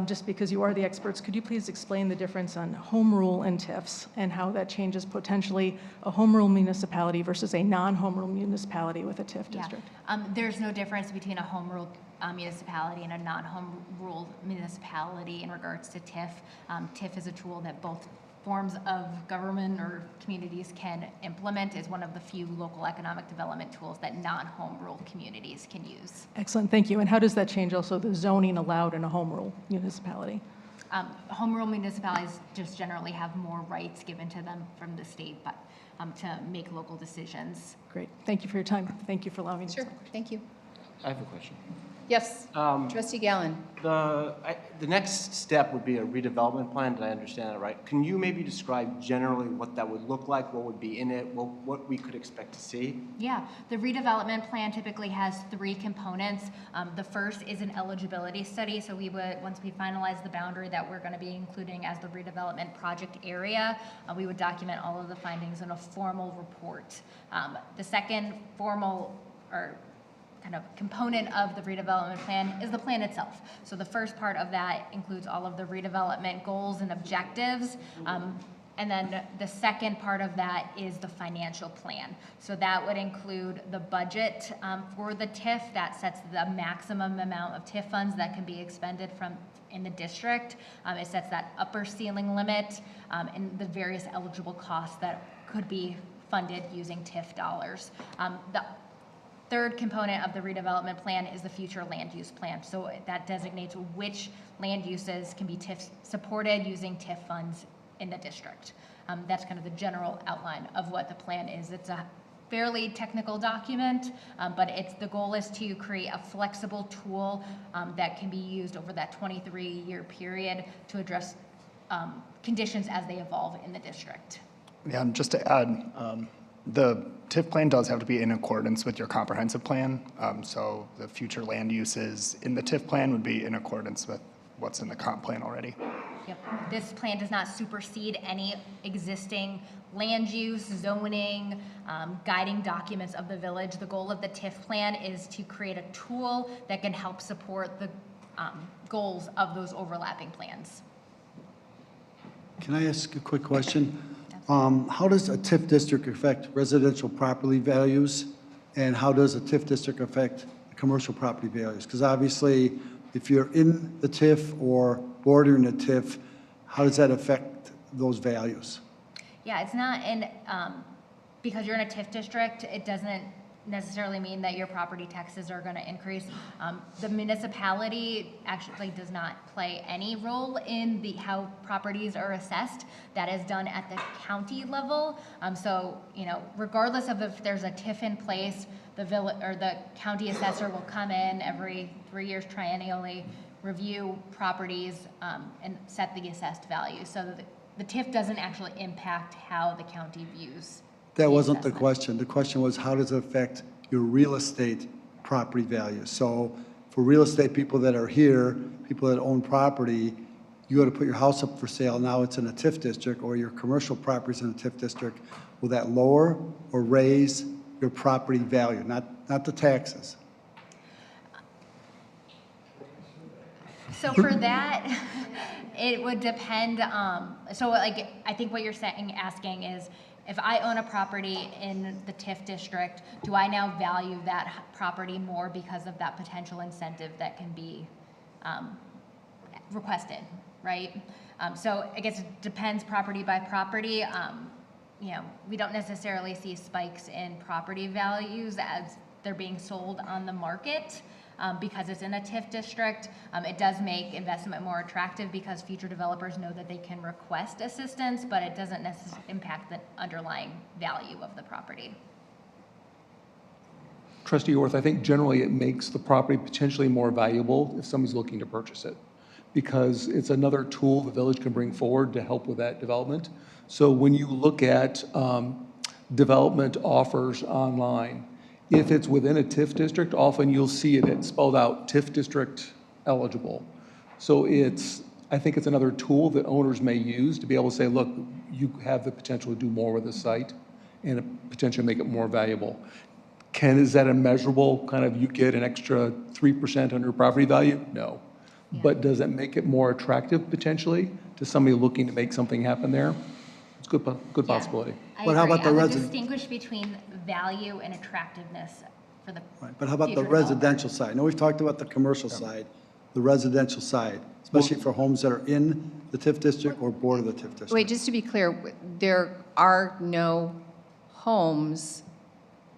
just because you are the experts, could you please explain the difference on home rule and TIFs and how that changes potentially a home rule municipality versus a non-home rule municipality with a TIF district? There's no difference between a home rule municipality and a non-home rule municipality in regards to TIF. TIF is a tool that both forms of government or communities can implement. Is one of the few local economic development tools that non-home rule communities can use. Excellent, thank you. And how does that change also the zoning allowed in a home rule municipality? Home rule municipalities just generally have more rights given to them from the state, but to make local decisions. Great, thank you for your time. Thank you for allowing me. Sure, thank you. I have a question. Yes, Trustee Gallen. The next step would be a redevelopment plan. Did I understand that right? Can you maybe describe generally what that would look like, what would be in it, what we could expect to see? Yeah, the redevelopment plan typically has 3 components. The first is an eligibility study. So we would, once we finalize the boundary that we're going to be including as the redevelopment project area, we would document all of the findings in a formal report. The second formal or kind of component of the redevelopment plan is the plan itself. So the first part of that includes all of the redevelopment goals and objectives. And then the second part of that is the financial plan. So that would include the budget for the TIF that sets the maximum amount of TIF funds that can be expended in the district. It sets that upper ceiling limit and the various eligible costs that could be funded using TIF dollars. The third component of the redevelopment plan is the future land use plan. So that designates which land uses can be TIF supported using TIF funds in the district. That's kind of the general outline of what the plan is. It's a fairly technical document, but the goal is to create a flexible tool that can be used over that 23-year period to address conditions as they evolve in the district. Yeah, and just to add, the TIF plan does have to be in accordance with your comprehensive plan. So the future land uses in the TIF plan would be in accordance with what's in the comp plan already. Yep. This plan does not supersede any existing land use, zoning, guiding documents of the village. The goal of the TIF plan is to create a tool that can help support the goals of those overlapping plans. Can I ask a quick question? How does a TIF district affect residential property values? And how does a TIF district affect commercial property values? Because obviously, if you're in the TIF or bordering the TIF, how does that affect those values? Yeah, it's not in, because you're in a TIF district, it doesn't necessarily mean that your property taxes are going to increase. The municipality actually does not play any role in how properties are assessed. That is done at the county level. So, you know, regardless of if there's a TIF in place, the county assessor will come in every 3 years triennially, review properties, and set the assessed value. So the TIF doesn't actually impact how the county views. That wasn't the question. The question was, how does it affect your real estate property values? So for real estate people that are here, people that own property, you go to put your house up for sale, now it's in a TIF district, or your commercial property's in a TIF district. Will that lower or raise your property value, not the taxes? So for that, it would depend, so like, I think what you're asking is, if I own a property in the TIF district, do I now value that property more because of that potential incentive that can be requested, right? So I guess it depends property by property. You know, we don't necessarily see spikes in property values as they're being sold on the market. Because it's in a TIF district, it does make investment more attractive because future developers know that they can request assistance, but it doesn't necessarily impact the underlying value of the property. Trustee Orth, I think generally it makes the property potentially more valuable if somebody's looking to purchase it, because it's another tool the village can bring forward to help with that development. So when you look at development offers online, if it's within a TIF district, often you'll see it spelled out TIF district eligible. So I think it's another tool that owners may use to be able to say, look, you have the potential to do more with the site and potentially make it more valuable. Is that a measurable kind of, you get an extra 3% on your property value? No. Yeah. But does it make it more attractive potentially to somebody looking to make something happen there? It's a good possibility. But how about the resident? Distinguish between value and attractiveness for the Right, but how about the residential side? I know we've talked about the commercial side, the residential side, especially for homes that are in the TIF district or border the TIF district. Wait, just to be clear, there are no homes,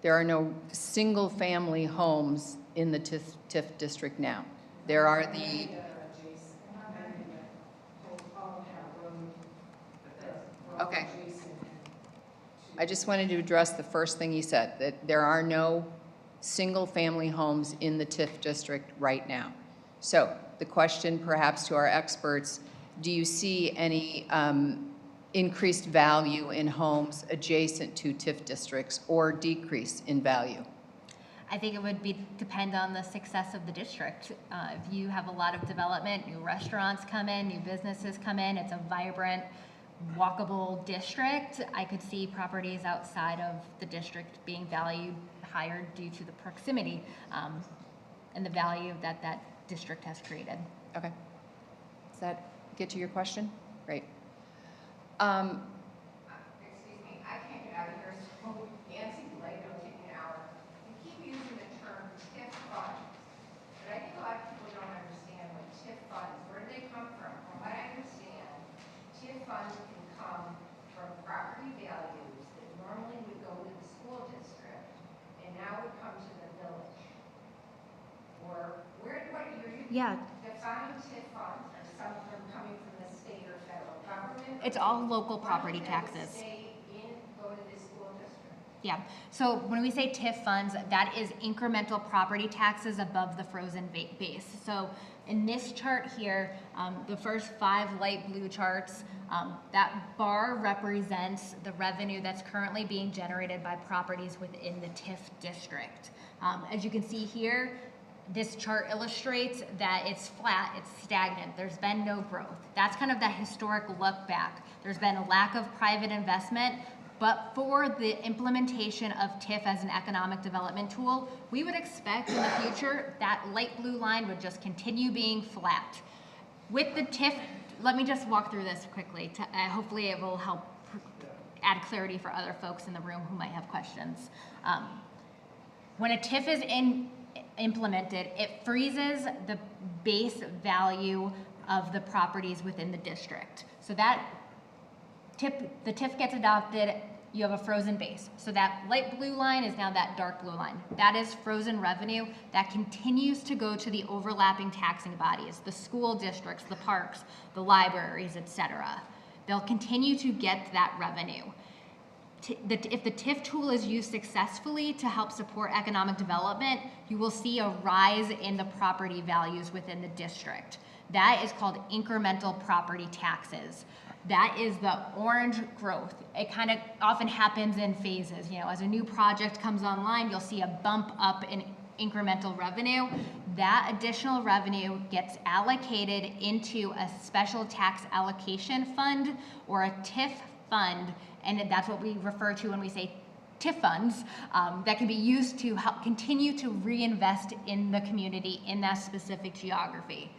there are no single-family homes in the TIF district now. There are the... Okay. I just wanted to address the first thing you said, that there are no single-family homes in the TIF district right now. So the question perhaps to our experts, do you see any increased value in homes adjacent to TIF districts or decrease in value? I think it would depend on the success of the district. If you have a lot of development, new restaurants come in, new businesses come in, it's a vibrant, walkable district, I could see properties outside of the district being valued higher due to the proximity and the value that that district has created. Okay. Does that get to your question? Great. Excuse me, I can't get out of here, so Nancy delayed, it'll take me an hour. You keep using the term TIF funds, but I think a lot of people don't understand what TIF funds, where do they come from? From what I understand, TIF funds can come from property values that normally would go to the school district and now would come to the village. Or what you're defining TIF funds, are some of them coming from the state or federal government? It's all local property taxes. Go to the school district. Yeah, so when we say TIF funds, that is incremental property taxes above the frozen base. So in this chart here, the first 5 light blue charts, that bar represents the revenue that's currently being generated by properties within the TIF district. As you can see here, this chart illustrates that it's flat, it's stagnant, there's been no growth. That's kind of that historic look back. There's been a lack of private investment, but for the implementation of TIF as an economic development tool, we would expect in the future that light blue line would just continue being flat. With the TIF, let me just walk through this quickly. Hopefully it will help add clarity for other folks in the room who might have questions. When a TIF is implemented, it freezes the base value of the properties within the district. So that the TIF gets adopted, you have a frozen base. So that light blue line is now that dark blue line. That is frozen revenue that continues to go to the overlapping taxing bodies, the school districts, the parks, the libraries, etc. They'll continue to get that revenue. If the TIF tool is used successfully to help support economic development, you will see a rise in the property values within the district. That is called incremental property taxes. That is the orange growth. It kind of often happens in phases. You know, as a new project comes online, you'll see a bump up in incremental revenue. That additional revenue gets allocated into a special tax allocation fund or a TIF fund, and that's what we refer to when we say TIF funds, that can be used to help continue to reinvest in the community in that specific geography.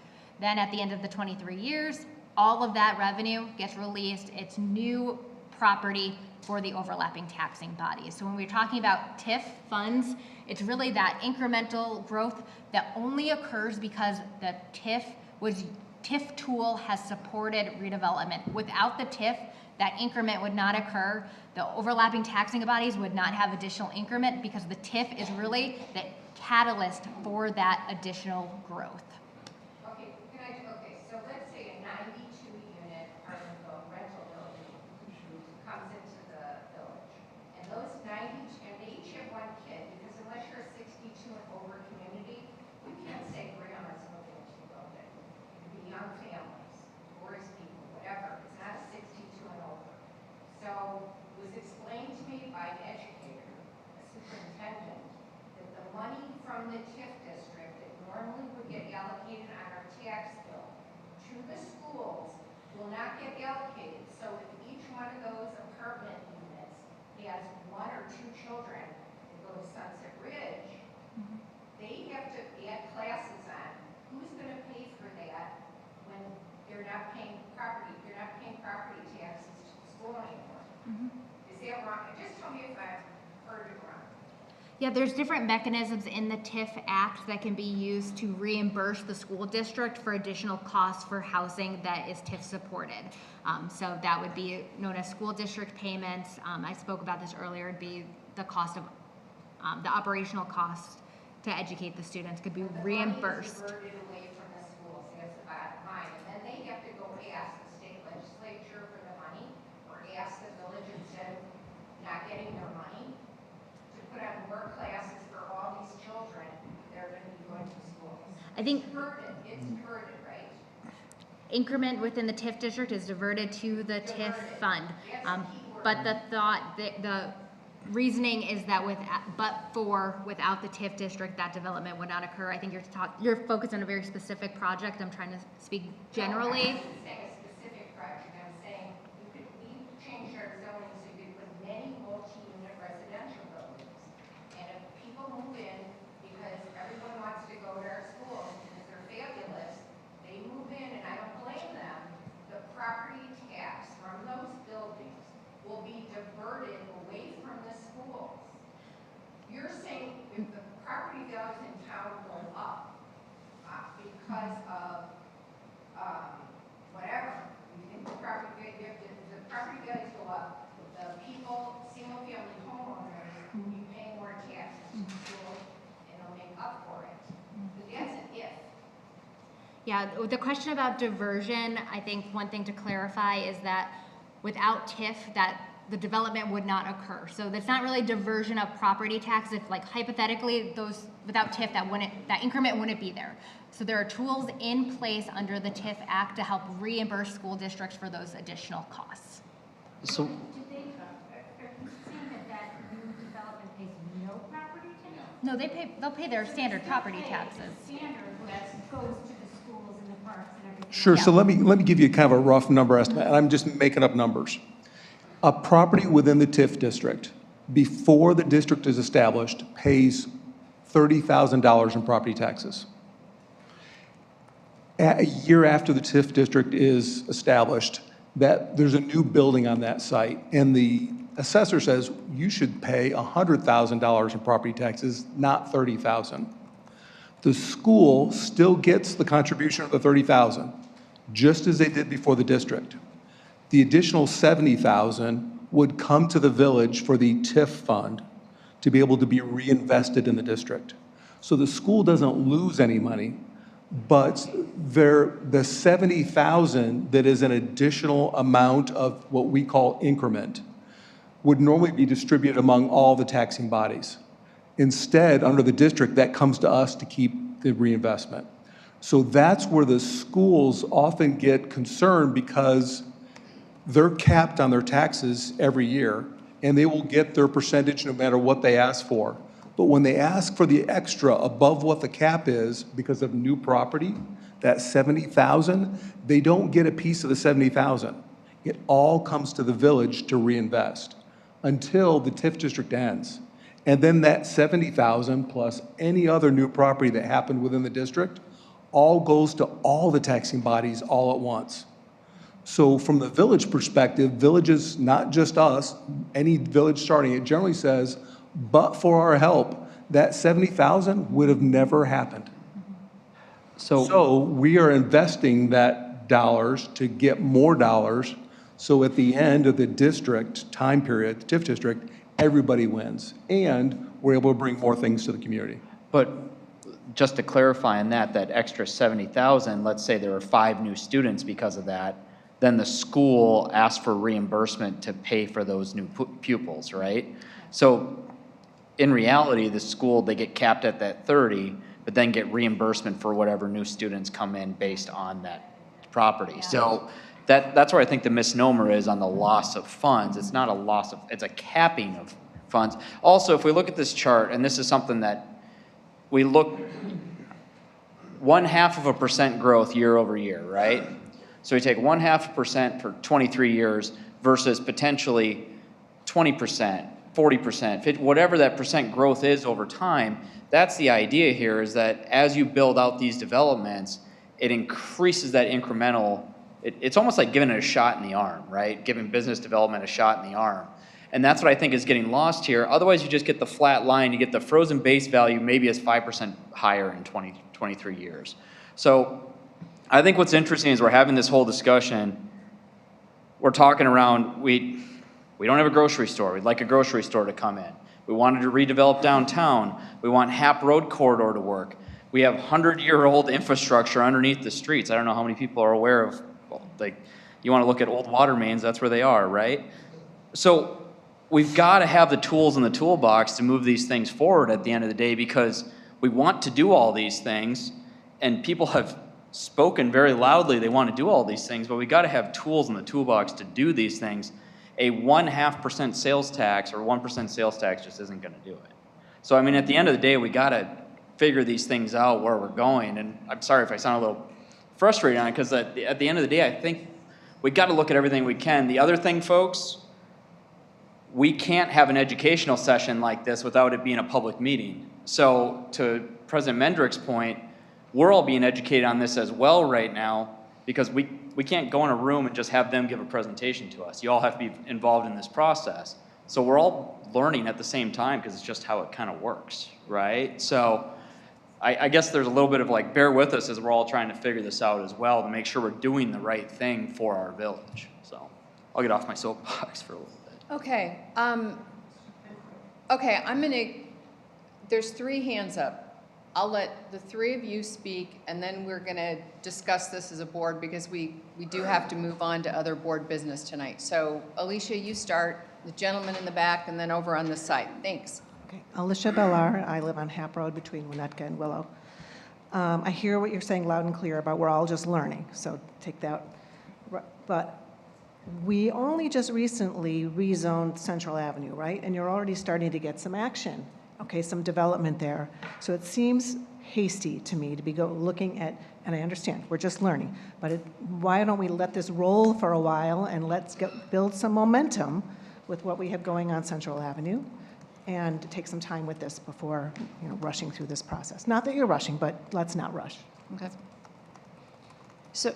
Then at the end of the 23 years, all of that revenue gets released. It's new property for the overlapping taxing bodies. So when we're talking about TIF funds, it's really that incremental growth that only occurs because the TIF tool has supported redevelopment. Without the TIF, that increment would not occur. The overlapping taxing bodies would not have additional increment because the TIF is really the catalyst for that additional growth. Okay, so let's say a 92-unit apartment rental building comes into the village. And those 90, and they each have one kid, because unless you're a 62 and over community, we can't say grandma's moving into the building. It could be young families, divorced people, whatever. It's not a 62 and over. So it was explained to me by an educator, a superintendent, that the money from the TIF district that normally would get allocated on our tax bill to the schools will not get allocated. So if each one of those apartment units has one or two children that go to Sunset Ridge, they have to add classes on. Who's going to pay for that when they're not paying property taxes to the school anymore? Is that wrong? Just tell me if I've heard it wrong. Yeah, there's different mechanisms in the TIF Act that can be used to reimburse the school district for additional costs for housing that is TIF supported. So that would be known as school district payments. I spoke about this earlier. It'd be the cost of the operational costs to educate the students could be reimbursed. The money is diverted away from the schools, that's the bottom line. And then they have to go ask the state legislature for the money, or ask the village instead of not getting their money to put on more classes for all these children that are going to be going to schools. I think It's diverted, right? increment within the TIF district is diverted to the TIF fund. But the reasoning is that without the TIF district, that development would not occur. I think you're focused on a very specific project. I'm trying to speak generally. I'm not saying a specific project. I'm saying we changed our zoning so you could put many multi-unit residential buildings. And if people move in because everyone wants to go to our schools because they're fabulous, they move in, and I don't blame them. The property tax from those buildings will be diverted away from the schools. You're saying if the property values in town go up because of whatever, you think the property values go up, the people, single-family homeowners, will be paying more taxes to the school, and they'll make up for it. But that's an if. Yeah, the question about diversion, I think one thing to clarify is that without TIF, that the development would not occur. So that's not really diversion of property tax. If like hypothetically without TIF, that increment wouldn't be there. So there are tools in place under the TIF Act to help reimburse school districts for those additional costs. So Are you saying that new development pays no property tax? No, they'll pay their standard property taxes. Standard, that goes to the schools and the parks and everything. Sure, so let me give you kind of a rough number estimate, and I'm just making up numbers. A property within the TIF district, before the district is established, pays $30,000 in property taxes. A year after the TIF district is established, that there's a new building on that site, and the assessor says you should pay $100,000 in property taxes, not $30,000. The school still gets the contribution of the $30,000, just as they did before the district. The additional $70,000 would come to the village for the TIF fund to be able to be reinvested in the district. So the school doesn't lose any money, but the $70,000 that is an additional amount of what we call increment would normally be distributed among all the taxing bodies. Instead, under the district, that comes to us to keep the reinvestment. So that's where the schools often get concerned, because they're capped on their taxes every year, and they will get their percentage no matter what they ask for. But when they ask for the extra above what the cap is because of new property, that $70,000, they don't get a piece of the $70,000. It all comes to the village to reinvest until the TIF district ends. And then that $70,000 plus any other new property that happened within the district all goes to all the taxing bodies all at once. So from the village perspective, villages, not just us, any village starting, it generally says, but for our help, that $70,000 would have never happened. So we are investing that dollars to get more dollars, so at the end of the district time period, the TIF district, everybody wins, and we're able to bring more things to the community. But just to clarify on that extra $70,000, let's say there are 5 new students because of that, then the school asks for reimbursement to pay for those new pupils, right? So in reality, the school, they get capped at that 30, but then get reimbursement for whatever new students come in based on that property. So that's where I think the misnomer is on the loss of funds. It's not a loss of, it's a capping of funds. Also, if we look at this chart, and this is something that we look, 0.5% growth year over year, right? So we take 0.5% for 23 years versus potentially 20%, 40%, whatever that percent growth is over time. That's the idea here, is that as you build out these developments, it increases that incremental. It's almost like giving it a shot in the arm, right? Giving business development a shot in the arm. And that's what I think is getting lost here. Otherwise, you just get the flat line. You get the frozen base value maybe as 5% higher in 23 years. So I think what's interesting is we're having this whole discussion. We're talking around, we don't have a grocery store. We'd like a grocery store to come in. We wanted to redevelop downtown. We want Hap Road corridor to work. We have 100-year-old infrastructure underneath the streets. I don't know how many people are aware of, like, you want to look at old water mains, that's where they are, right? So we've got to have the tools in the toolbox to move these things forward at the end of the day, because we want to do all these things, and people have spoken very loudly they want to do all these things, but we got to have tools in the toolbox to do these things. A 0.5% sales tax or 1% sales tax just isn't going to do it. So I mean, at the end of the day, we got to figure these things out where we're going. And I'm sorry if I sound a little frustrated on it, because at the end of the day, I think we got to look at everything we can. The other thing, folks, we can't have an educational session like this without it being a public meeting. So to President Mendrick's point, we're all being educated on this as well right now, because we can't go in a room and just have them give a presentation to us. You all have to be involved in this process. So we're all learning at the same time, because it's just how it kind of works, right? So I guess there's a little bit of like, bear with us as we're all trying to figure this out as well, to make sure we're doing the right thing for our village. So I'll get off my soapbox for a little bit. Okay, there's 3 hands up. I'll let the 3 of you speak, and then we're gonna discuss this as a board, because we do have to move on to other board business tonight. So Alicia, you start, the gentleman in the back, and then over on this side. Thanks. Okay, Alicia Bellar, I live on Hap Road between Winnetka and Willow. I hear what you're saying loud and clear about we're all just learning, so take that. But we only just recently rezoned Central Avenue, right? And you're already starting to get some action. okay, some development there. So it seems hasty to me to be looking at, and I understand, we're just learning, but why don't we let this roll for a while and let's build some momentum with what we have going on Central Avenue and take some time with this before, rushing through this process. Not that you're rushing, but let's not rush. Okay. So,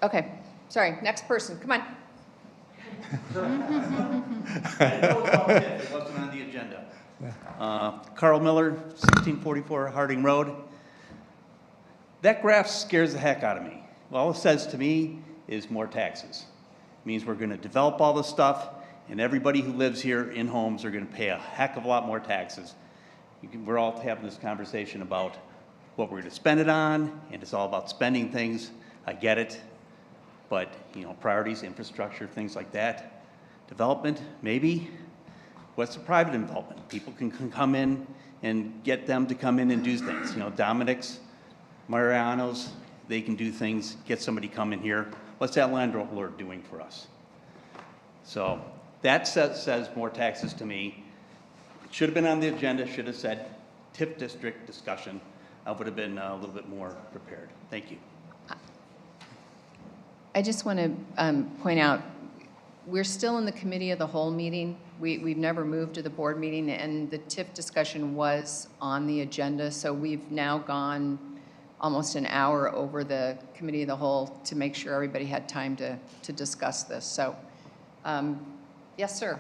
okay, sorry, next person, come on. It wasn't on the agenda. Carl Miller, 1644 Harding Road. That graph scares the heck out of me. All it says to me is more taxes. It means we're going to develop all this stuff, and everybody who lives here in homes are going to pay a heck of a lot more taxes. We're all having this conversation about what we're going to spend it on, and it's all about spending things. I get it. But, priorities, infrastructure, things like that. Development, maybe. What's the private involvement? People can come in and get them to come in and do things. Dominic's, Mariano's, they can do things, get somebody come in here. What's that landlord doing for us? So that says more taxes to me. It should have been on the agenda, should have said TIF district discussion. I would have been a little bit more prepared. Thank you. I just want to point out, we're still in the committee of the whole meeting. We've never moved to the board meeting, and the TIF discussion was on the agenda, so we've now gone almost an hour over the committee of the whole to make sure everybody had time to discuss this. So, yes, sir.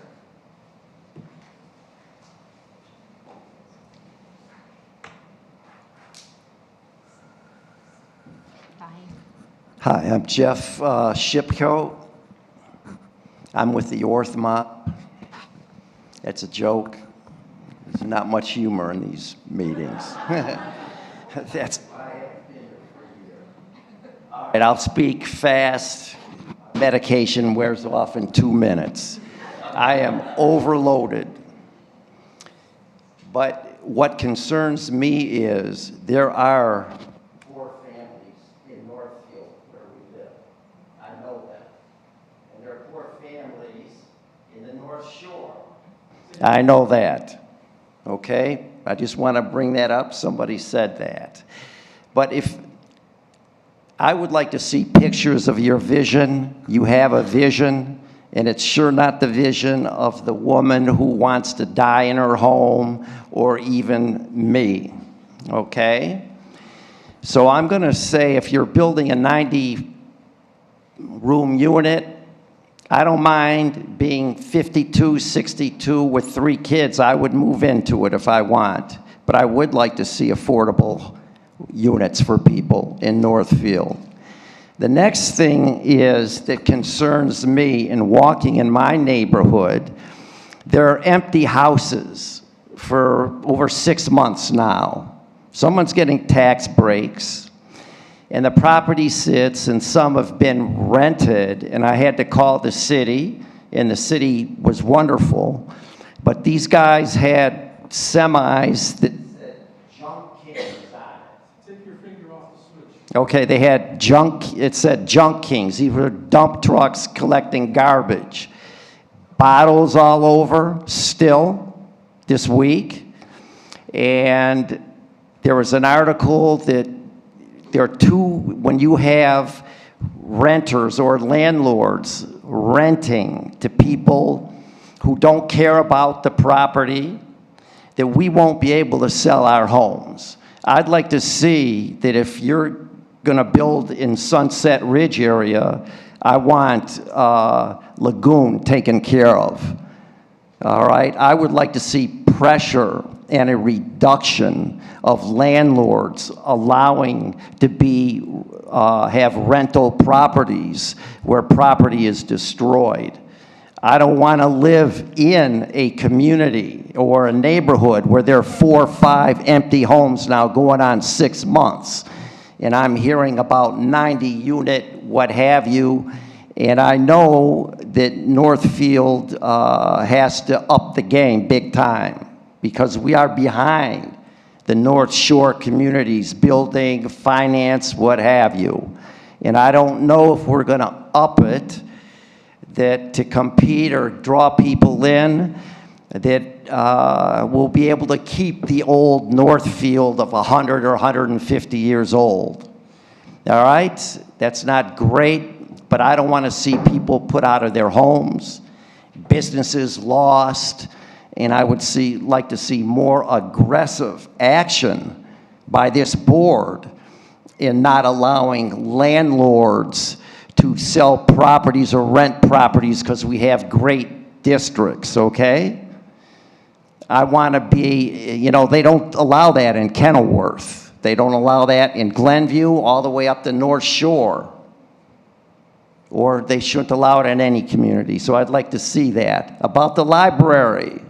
Hi, I'm Jeff Shipko. I'm with the Orthmont. That's a joke. There's not much humor in these meetings. That's all right, I'll speak fast. Medication wears off in 2 minutes. I am overloaded. But what concerns me is there are 4 families in Northfield where we live. I know that. And there are 4 families in the North Shore. I know that. Okay? I just want to bring that up. Somebody said that. But if I would like to see pictures of your vision. You have a vision, and it's sure not the vision of the woman who wants to die in her home or even me. Okay? So I'm going to say if you're building a 90-room unit, I don't mind being 52, 62 with 3 kids. I would move into it if I want. But I would like to see affordable units for people in Northfield. The next thing is that concerns me in walking in my neighborhood. There are empty houses for over 6 months now. Someone's getting tax breaks, and the property sits, and some have been rented, and I had to call the city, and the city was wonderful, but these guys had semis that okay, they had junk, it said junk kings. These were dump trucks collecting garbage. Bottles all over still this week. And there was an article that there are 2, when you have renters or landlords renting to people who don't care about the property, that we won't be able to sell our homes. I'd like to see that if you're going to build in Sunset Ridge area, I want Lagoon taken care of. All right? I would like to see pressure and a reduction of landlords allowing to be have rental properties where property is destroyed. I don't want to live in a community or a neighborhood where there are 4 or 5 empty homes now going on 6 months. And I'm hearing about 90 unit, what have you. And I know that Northfield has to up the game big time because we are behind the North Shore communities, building, finance, what have you. And I don't know if we're going to up it that to compete or draw people in. that will be able to keep the old Northfield of 100 or 150 years old. All right? That's not great, but I don't want to see people put out of their homes, businesses lost, and I would like to see more aggressive action by this board in not allowing landlords to sell properties or rent properties because we have great districts, okay? I want to be, you know, they don't allow that in Kenilworth. They don't allow that in Glenview all the way up the North Shore. Or they shouldn't allow it in any community. So I'd like to see that. About the library,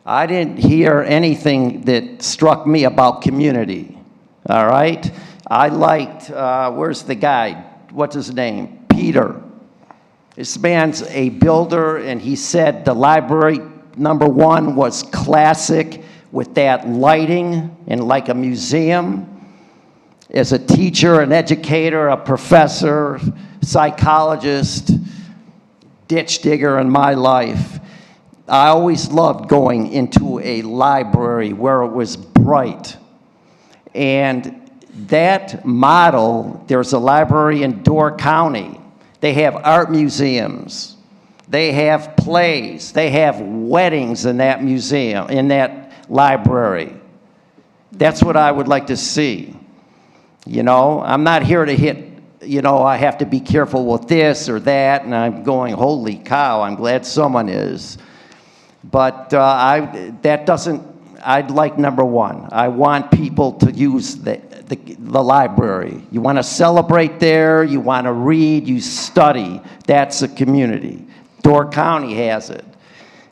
I didn't hear anything that struck me about community, all right? I liked, where's the guy? What's his name? Peter. This man's a builder, and he said the library, #1, was classic with that lighting and like a museum. As a teacher, an educator, a professor, psychologist, ditch digger in my life, I always loved going into a library where it was bright. And that model, there's a library in Door County. They have art museums. They have plays. They have weddings in that museum, in that library. That's what I would like to see. You know, I'm not here to hit, you know, I have to be careful with this or that, and I'm going, holy cow, I'm glad someone is. But that doesn't, I'd like #1. I want people to use the library. You want to celebrate there, you want to read, you study. That's a community. Door County has it.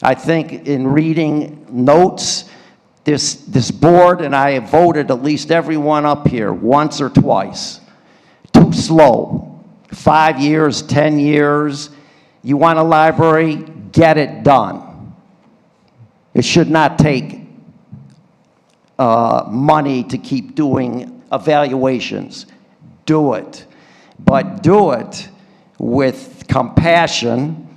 I think in reading notes, this board, and I have voted at least everyone up here once or twice, too slow. 5 years, 10 years. You want a library, get it done. It should not take money to keep doing evaluations. Do it. But do it with compassion,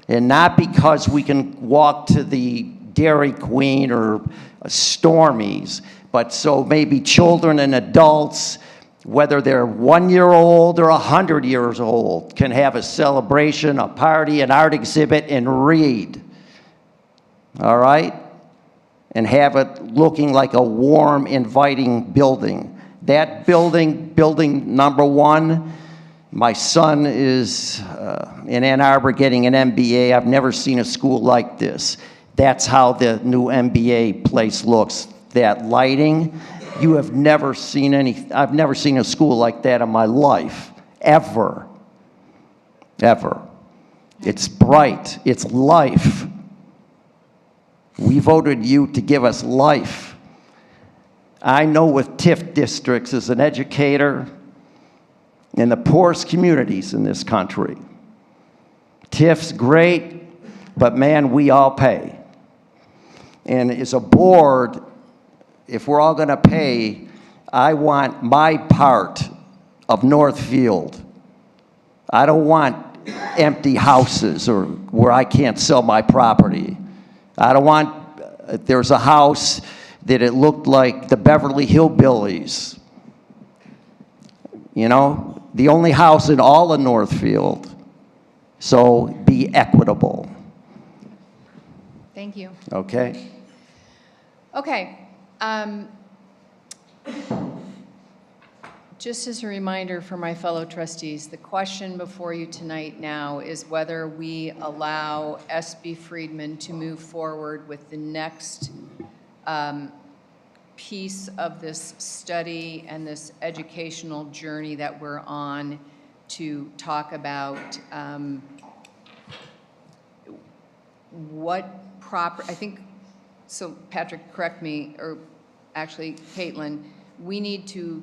and not because we can walk to the Dairy Queen or Stormies, but so maybe children and adults, whether they're 1 year old or 100 years old, can have a celebration, a party, an art exhibit, and read. All right? And have it looking like a warm, inviting building. That building #1, my son is in Ann Arbor getting an MBA. I've never seen a school like this. That's how the new MBA place looks. That lighting, you have never seen I've never seen a school like that in my life, ever, ever. It's bright, it's life. We voted you to give us life. I know with TIF districts as an educator in the poorest communities in this country, TIF's great, but man, we all pay. And as a board, if we're all going to pay, I want my part of Northfield. I don't want empty houses or where I can't sell my property. I don't want, there's a house that it looked like the Beverly Hillbillies. You know, the only house in all of Northfield. So be equitable. Thank you. Okay? Okay. Just as a reminder for my fellow trustees, the question before you tonight now is whether we allow SB Friedman to move forward with the next piece of this study and this educational journey that we're on to talk about what proper, I think, so Patrick, correct me, or actually Caitlin, we need to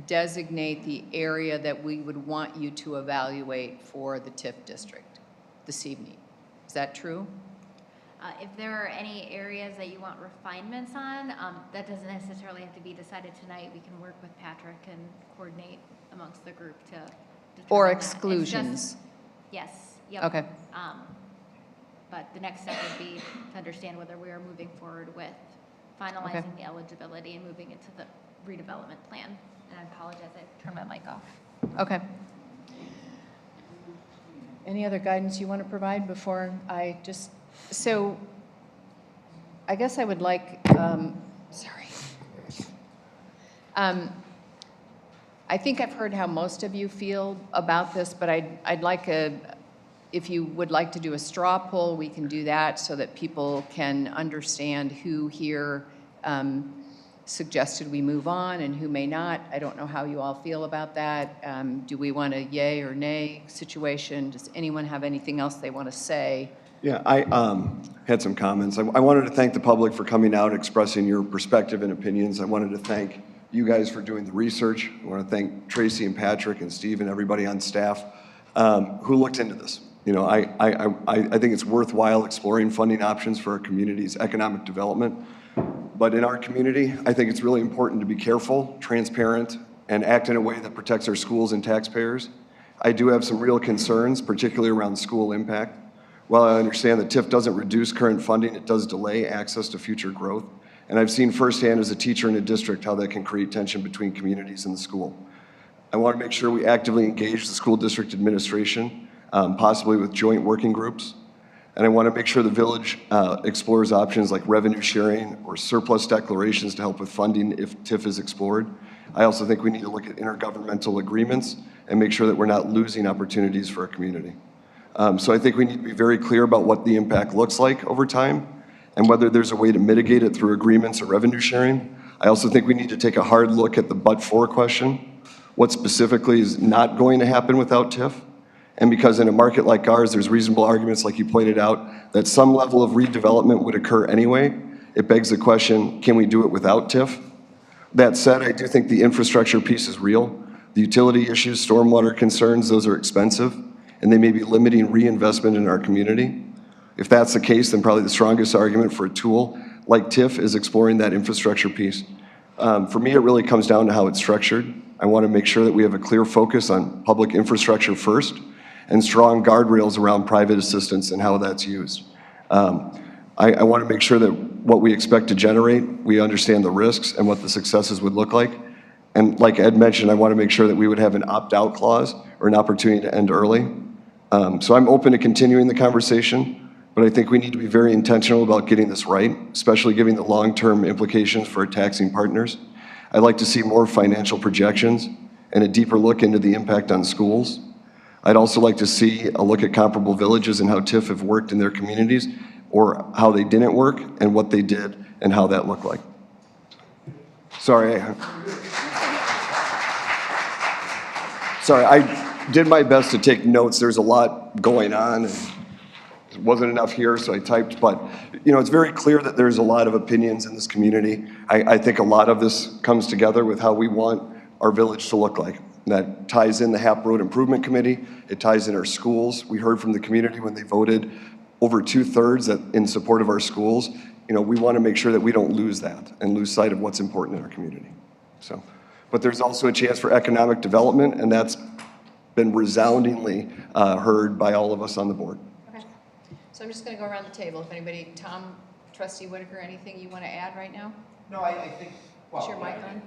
designate the area that we would want you to evaluate for the TIF district this evening. Is that true? If there are any areas that you want refinements on, that doesn't necessarily have to be decided tonight. We can work with Patrick and coordinate amongst the group to determine Or that. It's exclusions? just- Yes, yep. Okay. But the next step would be to understand whether we are moving forward with finalizing the eligibility and moving into the redevelopment plan. And I apologize, I turned my mic off. Okay. Any other guidance you want to provide before I just, so I guess I would like, I think I've heard how most of you feel about this, but I'd like if you would like to do a straw poll, we can do that so that people can understand who here suggested we move on and who may not. I don't know how you all feel about that. Do we want a yay or nay situation? Does anyone have anything else they want to say? Yeah, I had some comments. I wanted to thank the public for coming out, expressing your perspective and opinions. I wanted to thank you guys for doing the research. I want to thank Tracy and Patrick and Steve and everybody on staff who looked into this. You know, I think it's worthwhile exploring funding options for our community's economic development. But in our community, I think it's really important to be careful, transparent, and act in a way that protects our schools and taxpayers. I do have some real concerns, particularly around school impact. While I understand that TIF doesn't reduce current funding, it does delay access to future growth. And I've seen firsthand as a teacher in a district how that can create tension between communities and the school. I want to make sure we actively engage the school district administration, possibly with joint working groups. And I want to make sure the village explores options like revenue sharing or surplus declarations to help with funding if TIF is explored. I also think we need to look at intergovernmental agreements and make sure that we're not losing opportunities for our community. So I think we need to be very clear about what the impact looks like over time and whether there's a way to mitigate it through agreements or revenue sharing. I also think we need to take a hard look at the but-for question. What specifically is not going to happen without TIF? And because in a market like ours, there's reasonable arguments, like you pointed out, that some level of redevelopment would occur anyway, it begs the question, can we do it without TIF? That said, I do think the infrastructure piece is real. The utility issues, stormwater concerns, those are expensive, and they may be limiting reinvestment in our community. If that's the case, then probably the strongest argument for a tool like TIF is exploring that infrastructure piece. For me, it really comes down to how it's structured. I want to make sure that we have a clear focus on public infrastructure first and strong guardrails around private assistance and how that's used. I want to make sure that what we expect to generate, we understand the risks and what the successes would look like. And like Ed mentioned, I want to make sure that we would have an opt-out clause or an opportunity to end early. So I'm open to continuing the conversation, but I think we need to be very intentional about getting this right, especially given the long-term implications for our taxing partners. I'd like to see more financial projections and a deeper look into the impact on schools. I'd also like to see a look at comparable villages and how TIF have worked in their communities, or how they didn't work and what they did and how that looked like. Sorry, I did my best to take notes. There's a lot going on. There wasn't enough here, so I typed. But you know, it's very clear that there's a lot of opinions in this community. I think a lot of this comes together with how we want our village to look like. And that ties in the HAP Road Improvement Committee. It ties in our schools. We heard from the community when they voted over 2/3 in support of our schools. You know, we want to make sure that we don't lose that and lose sight of what's important in our community. So, but there's also a chance for economic development, and that's been resoundingly heard by all of us on the board. Okay. So I'm just going to go around the table. If anybody, Tom, Trustee Whitaker, anything you want to add right now? No, I think, well, Is your mic on?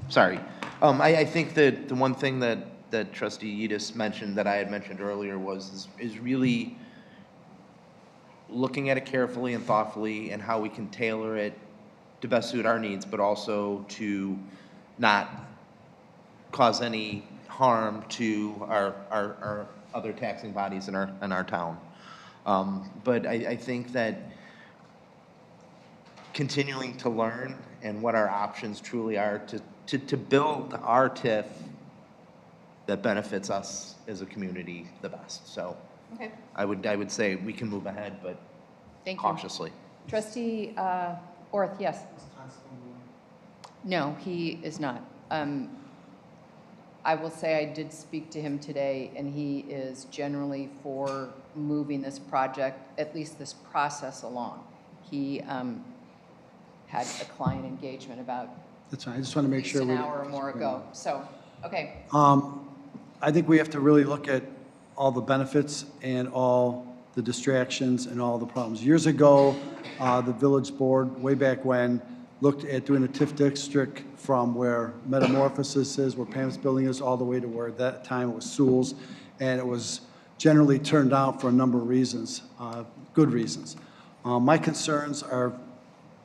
Sorry. I think that the one thing that Trustee Yedis mentioned that I had mentioned earlier is really looking at it carefully and thoughtfully and how we can tailor it to best suit our needs, but also to not cause any harm to our other taxing bodies in our town. But I think that continuing to learn and what our options truly are to build our TIF that benefits us as a community the best. So Okay. I would say we can move ahead, but Thank you. cautiously. Trustee Orth, yes. No, he is not. I will say I did speak to him today, and he is generally for moving this project, at least this process, along. He had a client engagement about That's fine. I just want to make sure an we. hour or more ago. So, okay. I think we have to really look at all the benefits and all the distractions and all the problems. Years ago, the village board, way back when, looked at doing a TIF district from where Metamorphosis is, where Pam's building is, all the way to where at that time it was Sewell's, and it was generally turned down for a number of reasons, good reasons. My concerns are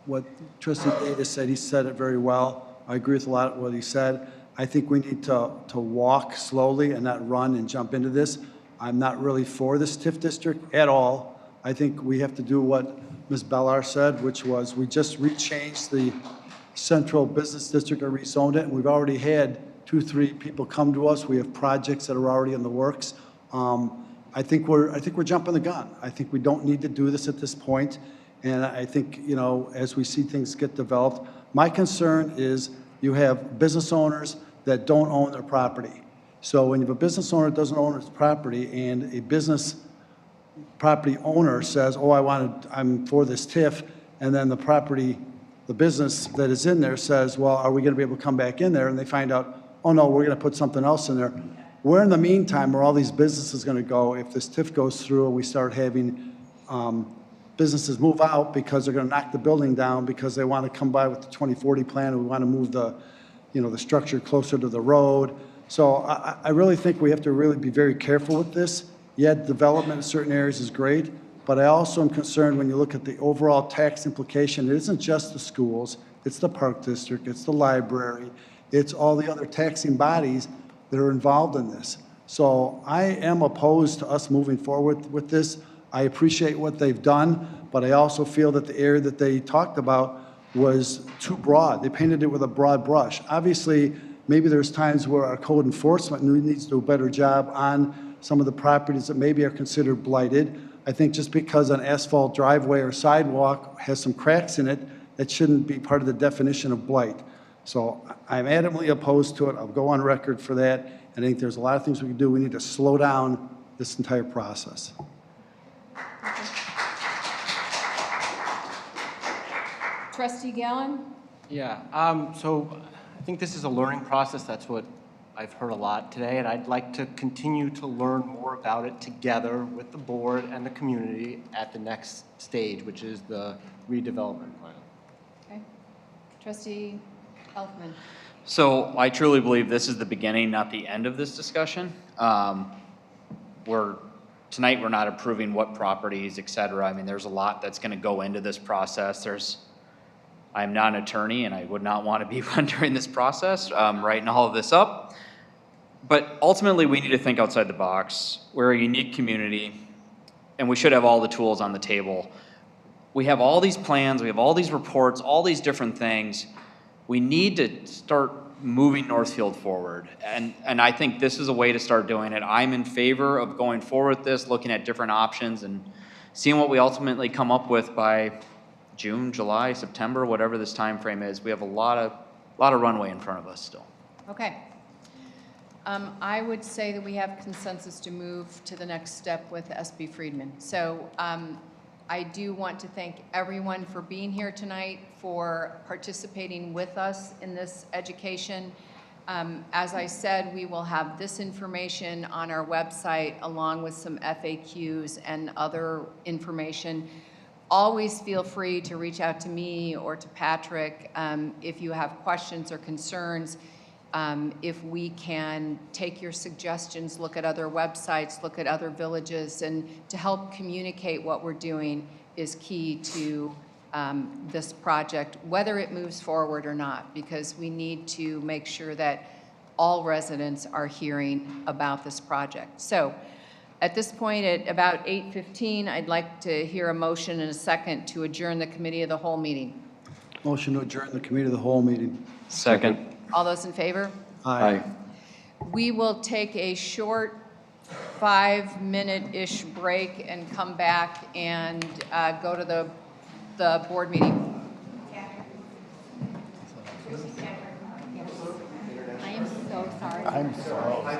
what Trustee Davis said. He said it very well. I agree with a lot of what he said. I think we need to walk slowly and not run and jump into this. I'm not really for this TIF district at all. I think we have to do what Ms. Bellar said, which was we just rechanged the central business district or rezoned it, and we've already had 2, 3 people come to us. We have projects that are already in the works. I think we're jumping the gun. I think we don't need to do this at this point. And I think, you know, as we see things get developed, my concern is you have business owners that don't own their property. So when you have a business owner that doesn't own his property and a business property owner says, oh, I'm for this TIF, and then the business that is in there says, well, are we going to be able to come back in there? And they find out, oh, no, we're going to put something else in there. Where in the meantime are all these businesses going to go if this TIF goes through and we start having businesses move out because they're going to knock the building down because they want to come by with the 2040 plan and we want to move the structure closer to the road. So I really think we have to really be very careful with this. Yet development in certain areas is great, but I also am concerned when you look at the overall tax implication. It isn't just the schools, it's the park district, it's the library, it's all the other taxing bodies that are involved in this. So I am opposed to us moving forward with this. I appreciate what they've done, but I also feel that the area that they talked about was too broad. They painted it with a broad brush. Obviously, maybe there's times where our code enforcement needs to do a better job on some of the properties that maybe are considered blighted. I think just because an asphalt driveway or sidewalk has some cracks in it, that shouldn't be part of the definition of blight. So I'm adamantly opposed to it. I'll go on record for that. And I think there's a lot of things we can do. We need to slow down this entire process. Trustee Gallen? Yeah, so I think this is a learning process. That's what I've heard a lot today, and I'd like to continue to learn more about it together with the board and the community at the next stage, which is the redevelopment plan. Okay. Trustee Elfman? So I truly believe this is the beginning, not the end of this discussion. Tonight we're not approving what properties, et cetera. I mean, there's a lot that's going to go into this process. I'm not an attorney, and I would not want to be one during this process, writing all of this up. But ultimately, we need to think outside the box. We're a unique community, and we should have all the tools on the table. We have all these plans, we have all these reports, all these different things. We need to start moving Northfield forward, and I think this is a way to start doing it. I'm in favor of going forward with this, looking at different options, and seeing what we ultimately come up with by June, July, September, whatever this time frame is. We have a lot of runway in front of us still. Okay. I would say that we have consensus to move to the next step with SB Friedman. So I do want to thank everyone for being here tonight, for participating with us in this education. As I said, we will have this information on our website along with some FAQs and other information. Always feel free to reach out to me or to Patrick if you have questions or concerns. If we can take your suggestions, look at other websites, look at other villages, and to help communicate what we're doing is key to this project, whether it moves forward or not, because we need to make sure that all residents are hearing about this project. So at this point, at about 8:15, I'd like to hear a motion and a second to adjourn the committee of the whole meeting. Motion to adjourn the committee of the whole meeting. Second. All those in favor? Aye. We will take a short 5-minute-ish break and come back and go to the board meeting. I am so sorry. I'm sorry.